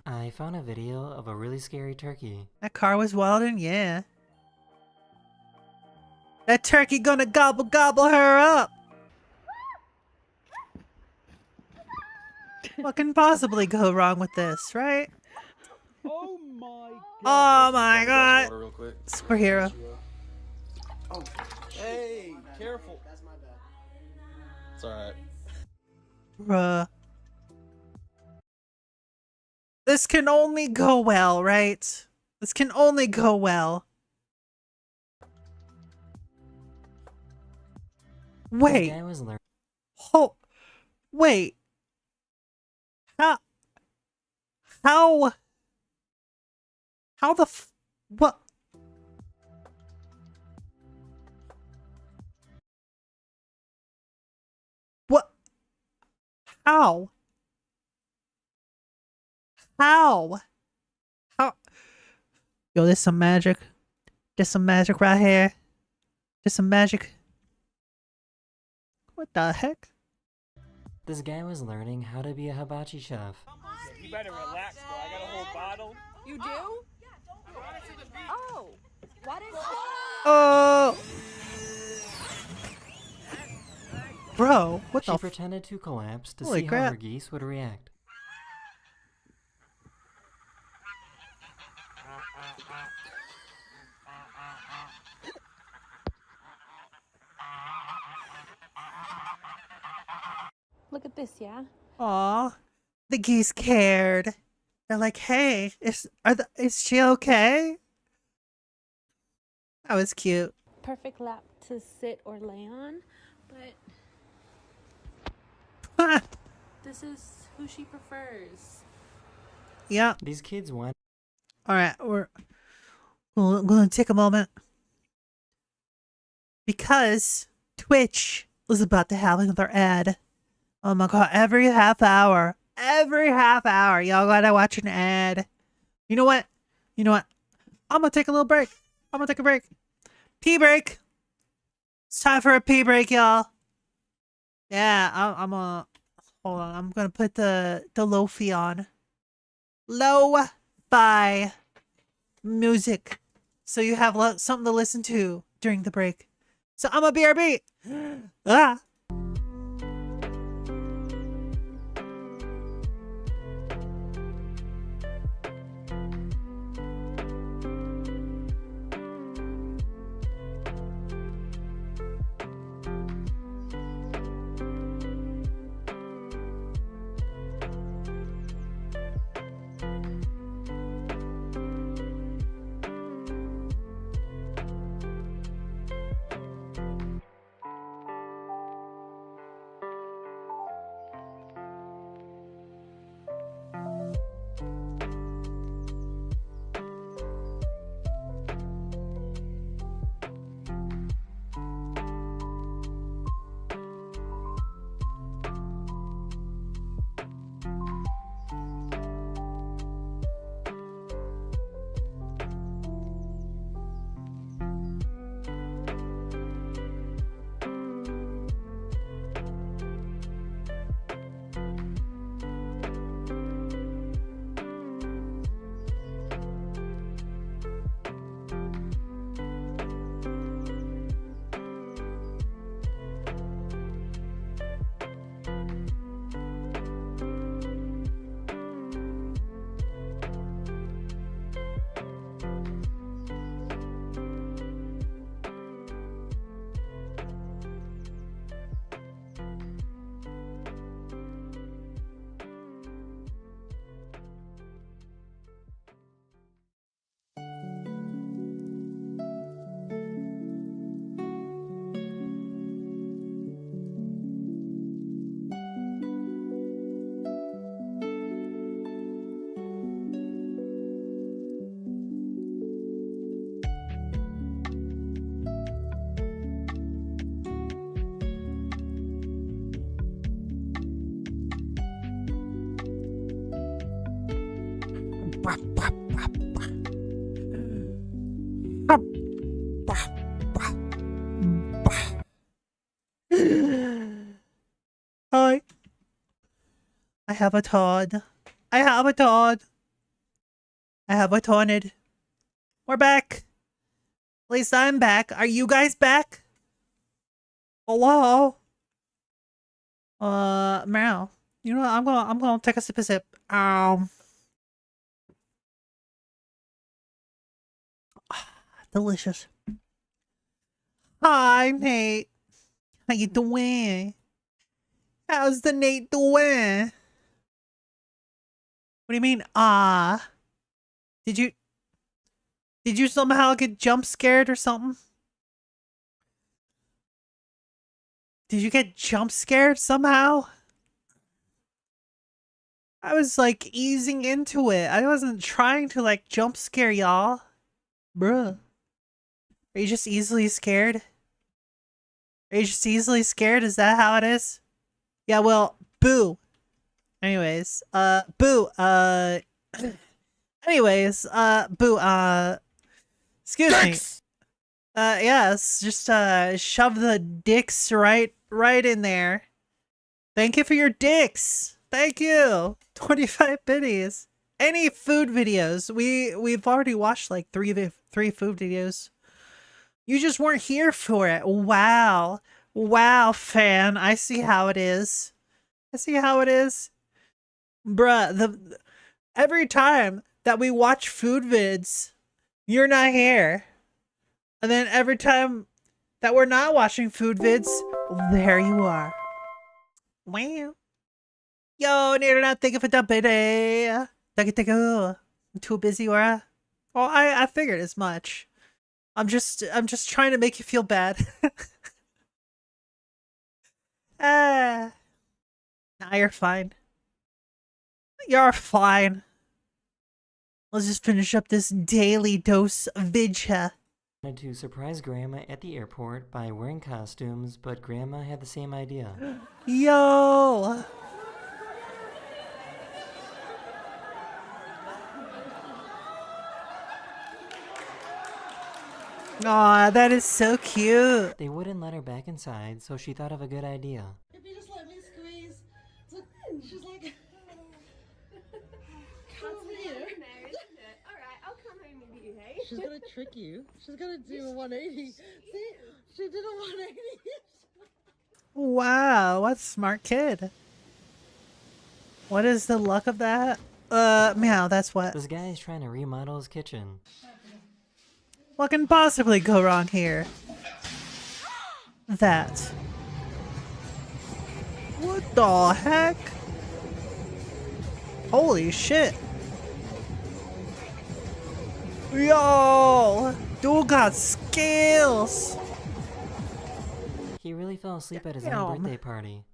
I found a video of a really scary turkey. That car was wilding, yeah. That turkey gonna gobble her up. What can possibly go wrong with this, right? Oh my Oh my god. Water real quick. Superhero. Oh, hey, careful. That's my bad. It's alright. Bruh. This can only go well, right? This can only go well. Wait. Oh, wait. How the what? What? How? How? Yo, there's some magic. There's some magic right here. There's some magic. What the heck? This guy was learning how to be a hibachi chef. You better relax, bro. I got a whole bottle. You do? Oh. What is Oh! Bro, what She the pretended to collapse to Holy see crap. how her geese would react. Look at this, yeah? Aw, the geese cared. They're like, hey, is she okay? That was cute. Perfect lap to sit or lay on, but this is who she prefers. Yeah. These kids want. Alright, we're gonna take a moment. Because Twitch was about to have another ad. Oh my god, every half hour, y'all gotta watch an ad. You know what? I'm gonna take a little break. I'm gonna take a break. Pee break. It's time for a pee break, y'all. Yeah, I'm gonna hold on. I'm gonna put the lo-fi on. Lo-fi music, so you have something to listen to during the break. So I'm a BRB. Ah. Hi. I have a Todd. I have a Todd. I have a Tonid. We're back. At least I'm back. Are you guys back? Hello? Meow. You know what? I'm gonna take a sip of sip. Delicious. Hi, Nate. How you doing? How's the Nate doing? What do you mean, Did you somehow get jump scared or something? Did you get jump scared somehow? I was like easing into it. I wasn't trying to like jump scare y'all. Bruh. Are you just easily scared? Are you just easily scared? Is that how it is? Yeah, well, boo. Anyways, boo, anyways, boo, excuse me. Yes, just, shove the dicks right in there. Thank you for your dicks. Thank you. 25 biddies. Any food videos? We've already watched like three food videos. You just weren't here for it. Wow. Wow, fan. I see how it is. I see how it is. Bruh, every time that we watch food vids, you're not here. And then every time that we're not watching food vids, there you are. Wow. Yo, need not think of it, biddy. I'm too busy, or well, I figured as much. I'm just trying to make you feel bad. Nah, you're fine. You're fine. Let's just finish up this daily dose of vidya. Wanted to surprise Grandma at the airport by wearing costumes, but Grandma had the same idea. Yo! Aw, that is so cute. They wouldn't let her back inside, so she thought of a good idea. If you just let me squeeze. She's like, come over here. Alright, I'll come home with you, hey? She's gonna trick you. She's gonna do a 180. See? She did a 180. Wow, what a smart kid. What is the luck of that? Meow, that's what. This guy is trying to remodel his kitchen. What can possibly go wrong here? That. What the heck? Holy shit. Yo! Dude got skills! He really fell asleep at his Damn. own birthday party.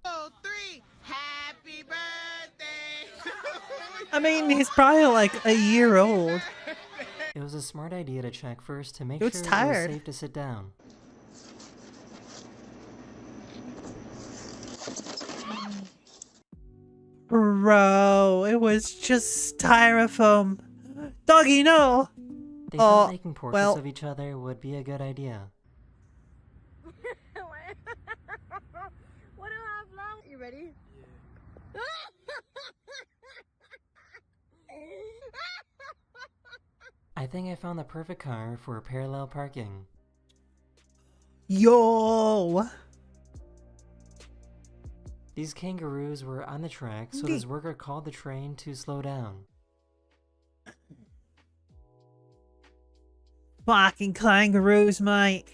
I mean, he's probably like a year old. It was a smart idea to check first to make Dude's sure it tired. was safe to sit down. Bro, it was just styrofoam. Doggy, no! They thought making portraits well. of each other would be a good idea. What do I have long? You ready? Yeah. I think I found the perfect car for parallel parking. Yo! These kangaroos were on the track, so this worker called the train to slow down. Fucking kangaroos, mate.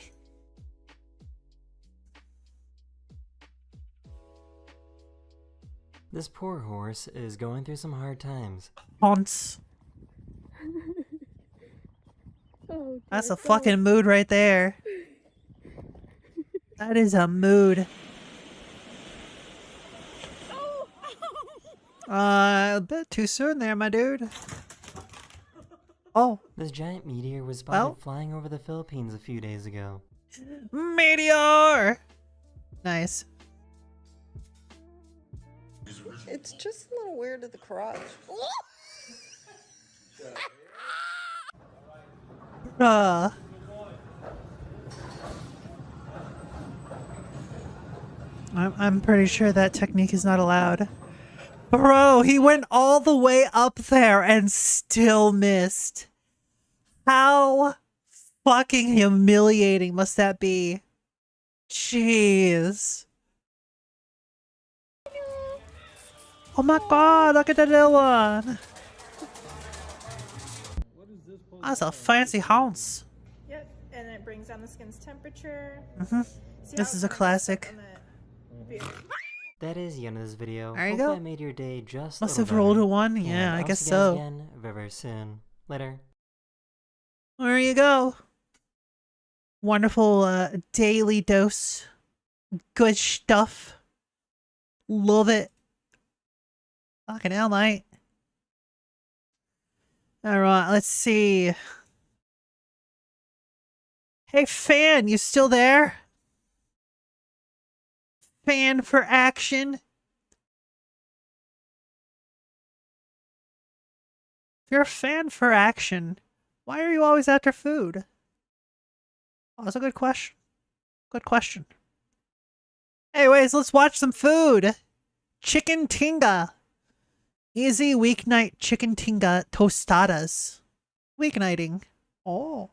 This poor horse is going through some hard times. Haunts. Oh, That's a fucking mood right there. That is a mood. A bit too soon there, my dude. Oh. This giant meteor was spotted flying over the Philippines a few days ago. Meteor! Nice. It's just a little weird at the crotch. I'm pretty sure that technique is not allowed. Bro, he went all the way up there and still missed. How fucking humiliating must that be? Jeez. Oh my god, look at that little one. That's a fancy house. Yep, and it brings down the skin's temperature. This is a classic. That is the end of this video. There you Hopefully go. I made your day just Must a have little rolled better. a one. And Yeah, I I'll guess see you guys so. again very, very soon. Later. There you go. Wonderful daily dose. Good stuff. Love it. Fucking hell, mate. Alright, let's see. Hey, fan, you still there? Fan for action? If you're a fan for action, why are you always after food? Oh, that's a good question. Good question. Anyways, let's watch some food. Chicken tinga. Easy weeknight chicken tinga tostadas. Weeknighting. Oh.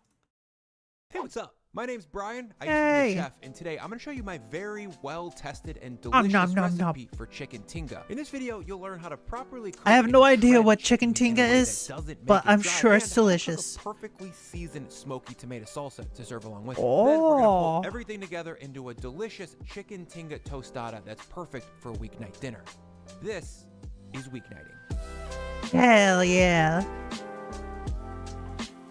Hey, what's up? My name's Brian. I used to be Hey. a chef, and today I'm going to show you my very well-tested and Nom, delicious nom, nom, recipe for chicken tinga. In this video, you'll learn how to properly cook I have and no idea shred what chicken chicken tinga in a way that is, doesn't make but it I'm dry, sure it's and how to cook delicious. a perfectly seasoned smoky tomato salsa to serve along with it. Oh. Then we're going to pull everything together into a delicious chicken tinga tostada that's perfect for weeknight dinner. This is weeknighting. Hell yeah.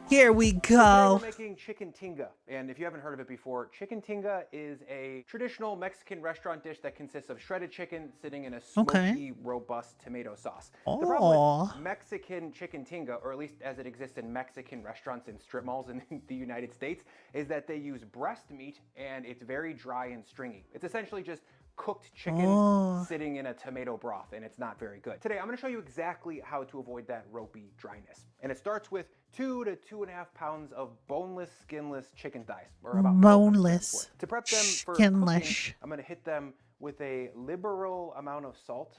Here we Today go. we're making chicken tinga, and if you haven't heard of it before, chicken tinga is a traditional Mexican restaurant dish that consists of shredded chicken sitting in a smoky, robust tomato sauce. The problem with Mexican chicken tinga, or at least as it exists in Mexican restaurants and strip malls in the United States, is that they use breast meat and it's very dry and stringy. It's essentially just cooked chicken sitting in a tomato broth, and it's not very good. Today I'm going to show you exactly how to avoid that ropey dryness, and it starts with 2 to 2.5 pounds of boneless, skinless chicken thighs, or about 12 grams worth. To prep them for cooking, I'm going to hit them with a liberal amount of salt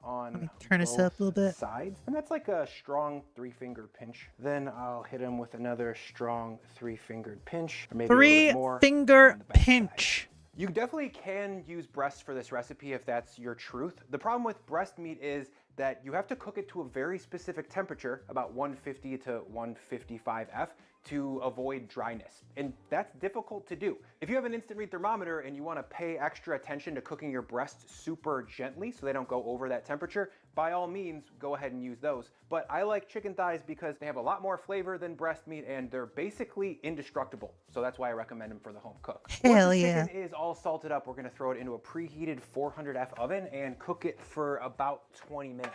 on Turn this up a little bit. sides, and that's like a strong 3-finger pinch. Then I'll hit them with another strong 3-fingered pinch, or maybe a little bit more. 3-finger pinch. You definitely can use breast for this recipe if that's your truth. The problem with breast meat is that you have to cook it to a very specific temperature, about 150 to 155 F, to avoid dryness. And that's difficult to do. If you have an instant read thermometer and you want to pay extra attention to cooking your breasts super gently so they don't go over that temperature, by all means, go ahead and use those. But I like chicken thighs because they have a lot more flavor than breast meat and they're basically indestructible. So that's why I recommend them for the home cook. Hell Once the yeah. chicken is all salted up, we're gonna throw it into a preheated 400 F oven and cook it for about 20 minutes.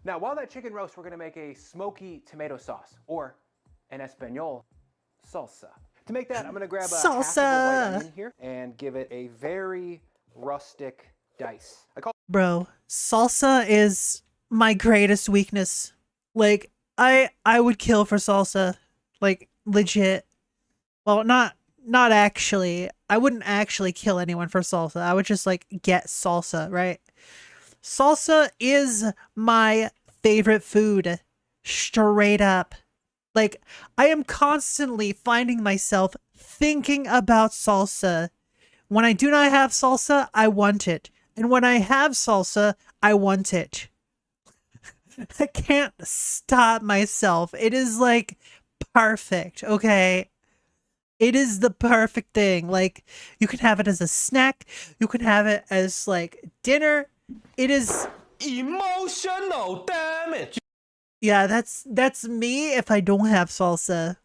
Now, while that chicken roasts, we're gonna make a smoky tomato sauce, or in Espanol, salsa. To make that, I'm gonna grab a half of a white onion here and give it a very rustic dice. Bro, salsa is my greatest weakness. Like, I would kill for salsa. Like, legit. Well, not actually. I wouldn't actually kill anyone for salsa. I would just, like, get salsa, right? Salsa is my favorite food. Straight up. Like, I am constantly finding myself thinking about salsa. When I do not have salsa, I want it. And when I have salsa, I want it. I can't stop myself. It is, like, perfect, okay? It is the perfect thing. Like, you can have it as a snack. You can have it as, like, dinner. It is... Emotional damage! Yeah, that's me if I don't have salsa.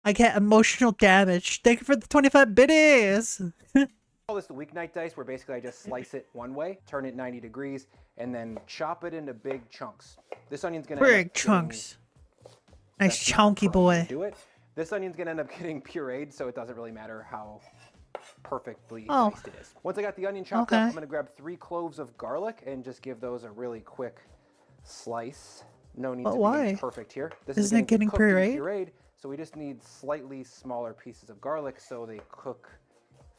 I get emotional damage. Thank you for the 25 biddies. Call this the weeknight dice, where basically I just slice it one way, turn it 90 degrees, and then chop it into big chunks. This onion's gonna Big chunks. Nice chunky boy. do it. This onion's gonna end up getting pureed, so it doesn't really matter how perfectly Oh. diced it is. Once I got the onion chopped up, Okay. I'm gonna grab 3 cloves of garlic and just give those a really quick slice. No need But to why? be perfect here. This Isn't is it getting cooked to be pureed? pureed, So we just need slightly smaller pieces of garlic so they cook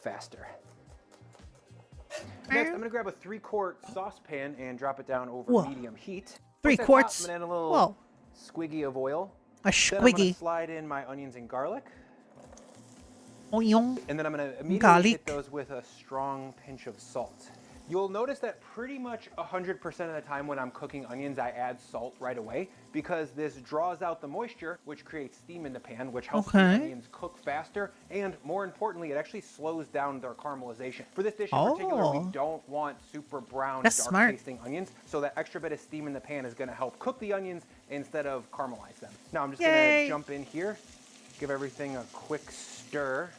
faster. Next, I'm gonna grab a 3-quart saucepan and drop it down over Whoa. medium heat. 3 Once that's hot, quarts? I'm gonna add a little Whoa. squiggy of oil. A Then I'm gonna squiggy. slide in my onions and garlic. Onion. And then I'm gonna immediately Garlic. hit those with a strong pinch of salt. You'll notice that pretty much 100% of the time when I'm cooking onions, I add salt right away because this draws out the moisture, which creates steam in the pan, which helps the onions cook faster. And more importantly, it actually slows down their caramelization. For this dish in particular, we don't want super brown, dark tasting onions. So that extra bit of steam in the pan is gonna help cook the onions instead of caramelize them. Now I'm just gonna jump in here, give everything a quick stir.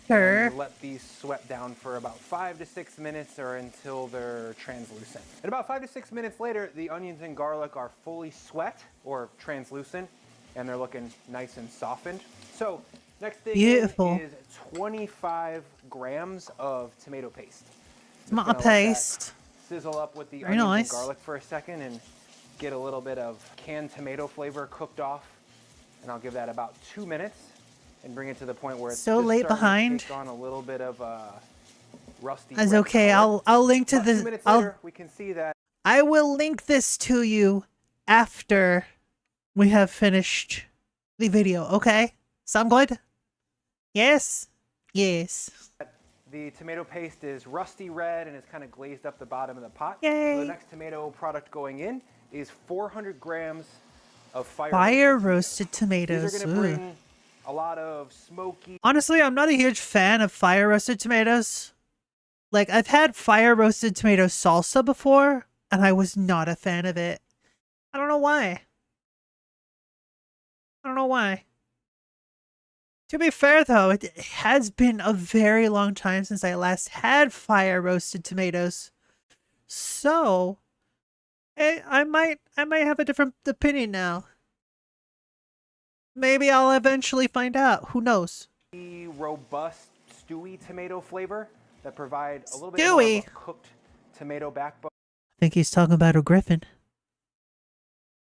And let these sweat down for about 5 to 6 minutes or until they're translucent. And about 5 to 6 minutes later, the onions and garlic are fully sweat or translucent, and they're looking nice and softened. So next thing is 25 grams of tomato paste. Tomato paste. Sizzle up with the Very onions nice. and garlic for a second and get a little bit of canned tomato flavor cooked off. And I'll give that about 2 minutes. And bring it to the point where it's So just late starting behind. to take on a little bit of rusty. That's red okay. color. I'll link to About 2 this. minutes later, we can see that. I will link this to you after we have finished the video. Okay? Sound good? Yes. Yes. The tomato paste is rusty red and it's kind of glazed up the bottom of the pot. Yay. So the next tomato product going in is 400 grams of Fire roasted tomatoes. These are going to bring a lot of smoky. Honestly, I'm not a huge fan of fire roasted tomatoes. Like, I've had fire roasted tomato salsa before, and I was not a fan of it. I don't know why. I don't know why. To be fair, though, it has been a very long time since I last had fire roasted tomatoes. So, I might have a different opinion now. Maybe I'll eventually find out. Who knows? Robust stewy tomato flavor that provide a little bit more of a cooked tomato backbone. I think he's talking about a griffin.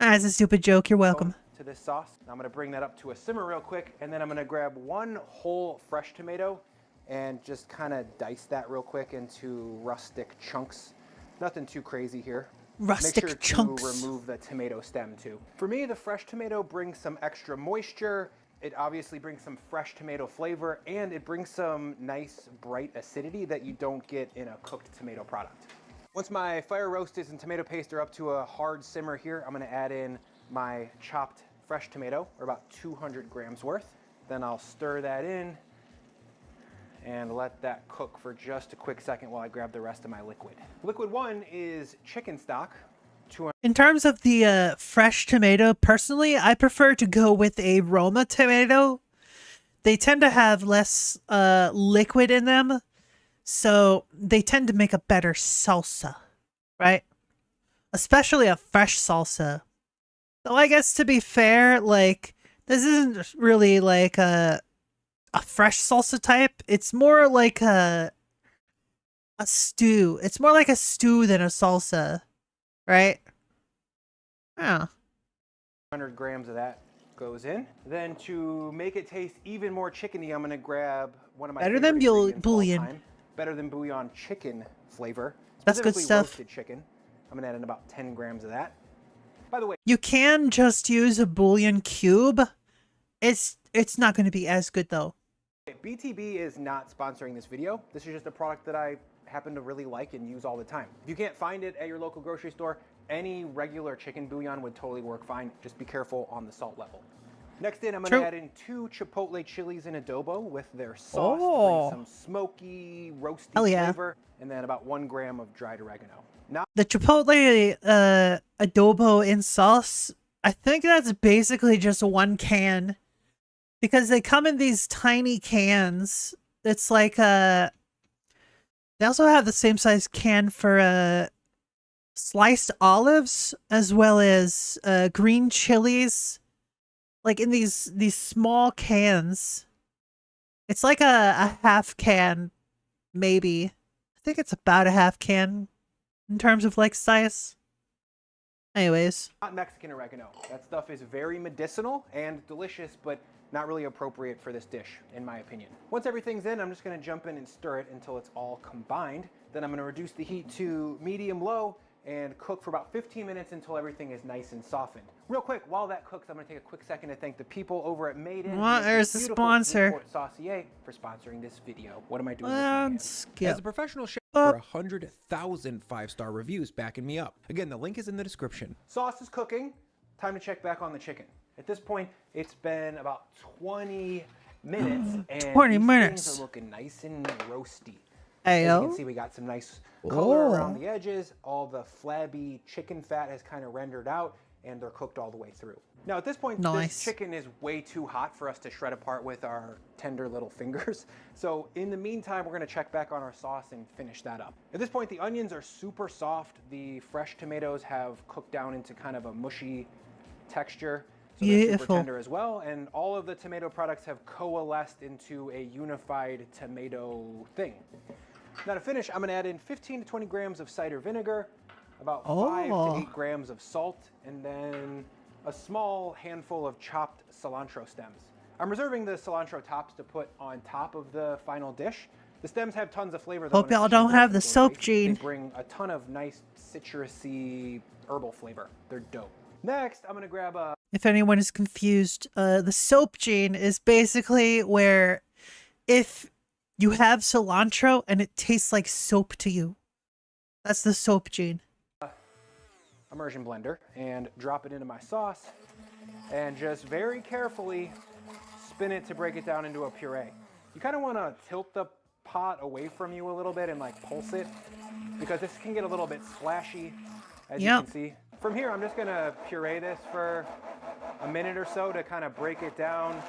Ah, it's a stupid joke. You're welcome. To this sauce. I'm going to bring that up to a simmer real quick, and then I'm going to grab 1 whole fresh tomato and just kind of dice that real quick into rustic chunks. Nothing too crazy here. Rustic Make sure chunks. to remove the tomato stem too. For me, the fresh tomato brings some extra moisture. It obviously brings some fresh tomato flavor, and it brings some nice bright acidity that you don't get in a cooked tomato product. Once my fire roasted and tomato paste are up to a hard simmer here, I'm going to add in my chopped fresh tomato, or about 200 grams worth. Then I'll stir that in and let that cook for just a quick second while I grab the rest of my liquid. Liquid 1 is chicken stock. In terms of the fresh tomato, personally, I prefer to go with a Roma tomato. They tend to have less liquid in them, so they tend to make a better salsa, right? Especially a fresh salsa. Though I guess to be fair, like, this isn't really like a fresh salsa type. It's more like a stew. It's more like a stew than a salsa, right? Yeah. 100 grams of that goes in. Then to make it taste even more chickeny, I'm going to grab one of my Better than favorite ingredients of all bouillon. time. Better than bouillon chicken flavor. That's good Specifically stuff. Roasted chicken. I'm going to add in about 10 grams of that. By the way, You can just use a bouillon cube. It's not going to be as good though. BTB is not sponsoring this video. This is just a product that I happen to really like and use all the time. If you can't find it at your local grocery store, any regular chicken bouillon would totally work fine. Just be careful on the salt level. Next in, I'm going to add in 2 chipotle chilies in adobo with their sauce to bring some smoky, roasty flavor, and then about 1 gram of dried oregano. Now, The chipotle adobo in sauce, I think that's basically just 1 can. Because they come in these tiny cans. It's like they also have the same size can for sliced olives as well as green chilies. Like in these small cans. It's like a half can, maybe. I think it's about a half can in terms of like size. Anyways. Not Mexican oregano. That stuff is very medicinal and delicious, but not really appropriate for this dish, in my opinion. Once everything's in, I'm just gonna jump in and stir it until it's all combined. Then I'm gonna reduce the heat to medium-low and cook for about 15 minutes until everything is nice and softened. Real quick, while that cooks, I'm gonna take a quick second to thank the people over at Made In. Well, there's the sponsor. Saucier for sponsoring this video. What am I doing? As a professional chef, over 100,000 5-star reviews backing me up. Again, the link is in the description. Sauce is cooking. Time to check back on the chicken. At this point, it's been about 20 minutes, and 20 these minutes. things are looking nice and roasty. Ayo. As you can see, we got some nice color around the edges. All the flabby chicken fat has kind of rendered out, and they're cooked all the way through. Now at this point, this chicken is way too hot for us to shred apart with our tender little fingers. So in the meantime, we're gonna check back on our sauce and finish that up. At this point, the onions are super soft. The fresh tomatoes have cooked down into kind of a mushy texture. So they're super tender as well. And all of the tomato products have coalesced into a unified tomato thing. Now to finish, I'm gonna add in 15 to 20 grams of cider vinegar, about 5 to 8 grams of salt, and then a small handful of chopped cilantro stems. I'm reserving the cilantro tops to put on top of the final dish. The stems have tons of flavor though. Hope y'all don't have the soap gene. They bring a ton of nice citrusy herbal flavor. They're dope. Next, I'm gonna grab a... If anyone is confused, the soap gene is basically where if you have cilantro and it tastes like soap to you. That's the soap gene. Immersion blender and drop it into my sauce and just very carefully spin it to break it down into a puree. You kind of want to tilt the pot away from you a little bit and like pulse it because this can get a little bit splashy, as you can see. From here, I'm just gonna puree this for a minute or so to kind of break it down.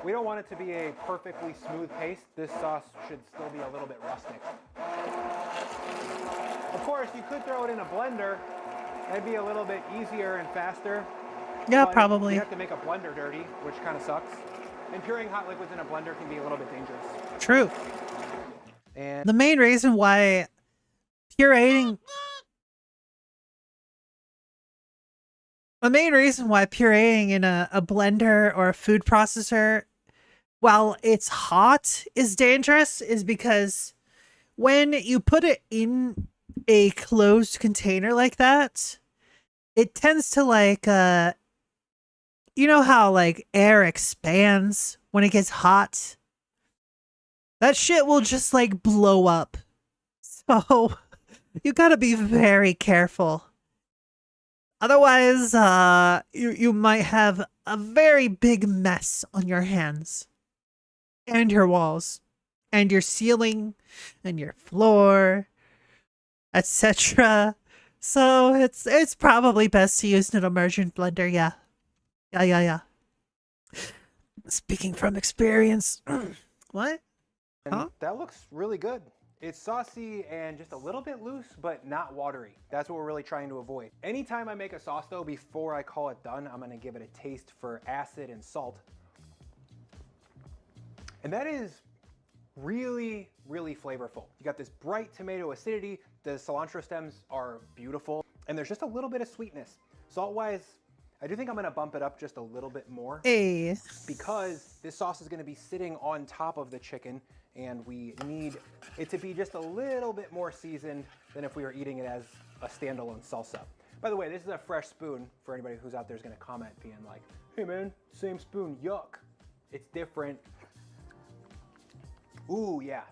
We don't want it to be a perfectly smooth paste. This sauce should still be a little bit rustic. Of course, you could throw it in a blender. That'd be a little bit easier and faster. Yeah, but probably. You have to make a blender dirty, which kind of sucks. And pureeing hot liquids in a blender can be a little bit dangerous. True. And the main reason why pureeing in a blender or a food processor while it's hot is dangerous is because when you put it in a closed container like that, it tends to like you know how like air expands when it gets hot? That shit will just like blow up. So you gotta be very careful. Otherwise, you might have a very big mess on your hands. And your walls. And your ceiling. And your floor. Etc. So it's probably best to use an immersion blender, yeah. Yeah. Speaking from experience. What? And that looks really good. It's saucy and just a little bit loose, but not watery. That's what we're really trying to avoid. Anytime I make a sauce though, before I call it done, I'm gonna give it a taste for acid and salt. And that is really, really flavorful. You got this bright tomato acidity. The cilantro stems are beautiful. And there's just a little bit of sweetness. Salt-wise, I do think I'm gonna bump it up just a little bit more. Hey. Because this sauce is gonna be sitting on top of the chicken and we need it to be just a little bit more seasoned than if we were eating it as a standalone salsa. By the way, this is a fresh spoon for anybody who's out there is gonna comment being like, hey man, same spoon, yuck. It's different. Ooh, yeah.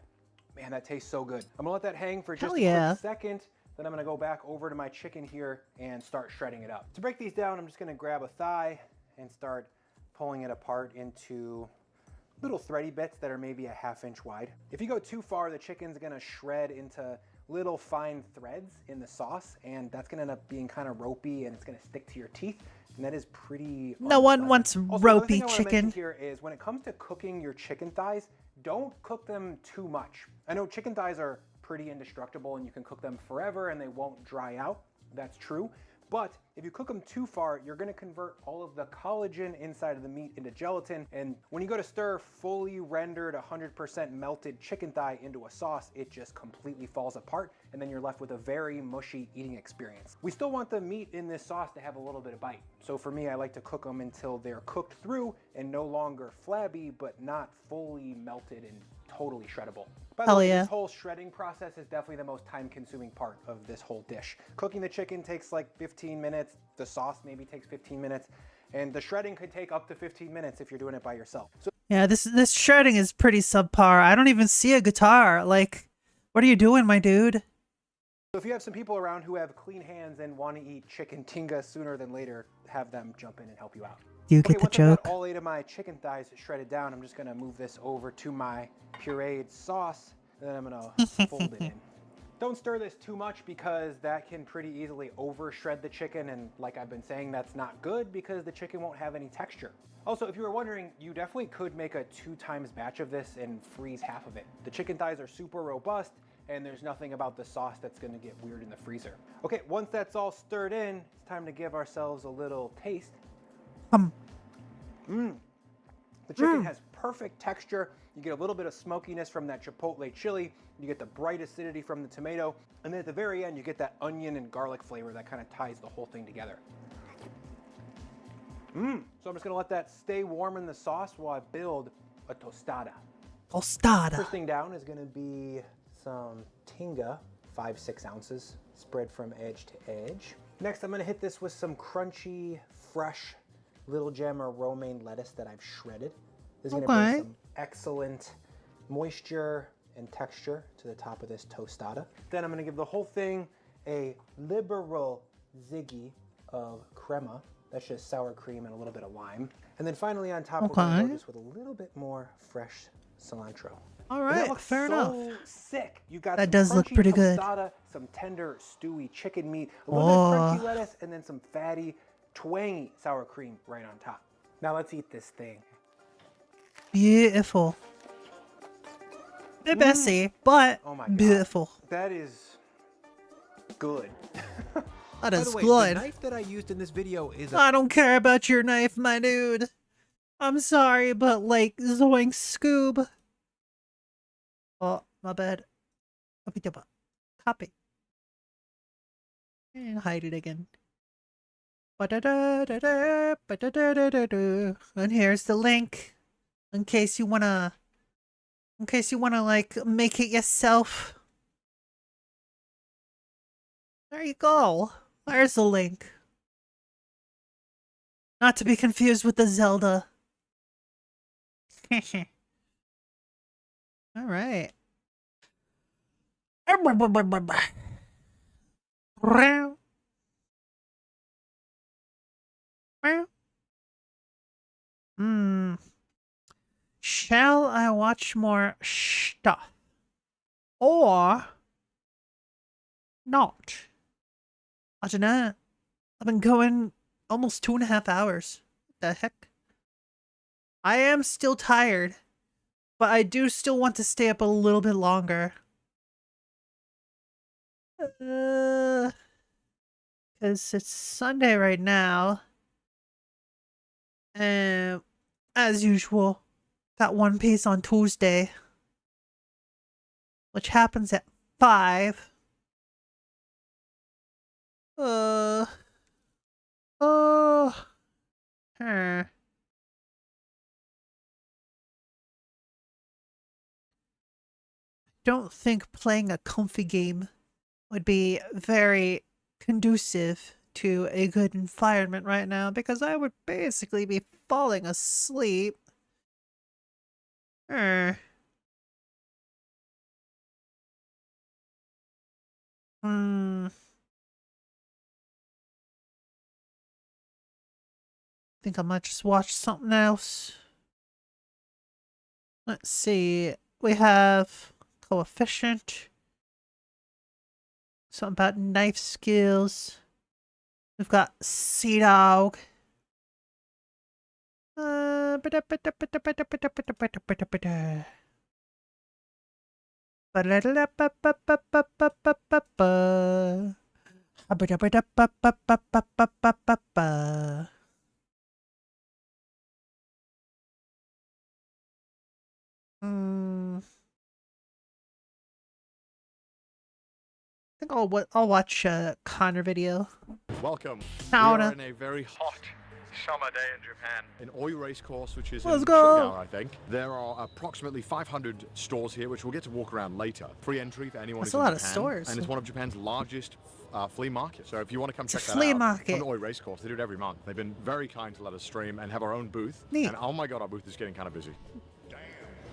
Man, that tastes so good. I'm gonna let that hang for just a quick second. Then I'm gonna go back over to my chicken here and start shredding it up. To break these down, I'm just gonna grab a thigh and start pulling it apart into little thready bits that are maybe a 1/2 inch wide. If you go too far, the chicken's gonna shred into little fine threads in the sauce, and that's gonna end up being kind of ropey and it's gonna stick to your teeth. And that is pretty No one wants ropey chicken. chicken. Here is when it comes to cooking your chicken thighs, don't cook them too much. I know chicken thighs are pretty indestructible and you can cook them forever and they won't dry out. That's true. But if you cook them too far, you're gonna convert all of the collagen inside of the meat into gelatin. And when you go to stir fully rendered 100% melted chicken thigh into a sauce, it just completely falls apart. And then you're left with a very mushy eating experience. We still want the meat in this sauce to have a little bit of bite. So for me, I like to cook them until they're cooked through and no longer flabby, but not fully melted and totally shreddable. By the way, this whole shredding process is definitely the most time-consuming part of this whole dish. Cooking the chicken takes like 15 minutes. The sauce maybe takes 15 minutes. And the shredding could take up to 15 minutes if you're doing it by yourself. So Yeah, this shredding is pretty subpar. I don't even see a guitar. Like, what are you doing, my dude? So if you have some people around who have clean hands and want to eat chicken tinga sooner than later, have them jump in and help you out. You get the once I've joke. got all 8 of my chicken thighs shredded down, I'm just gonna move this over to my pureed sauce, and then I'm gonna fold it in. Don't stir this too much because that can pretty easily over shred the chicken, and like I've been saying, that's not good because the chicken won't have any texture. Also, if you were wondering, you definitely could make a 2x batch of this and freeze half of it. The chicken thighs are super robust, and there's nothing about the sauce that's gonna get weird in the freezer. Okay, once that's all stirred in, it's time to give ourselves a little taste. The chicken has perfect texture. You get a little bit of smokiness from that chipotle chili. You get the bright acidity from the tomato. And then at the very end, you get that onion and garlic flavor that kind of ties the whole thing together. So I'm just gonna let that stay warm in the sauce while I build a tostada. Tostada. First thing down is gonna be some tinga, 5-6 ounces, spread from edge to edge. Next, I'm gonna hit this with some crunchy, fresh little gem or romaine lettuce that I've shredded. This is gonna bring some excellent moisture and texture to the top of this tostada. Then I'm gonna give the whole thing a liberal ziggy of crema. That's just sour cream and a little bit of lime. And then finally on top, we're gonna go just with a little bit more fresh cilantro. All right, fair enough. Sick. You got That some does look crunchy pretty good. tostada, some tender, stewy chicken meat, a little bit of crunchy lettuce, and then some fatty, twangy sour cream right on top. Now let's eat this thing. Beautiful. Bit messy, but Oh my God. beautiful. That is good. That By is the way, good. The knife that I used in this video is I don't care about your knife, my dude. I'm sorry, but like, zoink Scoob. Oh, my bad. Copy. And hide it again. And here's the link. In case you wanna like make it yourself. There you go. There's the link. Not to be confused with the Zelda. All right. Shall I watch more stuff? Or not? I don't know. I've been going almost 2.5 hours. What the heck? I am still tired, but I do still want to stay up a little bit longer. Because it's Sunday right now. And as usual, got One Piece on Tuesday, which happens at 5. Don't think playing a comfy game would be very conducive to a good environment right now, because I would basically be falling asleep. Think I might just watch something else. Let's see. We have coefficient. Something about knife skills. We've got Sea Dog. I think I'll watch a Connor video. Welcome. Now We are in a very hot summer day in Japan. In Oi Race Course, which is Let's in go. Shigawa, I think. There are approximately 500 stores here, which we'll get to walk around later. Free entry for anyone That's who's a lot in of Japan, stores. and it's one of Japan's largest flea markets. So if you want to come It's a check that flea out, market. on the Oi Race Course, they do it every month. They've been very kind to let us stream and have our own booth. Neat. And oh my god, our booth is getting kind of busy.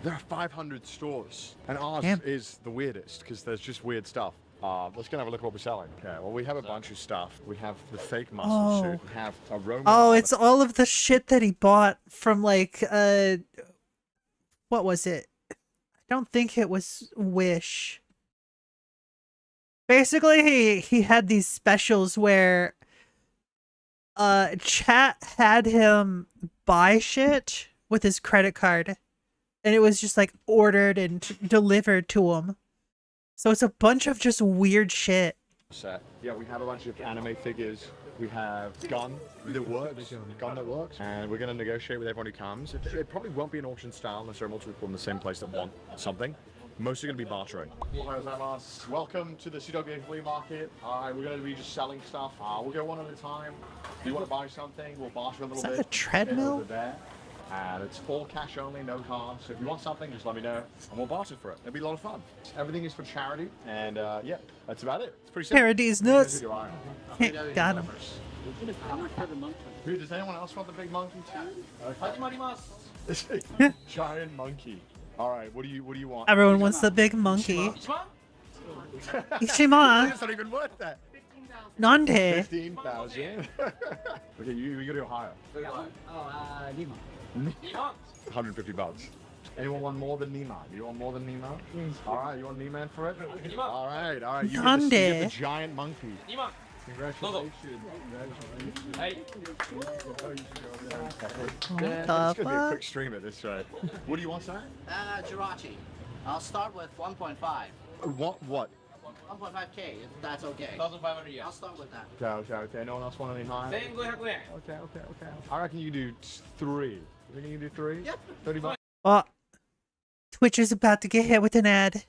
There are 500 stores, and ours Damn. is the weirdest because there's just weird stuff. Let's go have a look at what we're selling. Okay, well, we have a bunch of stuff. We have the fake muscle suit. We have a Roman Oh, armor. it's all of the shit that he bought from like what was it? I don't think it was Wish. Basically, he had these specials where chat had him buy shit with his credit card, and it was just like ordered and delivered to him. So it's a bunch of just weird shit. Set. Yeah, we have a bunch of anime figures. We have gun that works, and we're going to negotiate with everyone who comes. It probably won't be an auction style unless there are multiple people in the same place that want something. Most are going to be bartering. Welcome to the Shidoge Flea Market. We're going to be just selling stuff. We'll go one at a time. If you want to buy something, we'll barter a little bit. Is that a treadmill? Over there. And it's all cash only, no cards. So if you want something, just let me know, and we'll barter for it. It'll be a lot of fun. Everything is for charity, and yeah, that's about it. It's pretty simple. Charity's nuts. Got him. Dude, does anyone else want the big monkey too? Giant monkey. All right, what do you want? Everyone wants the big monkey. Ichima. It's not even worth that. Nande. 15,000. Okay, you gotta go higher. 150 bucks. Anyone want more than Nima? You want more than Nima? All right, you want Nima for it? All right. You get the giant monkey. Congratulations. What the It's gonna be a fuck? quick stream at this rate. What do you want, sir? Jirachi. I'll start with 1.5. What? 1.5k, if that's okay. 1,500 yen. I'll start with that. Okay. No one else want any higher? 1,500 yen. Okay. I reckon you do 3. You think you can do 3? Yep. 30 bucks. Oh, Twitch is about to get hit with an ad.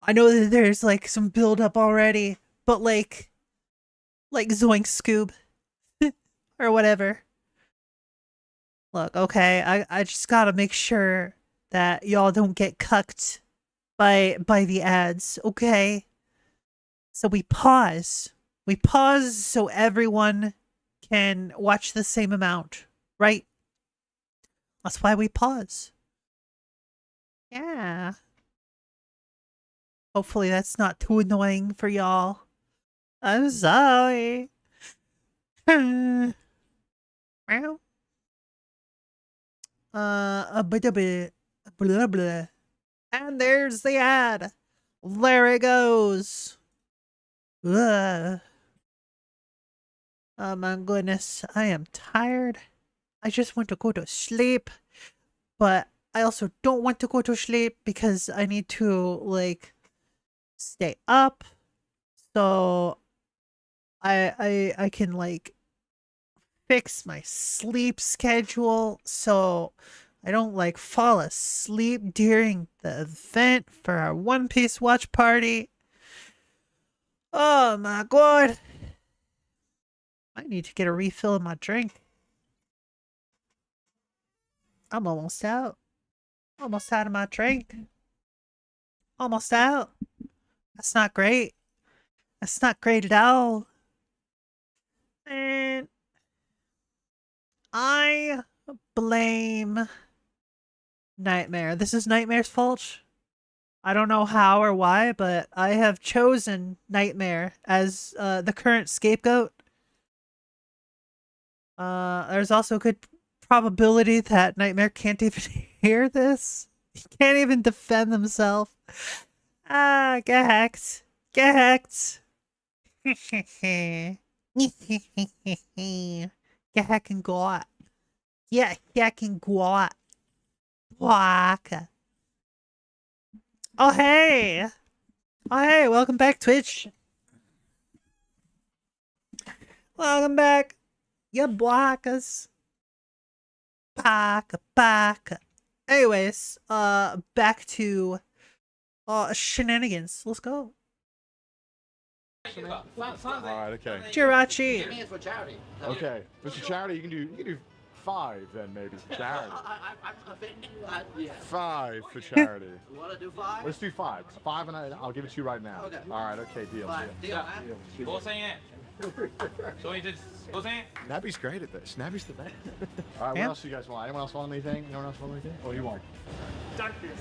I know that there's like some build up already, but like Zoink Scoob or whatever. Look, okay, I just gotta make sure that y'all don't get cucked by the ads, okay? So we pause. We pause so everyone can watch the same amount, right? That's why we pause. Yeah. Hopefully that's not too annoying for y'all. I'm sorry. Meow. Blah blah. And there's the ad. There it goes. Ugh. Oh my goodness, I am tired. I just want to go to sleep, but I also don't want to go to sleep because I need to like stay up so I can like fix my sleep schedule so I don't like fall asleep during the event for our One Piece watch party. Oh my god. I need to get a refill of my drink. I'm almost out. Almost out of my drink. Almost out. That's not great. That's not great at all. And I blame Nightmare. This is Nightmare's fault. I don't know how or why, but I have chosen Nightmare as the current scapegoat. There's also a good probability that Nightmare can't even hear this. He can't even defend himself. Ah, get hacked. Get hacked. Get hacked and got. Yeah, hack and got. Waka. Oh, hey. Oh, hey, welcome back, Twitch. Welcome back, you blockers. Baka. Anyways, back to shenanigans. Let's go. Alright, okay. Jirachi. Okay, Mr. Charity, you can do 5 then maybe for charity. 5 for charity. You want to do 5? Let's do 5. 5 and I'll give it to you right now. Okay. Alright, okay, deal. Deal. Nabby's great at this. Nabby's the best. Alright, what else do you guys want? Anyone else want anything? Anyone else want anything? What do you want? Darkness.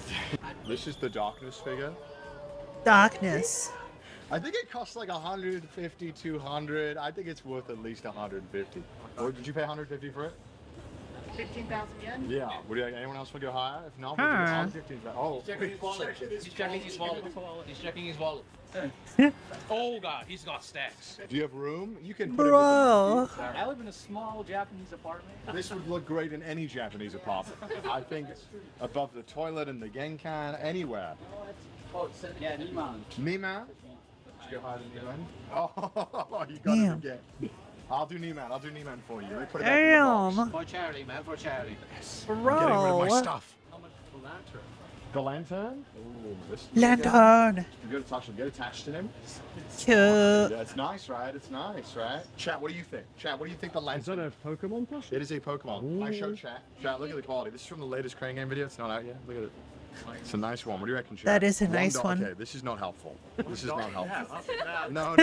This is the darkness figure. Darkness. I think it costs like 150, 200. I think it's worth at least 150. Or did you pay 150 for it? 15,000 yen? Yeah. Would anyone else want to go higher? If not, we'll do 115. Oh. He's checking his wallet. He's checking his wallet. Oh god, he's got stacks. Do you have room? You can put Bro. I live in a small Japanese apartment. This would look great in any Japanese apartment. I think above the toilet and the genkan, anywhere. Yeah, Niman. Niman? Did you go higher than Niman? Oh, you got it again. I'll do Niman. I'll do Niman for you. Let me put it back in the box. For charity, man, for charity. Bro. I'm getting rid of my stuff. How much for the lantern? The lantern? Ooh, this Lantern. You get attached. Get attached to him. Cute. Yeah, it's nice, right? It's nice, right? Chat, what do you think? Chat, what do you think the lantern? Is that a Pokemon plushie? It is a Pokemon. I showed Chat. Chat, look at the quality. This is from the latest Crane Game video. It's not out yet. Look at it. It's a nice one. What do you reckon, Chat? That is a nice one. Okay, this is not helpful. This is not helpful. Yeah, No.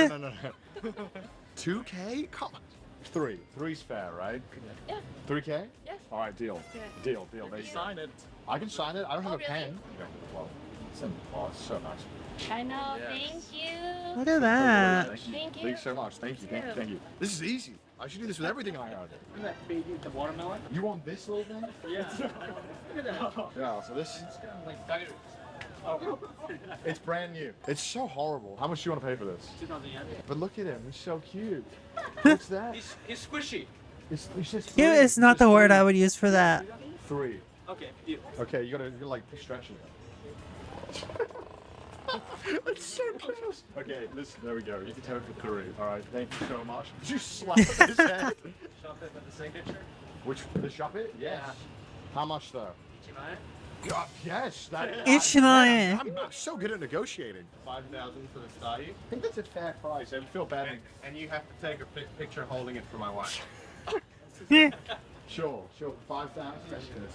2K? Come on. 3. 3's fair, right? Yeah. 3K? Yeah. All right, deal. Yeah. Deal. There you go. Sign it. I can sign it. I don't have a really? pen. Oh, it's so nice. I know. Thank you. Look at that. Thank you. Thank you so much. Thank you. This is easy. I should do this with everything I own. Isn't that baby with the watermelon? You want this little thing? Yeah. Yeah, so this... It's brand new. It's so horrible. How much do you want to pay for this? 2,000 yen. But look at him. He's so cute. What's that? He's squishy. It's just Cute is not the word I would use for that. 3. Okay, deal. Okay, you gotta like stretch it. It's so close. Okay, listen, there we go. You can tell it for 3. Alright, thank you so much. Did you slap his head? Shop it with the signature. Which, the shop it? Yes. Yeah. How much though? God, yes. Ichiman. I'm so good at negotiating. 5,000 for the study. I think that's a fair price. I feel bad. And you have to take a picture holding it for my wife. Sure. 5,000.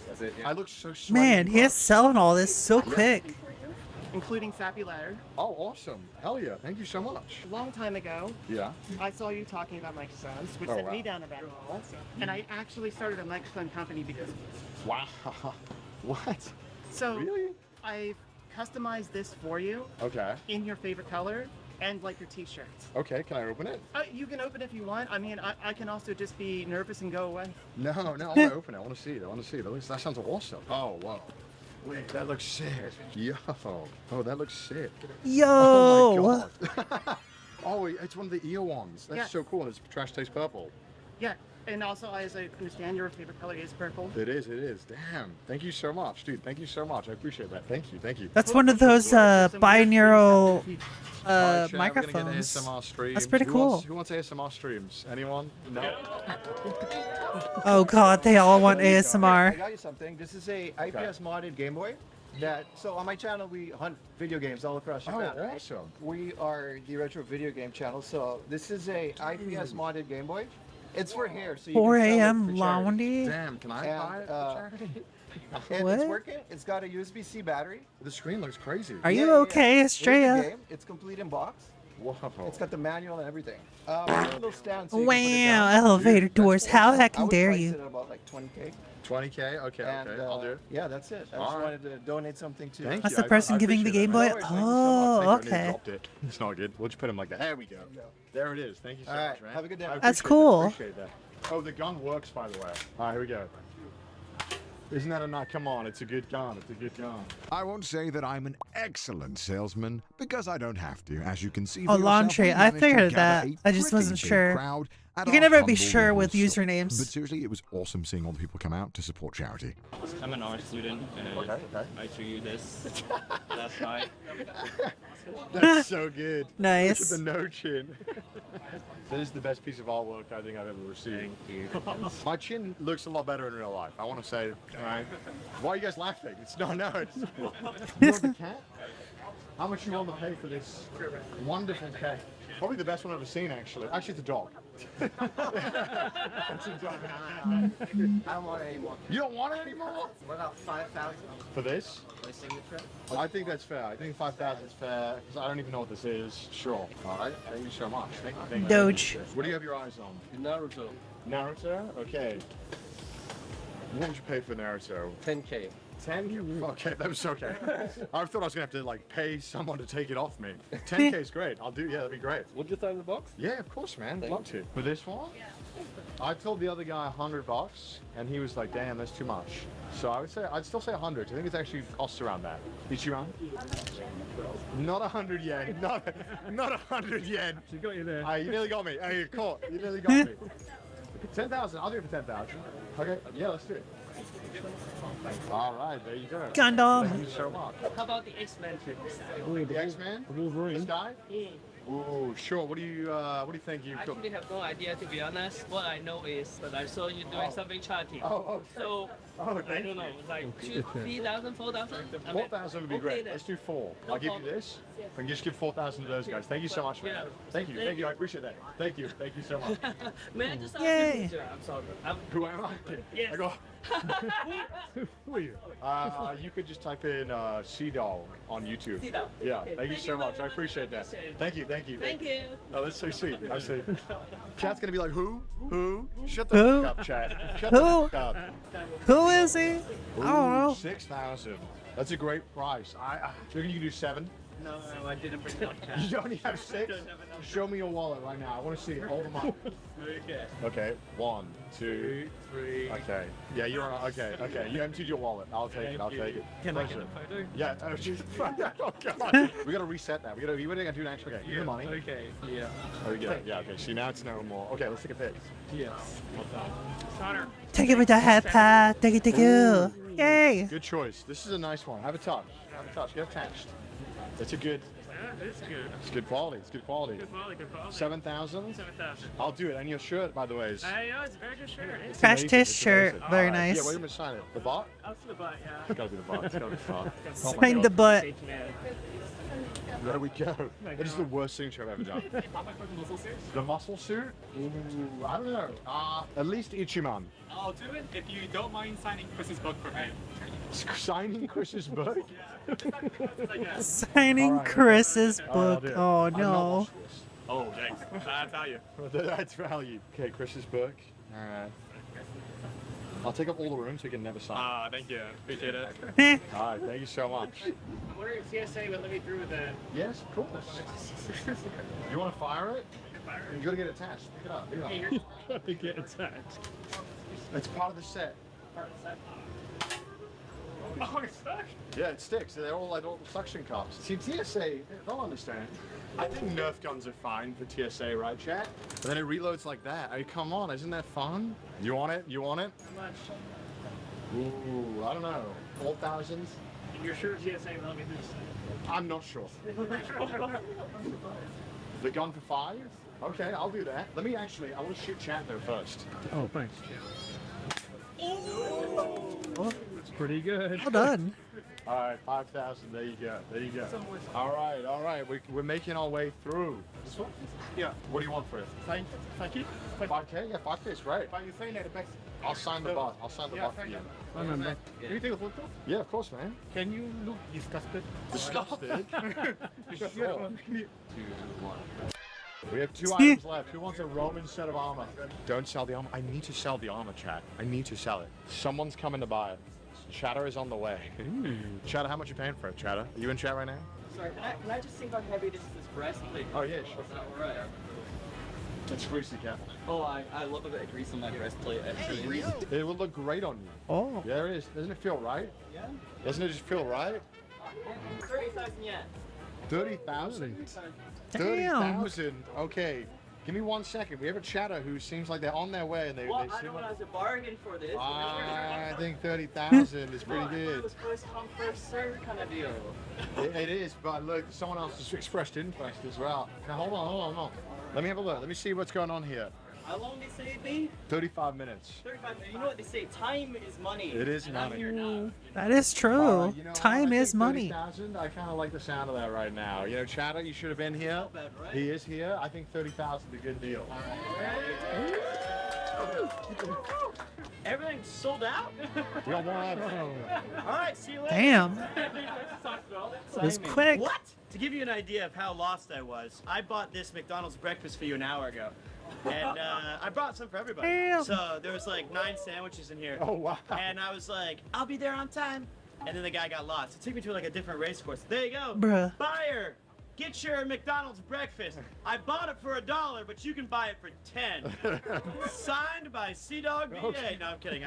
That's it. Yeah. I look so sweaty. Man, he is selling all this so quick. Including Sappy Ladder. Oh, awesome. Hell yeah. Thank you so much. A long time ago, Yeah. I saw you talking about microphones, which Oh, sent wow. me down a rabbit hole. And I actually started a microphone company because of this. Wow. What? So Really? I've customized this for you Okay. in your favorite color and like your t-shirts. Okay, can I open it? You can open if you want. I mean, I can also just be nervous and go away. No, I want to open it. I want to see it. That sounds awesome. Oh, wow. Wait, that looks sick. Yo. Oh, that looks sick. Yo. Oh, my God. Oh, it's one of the EO ones. That's Yes. so cool. It's Trash Taste Purple. Yeah. And also, as I understand, your favorite color is purple. It is. Damn. Thank you so much, dude. Thank you so much. I appreciate that. Thank you. That's one of those binaural Alright, chat, we're gonna get microphones. ASMR streams. That's pretty Who cool. wants ASMR streams? Anyone? No? Oh god, they all want I ASMR. got you something. This is a IPS modded Game Boy. So on my channel we hunt video games all across Japan. Oh, awesome. We are the retro video game channel. So this is a IPS modded Game Boy. It's for hair, so you 4 can sell it a.m. for charity. Laundry. Damn, can I buy it for charity? And What? it's working. It's got a USB-C battery. The screen looks crazy. Are you okay, Here's the Estrella? game. It's complete in box. Whoa. It's got the manual and everything. A little stand so you can put it Wow, down. elevator doors. How I heckin' would dare price you? it at about like 20K. 20K? Okay, And, I'll do it. Yeah, that's it. I just wanted to donate something to. Thank That's you. the person giving the Game Boy? Thank you so much. Oh, Thank you. I okay. dropped it. It's not good. We'll just put him like that. There we go. There it is. Thank you so All much, right, man. have a good day. I That's appreciate cool. That. Appreciate that. Oh, the gun works, by the way. All right, here we go. Isn't that a nice? Come on, it's a good gun. I won't say that I'm an excellent salesman because I don't have to. As you can see, Oh, for yourself, laundry. we I managed to figured gather that. a I just pretty wasn't big sure. crowd at You can our never be humble sure with little store. usernames. But seriously, it was awesome seeing all the people come out to support charity. I'm an art student, and I show you this last night. That's so good. Nice. Look at the no chin. This is the best piece of artwork I think I've ever received. My chin looks a lot better in real life. I want to say, right? Why are you guys laughing? It's no. It's you want the cat? How much you want to pay for this wonderful cat? Probably the best one I've ever seen, actually. Actually, it's a dog. It's a dog. I don't want it anymore. You don't want it anymore? What about 5,000? For this? My signature? I think that's fair. I think 5,000 is fair because I don't even know what this is. Sure. All right. Thank you so much. Thank you. Doge. What do you have your eyes on? Naruto. Naruto? Okay. What would you pay for Naruto? 10K. 10? Okay, that was okay. I thought I was gonna have to like pay someone to take it off me. 10K is great. I'll do. Yeah, that'd be great. Would you sign the box? Yeah, of course, man. I'd love to. For this one? I told the other guy $100, and he was like, "Damn, that's too much." So I'd still say 100. I think it's actually costs around that. Ichiran? Not 100 yen. Not 100 yen. She got you there. You nearly got me. Hey, you're caught. You nearly got me. 10,000. I'll do it for 10,000. Okay. Yeah, let's do it. All right, there you go. Gundam. Thank you so much. How about the X-Men trip? The X-Men? This guy? Ooh, sure. What do you think you I could? actually have no idea, to be honest. What I know is that I saw you doing something charity. Oh, So, I don't know, like 3,000, 4,000? 4,000 would be great. Let's do 4. I'll give you this. I can just give 4,000 to those guys. Thank you so much, man. Thank you. I appreciate that. Thank you so much. May I just ask Yay. you? I'm sorry. Who am I? Yes. I go. Who are you? You could just type in Sea-Doll on YouTube. Sea-Doll. Yeah. Okay. Thank you so much. I appreciate that. Thank you. Thank you. Oh, that's so sweet. I see. Chat's gonna be like, who? Shut Who? the fuck up, chat. Shut Who? the fuck up. Who is he? I don't know. 6,000. That's a great price. Do you think you can do 7? No, I didn't bring it. You only have 6? Show me your wallet right now. I want to see it. Hold them up. Okay. Okay. 1, 2, 3. Okay. Yeah, you're on. Okay. You emptied your wallet. I'll take it. Can I get Pleasure. a photo? Yeah. Oh, Jesus. Oh, God. We gotta reset that. We gotta do an extra. Okay. Give me the money. Okay. Yeah. There we go. Yeah. Okay. See, now it's no more. Okay. Let's take a pic. Yes. Take it with the head pat. Take it. Yay. Good choice. This is a nice one. Have a touch. Get attached. It's a good. It's good. It's good quality. 7,000. 7,000. I'll do it. And your shirt, by the way, is. I know, it's a very good shirt. It's Crash amazing. test It's shirt. amazing. Very Yeah, nice. where are you gonna sign it? The bot? I'll see the butt, yeah. It's gotta be the bot. It's gotta be the bot. Oh my Sign God. the butt. There we go. That is the worst signature I've ever done. The muscle suit? Ooh, I don't know. At least Ichiman. I'll do it if you don't mind signing Chris's book for me. Signing Chris's book? Signing Chris's book. Oh no. Oh, thanks. That's value. That's value. Okay, Chris's book. Alright. I'll take up all the room so you can never sign. Thank you. Appreciate it. Alright, thank you so much. I'm wondering if TSA will let me through with that. Yes, of course. You want to fire it? You gotta get attached. Pick it up. Hey, you're gotta get attached. It's part of the set. Oh, it's stuck? Yeah, it sticks. They're all like little suction cups. See, TSA, they'll understand. I think Nerf guns are fine for TSA, right, chat? But then it reloads like that. I mean, come on, isn't that fun? You want it? How much? Ooh, I don't know. 4,000? You're sure TSA will let me through this? I'm not sure. The gun for 5? Okay, I'll do that. I want to shoot chat though first. Oh, thanks. Oh, it's pretty good. Well done. All right, 5,000. There you go. All right. We're making our way through. This one? Yeah. What do you want for it? Thank you. 5K? Yeah, 5K is great. But you saying that the best. I'll sign the bot. For you. Can you take a photo? Yeah, of course, man. Can you look disgusted? Disgusted? Sure. 2, 1. We have 2 items left. Who wants a Roman set of armor? Don't sell the armor. I need to sell the armor, chat. I need to sell it. Someone's coming to buy it. Chatter is on the way. Chatter, how much are you paying for it, Chatter? Are you in chat right now? Sorry, can I just see how heavy this breastplate? Oh, yeah, sure. Alright. It's greasy, careful. Oh, I love a bit of grease on my breastplate, actually. It will look great on you. Oh. There it is. Doesn't it feel right? Yeah. Doesn't it just feel right? 30,000 yen. 30,000? Damn. 30,000. Okay. Give me 1 second. We have a chatter who seems like they're on their way and they Well, I seem don't like... want to bargain for this. I think 30,000 is pretty I thought it good. was first come, first served kind of deal. It is, but look, someone else has expressed interest as well. Now hold on. Let me have a look. Let me see what's going on here. How long did they say it'd be? 35 minutes. 35 minutes. You know what they say? Time is money. It is and I'm money. here now. That is true. You know, Time I is think money. 30,000, I kind of like the sound of that right now. You know, Chatter, you should have been here. Bad, right? He is here. I think 30,000 is a good deal. Everything's sold out? We got one other. All right, see you later. Damn. It was quick. What? To give you an idea of how lost I was, I bought this McDonald's breakfast for you an hour ago. And I brought some for everybody. Damn. So there was like 9 sandwiches in here. Oh, wow. And I was like, I'll be there on time. And then the guy got lost. It took me to like a different race course. There you go. Bruh. Buyer, get your McDonald's breakfast. I bought it for $1, but you can buy it for 10. Signed by C-Dog BA. Okay. No, I'm kidding.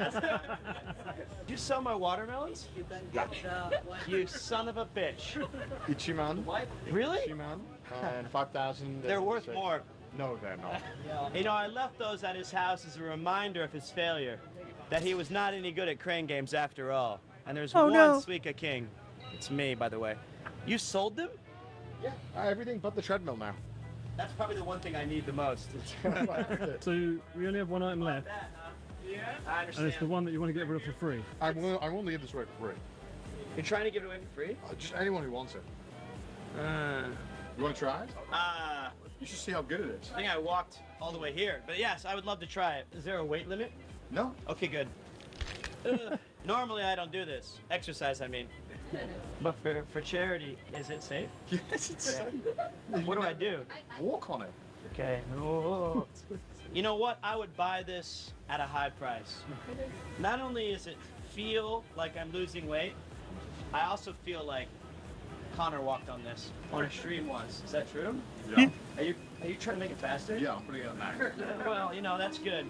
You sell my watermelons? You son of a bitch. Ichiman. Really? Ichiman. And 5,000. They're worth more. No, they're not. You know, I left those at his house as a reminder of his failure. That he was not any good at crane games after all. And there's Oh, one no. Suika King. It's me, by the way. You sold them? Yeah. Everything but the treadmill now. That's probably the one thing I need the most. So we only have one item left, I and it's understand. the one that you want to get rid of for free. I'm willing to give this away for free. You're trying to give it away for free? Just anyone who wants it. You want to try it? You should see how good it is. I think I walked all the way here. But yes, I would love to try it. Is there a weight limit? No. Okay, good. Normally I don't do this. Exercise, I mean. But for charity, is it safe? Yes, it's safe. What do I do? Walk on it. Okay. Oh. You know what? I would buy this at a high price. Not only does it feel like I'm losing weight, I also feel like Connor walked on this on a stream once. Is that true? Yeah. Are you trying to make it faster? Yeah, I'm putting it on max. Well, you know, that's good.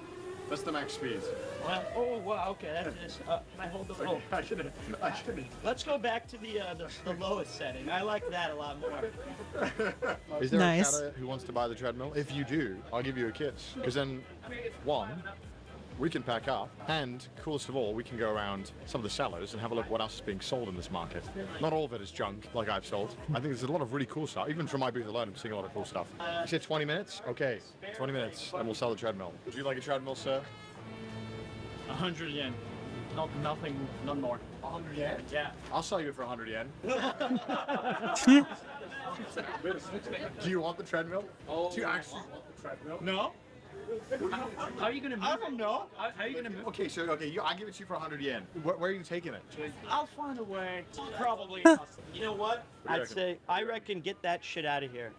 That's the max speed. Well, oh, wow, okay, that's just, I hold the, oh, I shouldn't. let's go back to the lowest setting. I like that a lot more. Is there Nice. a chatter who wants to buy the treadmill? If you do, I'll give you a kit. Because then, one, we can pack up, and coolest of all, we can go around some of the sellers and have a look what else is being sold in this market. Not all of it is junk, like I've sold. I think there's a lot of really cool stuff. Even from my booth alone, I'm seeing a lot of cool stuff. You said 20 minutes? Okay, 20 minutes, and we'll sell the treadmill. Would you like a treadmill, sir? 100 yen. Nothing, none more. 100 yen? Yeah. I'll sell you for 100 yen. Do you want the treadmill? Do you actually want the treadmill? No. How are you gonna move? I don't know. How are you gonna move? Okay, so I give it to you for 100 yen. Where are you taking it? I'll find a way. Probably. You know what? I'd say, I reckon get that shit out of here.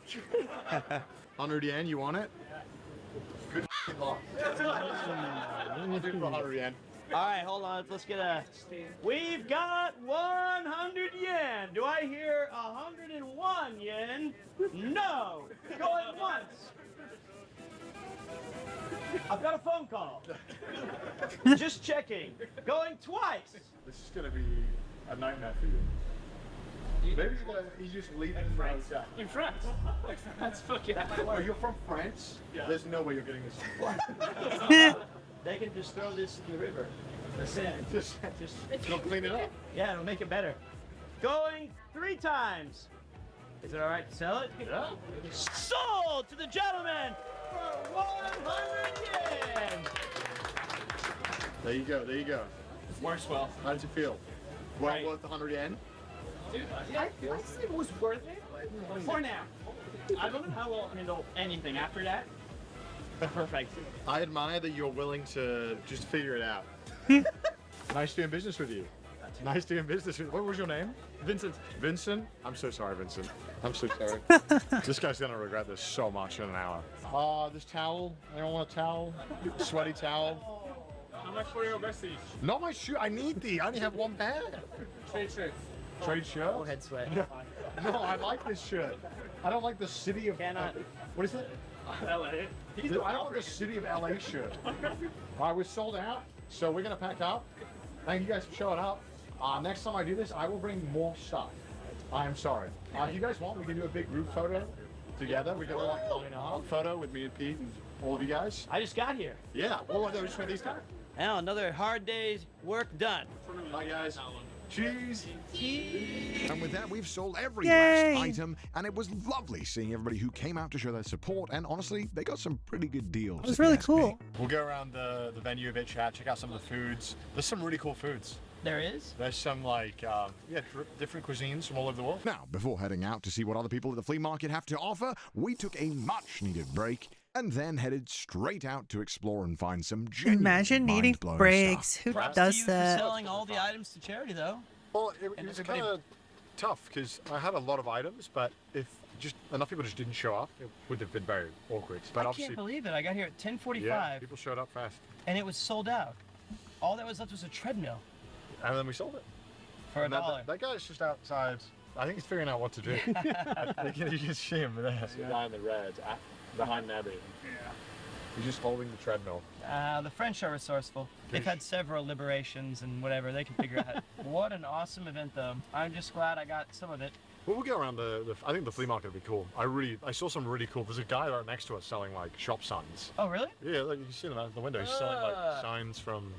100 yen, you want it? Good luck. I'll do it for 100 yen. All right, hold on. Let's get a. We've got 100 yen. Do I hear 101 yen? No. Going once. I've got a phone call. Just checking. Going twice. This is gonna be a nightmare for you. Maybe you just leave it in France. In France? That's fucking. Oh, you're from France? Yeah. There's no way you're getting this. They can just throw this in the river. The sand. Just go clean it up. Yeah, it'll make it better. Going 3 times. Is it all right to sell it? Yeah. Sold to the gentleman for 100 yen. There you go. There you go. Works well. How did you feel? Well worth the 100 yen? Dude, I said it was worth it for now. I don't know how I'll handle anything after that. Perfect. I admire that you're willing to just figure it out. Nice doing business with you. Nice doing business with you. What was your name? Vincent. Vincent? I'm so sorry, Vincent. I'm so sorry. This guy's gonna regret this so much in an hour. This towel. Anyone want a towel? Sweaty towel. How much for your vesties? Not my shoe. I need these. I only have one pair. Trade shirts. Trade shirt? Go ahead, sweat. No, I like this shirt. I don't like the city of. What is it? LA. I don't want the city of LA shirt. All right, we're sold out, so we're gonna pack up. Thank you guys for showing up. Next time I do this, I will bring more stuff. I am sorry. If you guys want, we can do a big group photo together. We can do like a photo with me and Pete and all of you guys. I just got here. Yeah. Well, just for these guys. Now another hard day's work done. Bye, guys. Cheese. And with that, we've sold every Yay. last item, and it was lovely seeing everybody who came out to show their support, and honestly, they got some pretty good deals. It was really cool. We'll go around the venue a bit, chat, check out some of the foods. There's some really cool foods. There is? There's some like, different cuisines from all over the world. Now, before heading out to see what other people at the flea market have to offer, we took a much-needed break and then headed straight out to explore and find some genuine Imagine needing mind-blowing breaks. stuff. Who Props does to you that? For selling all the items to charity, though. Well, it was kind of tough because I had a lot of items, but if just enough people just didn't show up, it would have been very awkward. But I obviously, can't believe it. I got here at 10:45. yeah, people showed up fast, and it was sold out. All that was left was a treadmill and then we sold it for $1. That guy's just outside. I think he's figuring out what to do. You can see him there. The guy in the red behind Nebby. Yeah. He's just holding the treadmill. The French are resourceful. They've had several liberations and whatever. They can figure out. What an awesome event, though. I'm just glad I got some of it. Well, we'll go around I think the flea market would be cool. I saw some really cool. There's a guy right next to us selling like shop signs. Oh, really? Yeah, like you can see them out the window. He's selling like signs from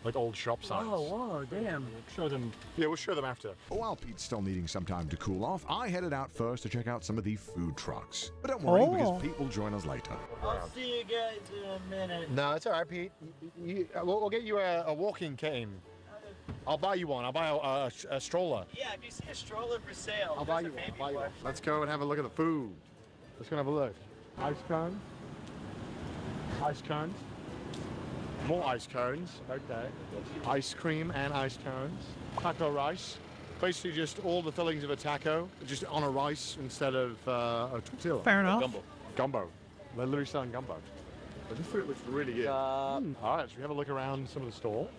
like old shop signs. Oh, whoa, damn. Show them. Yeah, we'll show them after. While Pete's still needing some time to cool off, I headed out first to check out some of the food trucks. But don't worry, because Pete will join us later. I'll see you guys in a minute. No, it's all right, Pete. We'll get you a walking cane. I'll buy you one. I'll buy a stroller. Yeah, if you see a stroller for sale, I'll buy you one. Let's go and have a look at the food. Let's go and have a look. Ice cone. Ice cones. More ice cones. Okay. Ice cream and ice cones. Taco rice. Basically just all the fillings of a taco, just on a rice instead of a tortilla. Fair enough. Gumbo. They're literally selling gumbo. But this food looks really good. All right, so we have a look around some of the store.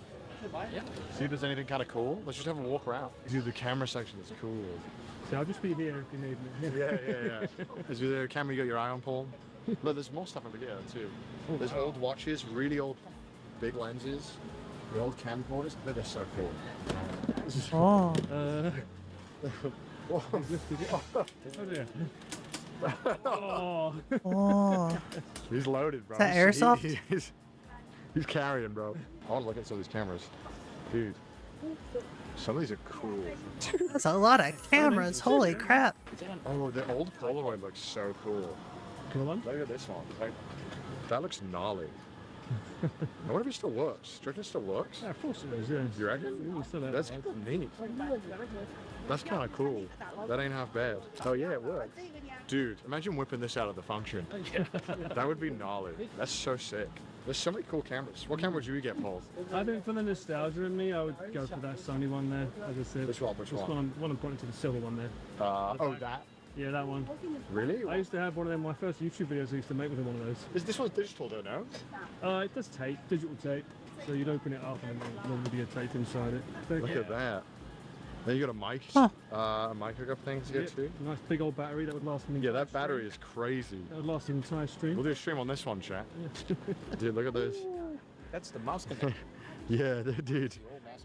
Yeah. See if there's anything kind of cool. Let's just have a walk around. Dude, the camera section is cool. So I'll just be here if you need me. Yeah. Is there a camera you got your eye on, Paul? Look, there's more stuff over here too. There's old watches, really old big lenses, the old camcorders. They're so cool. Oh. He's loaded, bro. Is that airsoft? He's carrying, bro. I want to look at some of these cameras. Dude, some of these are cool. That's a lot of cameras. Holy crap. Oh, the old Polaroid looks so cool. Cool one? Look at this one. That looks gnarly. I wonder if it still works. Do you reckon it still works? Yeah, of course it is, yeah. You reckon? That's neat. That's kind of cool. That ain't half bad. Oh yeah, it works. Dude, imagine whipping this out of the function. That would be gnarly. That's so sick. There's so many cool cameras. What camera would you get, Paul? I think for the nostalgia in me, I would go for that Sony one there, as I said. Which one? One I'm pointing to the silver one there. Oh, that? Yeah, that one. Really? I used to have one of them. My first YouTube videos I used to make with one of those. This one's digital, though, no? It does tape, digital tape. So you'd open it up and there'd normally be a tape inside it. Look at that. Then you got a mic, a mic hookup thing to get to. Nice big old battery that would last me. Yeah, that battery is crazy. That would last an entire stream. We'll do a stream on this one, chat. Dude, look at this. That's the mouse control. Yeah, dude.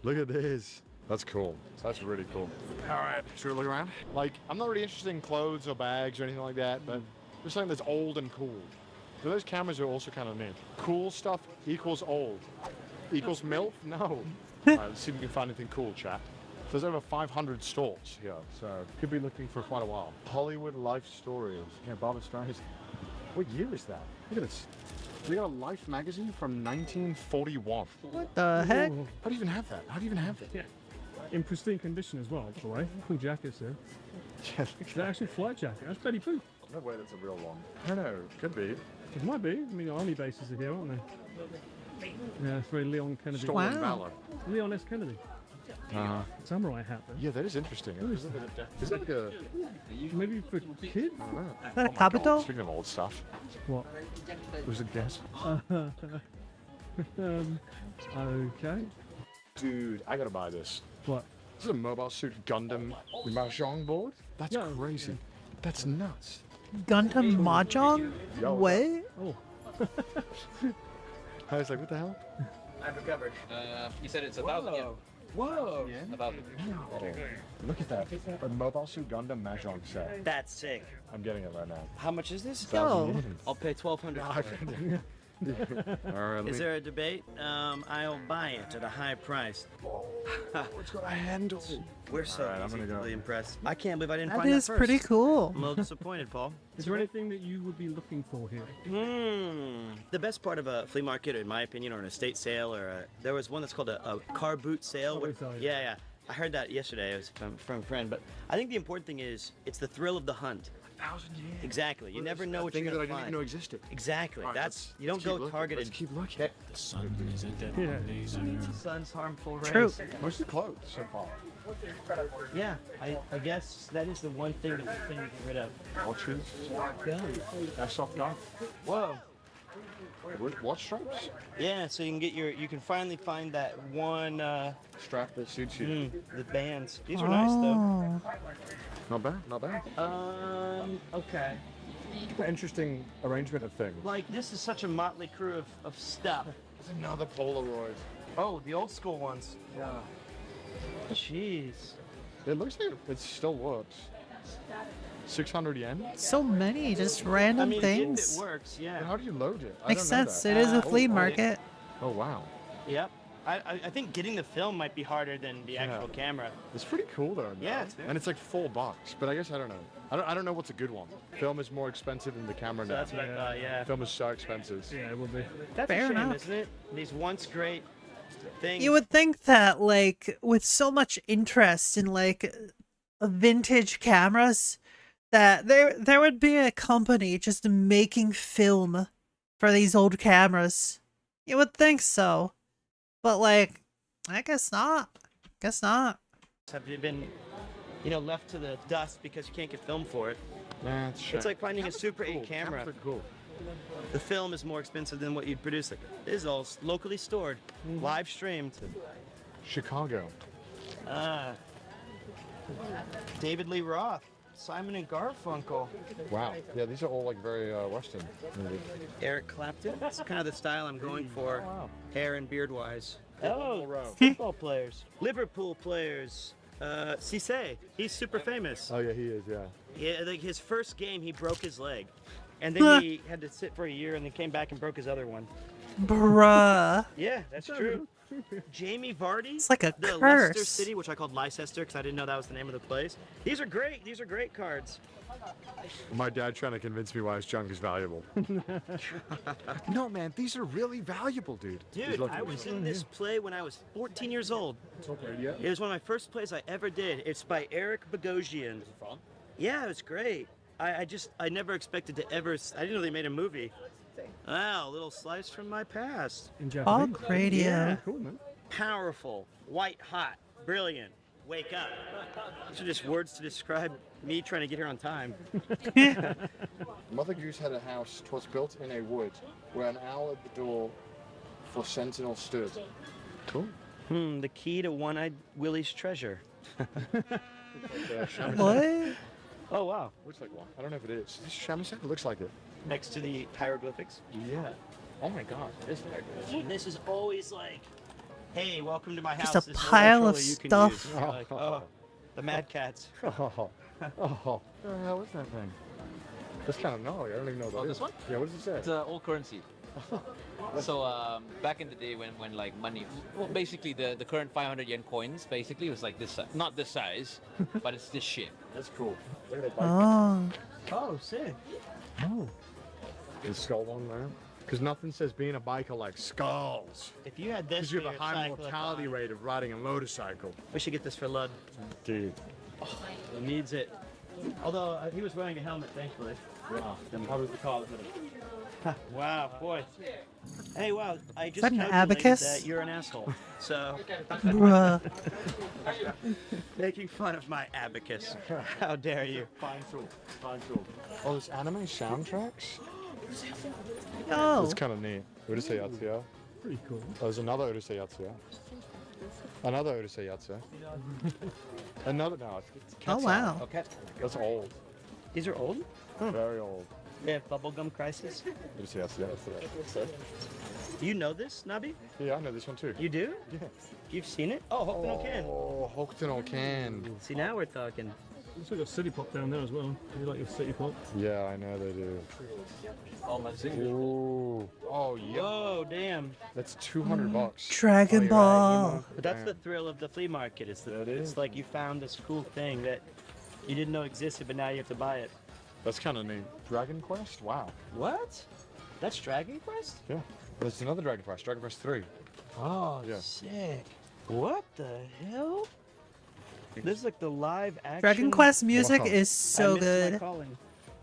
Look at this. That's cool. That's really cool. All right, should we look around? Like, I'm not really interested in clothes or bags or anything like that, but there's something that's old and cool. So those cameras are also kind of neat. Cool stuff equals old. Equals MILF? No. All right, let's see if we can find anything cool, chat. There's over 500 stores here, so could be looking for quite a while. Hollywood Life Stories. Yeah, Barbra Streisand. What year is that? Look at this. They got a Life magazine from 1941. What the heck? How do you even have that? How do you even have that? Yeah. In pristine condition as well, by the way. Cool jackets there. Yeah, they're actually flight jacket. That's Betty Boop. No way that's a real one. I don't know. Could be. It might be. I mean, the army bases are here, aren't they? Yeah, it's very Leon Kennedy. Stolen Valor. Leon S. Kennedy. Samurai hat then. Yeah, that is interesting. Is it like a... Maybe for kids? I don't know. Is that a Kabuto? Speaking of old stuff. What? It was a guess. Okay. Dude, I gotta buy this. What? This is a Mobile Suit Gundam Mahjong board? That's crazy. That's nuts. Gundam Mahjong? What? Oh. I was like, what the hell? I've recovered. You said it's 1,000 yen. Whoa! Yeah. 1,000. Look at that. A Mobile Suit Gundam Mahjong set. That's sick. I'm getting it right now. How much is this? Yo. I'll pay 1,200. Alright, Is there a debate? I'll buy it at a high price. It's got a handle. We're so Alright, I'm gonna go. easily impressed. I can't believe I didn't That find that is first. pretty cool. I'm a little disappointed, Paul. Is there anything that you would be looking for here? The best part of a flea market, in my opinion, or an estate sale, or there was one that's called a car boot sale. Car boot sale, Yeah, yeah. I heard that yesterday. It was from a friend. But I think the important thing is it's the thrill of the hunt. 1,000 years. Exactly. You never know what you're Thing going that to I find. didn't even know existed. Exactly. Alright, That's you let's don't keep go looking. targeted. Let's keep looking. The sun is a devil laser. The sun's harmful rays. True. Mostly clothes so far. Yeah, I guess that is the one thing that we can get rid of. Watches. Airsoft gun. Whoa. Watch straps. Yeah, so you can get you can finally find that one Strap that suits you. the bands. These are nice though. Not bad, not bad. Okay. Interesting arrangement of things. Like this is such a motley crew of stuff. There's another Polaroid. Oh, the old school ones. Yeah. Jeez. It looks like it still works. 600 yen? So many just random I mean, things. if it works, yeah. But how do you load it? Makes sense. It is a flea market. Oh, wow. Yep. I think getting the film might be harder than the actual camera. It's pretty cool though. Yeah, it's very and it's like $4, but I guess I don't know. I don't know what's a good one. Film is more expensive than the camera So now. that's what I thought, yeah. Film is so expensive. Yeah, it will be. That's Fair a shame, enough. isn't it? These once great things. You would think that, like, with so much interest in like vintage cameras, that there would be a company just making film for these old cameras. You would think so, but like, I guess not. Guess not. Have you been, left to the dust because you can't get film for it? Nah, it's shit. It's like finding a Super 8 Cool. camera. Cameras are cool. The film is more expensive than what you'd produce. Like, this is all locally stored, live streamed. Chicago. David Lee Roth, Simon and Garfunkel, Wow. Yeah, these are all like very Western movies. Eric Clapton. That's kind of the style I'm going for, hair and beard wise. Oh, Football players, Liverpool players. Cisse, he's super famous. Oh yeah, he is. Yeah. Yeah, like his first game, he broke his leg, and then he had to sit for a year, and then came back and broke his other one. Bruh. Yeah, that's true. Jamie Vardy. It's like a the curse. Leicester City, which I called Leicester because I didn't know that was the name of the place. These are great. These are great cards. My dad trying to convince me why his junk is valuable. No, man, these are really valuable, dude. Dude, I was in this play when I was 14 years old. It was one of my first plays I ever did. It's by Eric Bogosian. Is it fun? Yeah, it was great. I never expected to ever. I didn't know they made a movie. Wow, a little slice from my past. In Japanese? Fog radio. Yeah. Cool, man. Powerful, white hot, brilliant. Wake up. These are just words to describe me trying to get here on time. Mother Goose had a house, 'twas built in a wood, where an owl at the door for sentinel stood. Cool. The key to One-Eyed Willie's treasure. What? Oh, wow. Looks like one. I don't know if it is. Is this shamisen? It looks like it. Next to the hieroglyphics. Yeah. Oh my god. This hieroglyphics. This is always like, hey, welcome to my house. Just a This is pile of controller you can stuff. use. You're like, oh, the Mad Cats. Oh. What the hell is that thing? That's kind of gnarly. I don't even know what that is. This one? Yeah, what does it say? It's old currency. So back in the day when like money, well, basically the current 500 yen coins basically was like this size, not this size, but it's this shape. That's cool. Oh. Oh, sick. Oh. Is skull on there? Because nothing says being a biker like skulls. If you had this, Because you for have a your high cyclocross- mortality rate of riding a motorcycle. We should get this for Lud. Dude. He needs it. Although he was wearing a helmet, thankfully. Wow. Then probably the car Wow, boy. Hey, wow, I just that an calculated abacus? that you're an asshole. So, Bruh. making fun of my abacus. How dare you? Fine tool. Fine tool. Oh, there's anime soundtracks? Oh. That's kind of neat. Urusei Yatsuya. Pretty cool. Oh, there's another Urusei Yatsuya. Another Urusei Yatsuya. Another, no, it's Oh, wow. Okay. That's old. These are old? Very old. They have Bubblegum Crisis. Urusei Yatsuya. Do you know this, Nabi? Yeah, I know this one too. You do? Yeah. You've seen it? Oh, Hokuto no Ken. Oh, Hokuto no Ken. See, now we're talking. Also got City Pop down there as well. You like your City Pop? Yeah, I know they do. Oh, my zinger. Ooh. Oh, yeah. Whoa, damn. That's $200. Dragon Ball. But that's the thrill of the flea market. It's like you found this cool thing that you didn't know existed, but now you have to buy it. That's kind of neat. Dragon Quest? Wow. What? That's Dragon Quest? Yeah. There's another Dragon Quest, Dragon Quest 3. Oh, Yeah. sick. What the hell? This is like the live action. Dragon Quest music is I so missed good. my calling.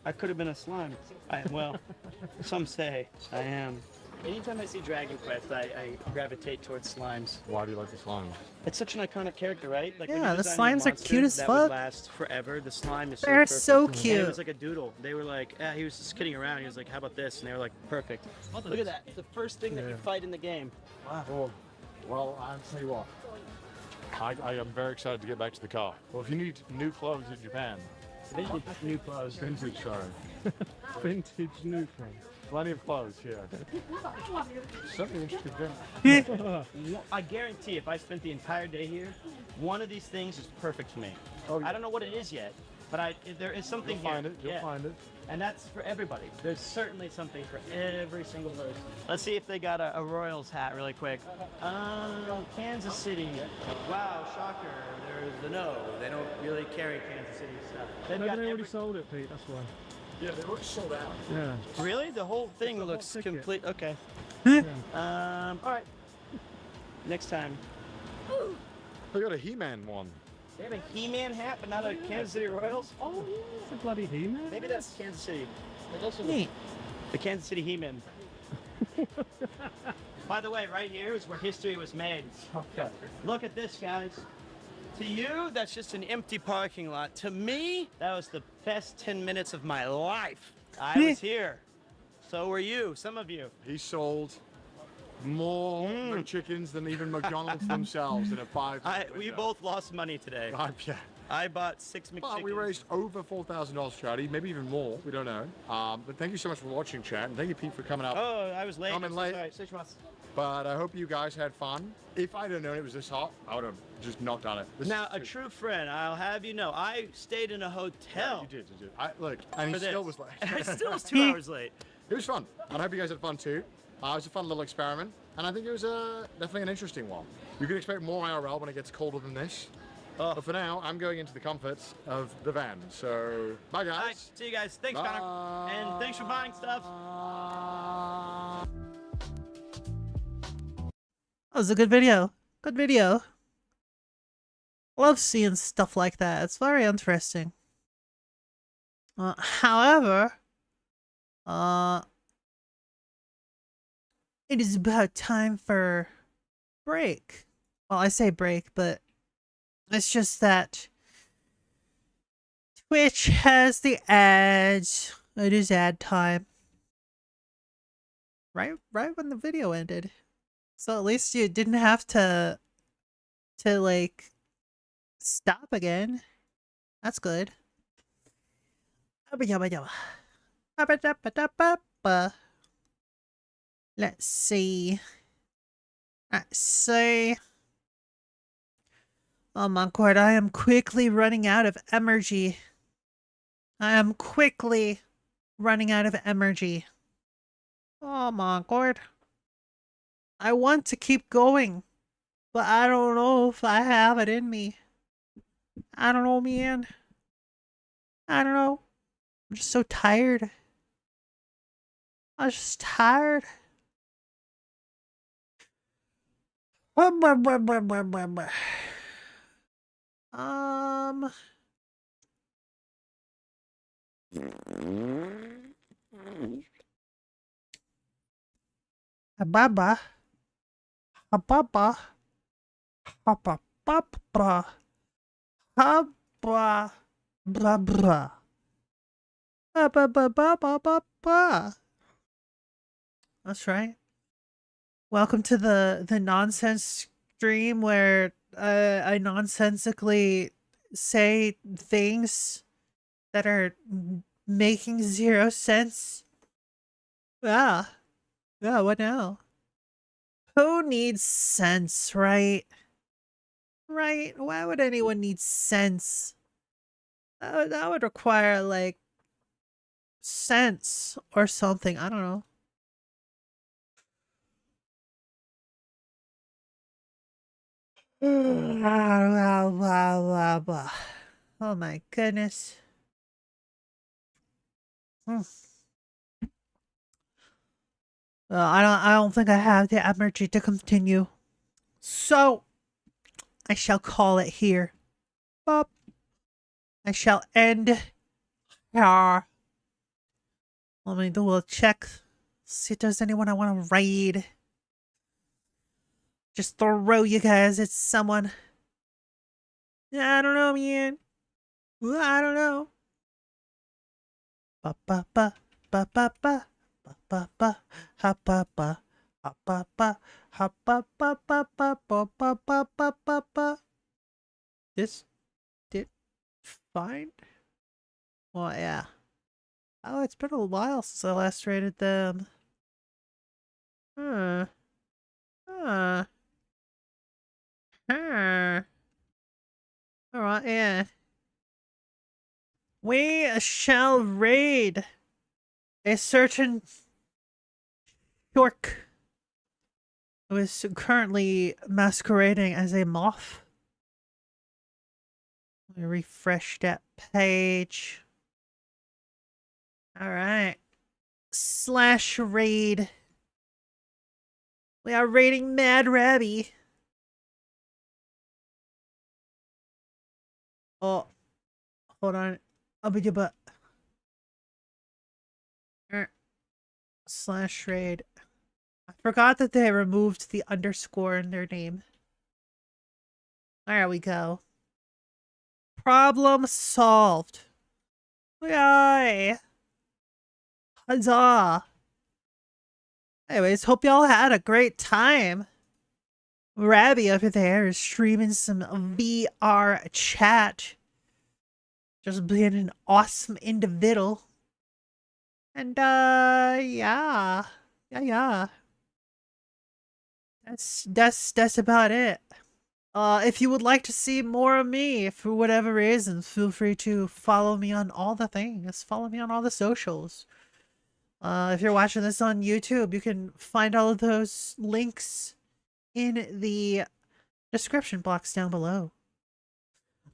I could have been a slime. Well, some say I am. Anytime I see Dragon Quest, I gravitate towards slimes. Why do you like the slime? It's such an iconic character, right? Like when Yeah, you the design a slimes are monster cute as that fuck. would last forever. The slime is so They're perfect. so And cute. it was like a doodle. They were like, he was just kidding around. He was like, how about this? And they were like, perfect. Look at that. It's the first thing that you fight in the game. Wow. Oh, well, I'll tell you what. I am very excited to get back to the car. Well, if you need new clothes in Japan. Vintage new clothes. Vintage, sorry. Vintage new clothes. Plenty of clothes here. Something interesting there. I guarantee if I spent the entire day here, one of these things is perfect for me. Oh, yeah. I don't know what it is yet, but there is something You'll here. find it. You'll find it. And that's for everybody. There's certainly something for every single person. Let's see if they got a Royals hat really quick. Kansas City. Wow, shocker. There's the no. They don't really carry Kansas City stuff. They've Maybe got they already sold it, Pete. That's why. Yeah, they were sold out. Yeah. Really? The whole thing looks complete. Okay. All right. Next time. They got a He-Man one. They have a He-Man hat, but not a Kansas City Royals? Oh, yeah, it's a bloody He-Man. Maybe that's Kansas City. Neat. The Kansas City He-Man. By the way, right here is where history was made. Okay. Look at this, guys. To you, that's just an empty parking lot. To me, that was the best 10 minutes of my life. I was here. So were you, some of you. He sold more chickens than even McDonald's themselves in a 5 minute We window. both lost money today. Yeah. I bought 6 McChickens. But we raised over $4,000 charity, maybe even more. We don't know. But thank you so much for watching, chat, and thank you, Pete, for coming up. Oh, I was late. Coming I'm so late. sorry. But I hope you guys had fun. If I'd have known it was this hot, I would have just not done it. This Now, is a true friend, I'll have you know, I stayed in a hotel. Yeah, you did. Look, and For he still this. was late. I still was 2 hours late. It was fun, and I hope you guys had fun too. It was a fun little experiment, and I think it was definitely an interesting one. You can expect more IRL when it gets colder than this. But for now, I'm going into the comforts of the van. So, bye guys. All right, see you guys. Thanks, Bye. Connor. And thanks for buying stuff. That was a good video. Good video. Love seeing stuff like that. It's very interesting. However, it is about time for break. Well, I say break, but it's just that Twitch has the ads. It is ad time. Right when the video ended. So at least you didn't have to like stop again. That's good. Let's see. Oh my god, I am quickly running out of energy. I am quickly running out of energy. Oh my god. I want to keep going, but I don't know if I have it in me. I don't know, man. I don't know. I'm just so tired. I'm just tired. Baba. Baba. Baba. Baba. Baba. Baba. Ba-ba-ba-ba-ba-ba. That's right. Welcome to the nonsense stream where I nonsensically say things that are making zero sense. Yeah. Yeah, what now? Who needs sense, right? Right? Why would anyone need sense? That would require like sense or something. I don't know. Blah, blah, blah, blah. Oh my goodness. I don't think I have the energy to continue. So I shall call it here. Bop. I shall end here. Let me do a little check. See if there's anyone I want to raid. Just throw you guys at someone. I don't know, man. I don't know. Ba ba ba ba ba ba ba ba ha ba ba ha ba ba ha ba ba ba ba ba ba ba ba ba ba. This did fine. Well, yeah. Oh, it's been a while since I last rated them. Huh. Huh. Huh. Alright, yeah. We shall raid a certain York who is currently masquerading as a moth. Let me refresh that page. Alright. Slash raid. We are raiding Mad Rabby. Oh, hold on. I'll be your butt. Slash raid. I forgot that they removed the underscore in their name. There we go. Problem solved. Yay! Huzzah! Anyways, hope y'all had a great time. Rabby over there is streaming some VR chat. Just being an awesome individual. And, yeah. Yeah. That's about it. If you would like to see more of me, for whatever reason, feel free to follow me on all the things. Follow me on all the socials. If you're watching this on YouTube, you can find all of those links in the description box down below.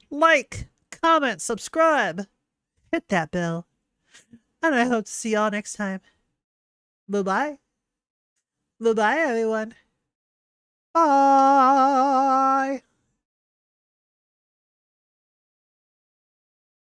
Like, comment, subscribe, hit that bell, and I hope to see y'all next time. Bye-bye. Bye-bye, everyone. Bye.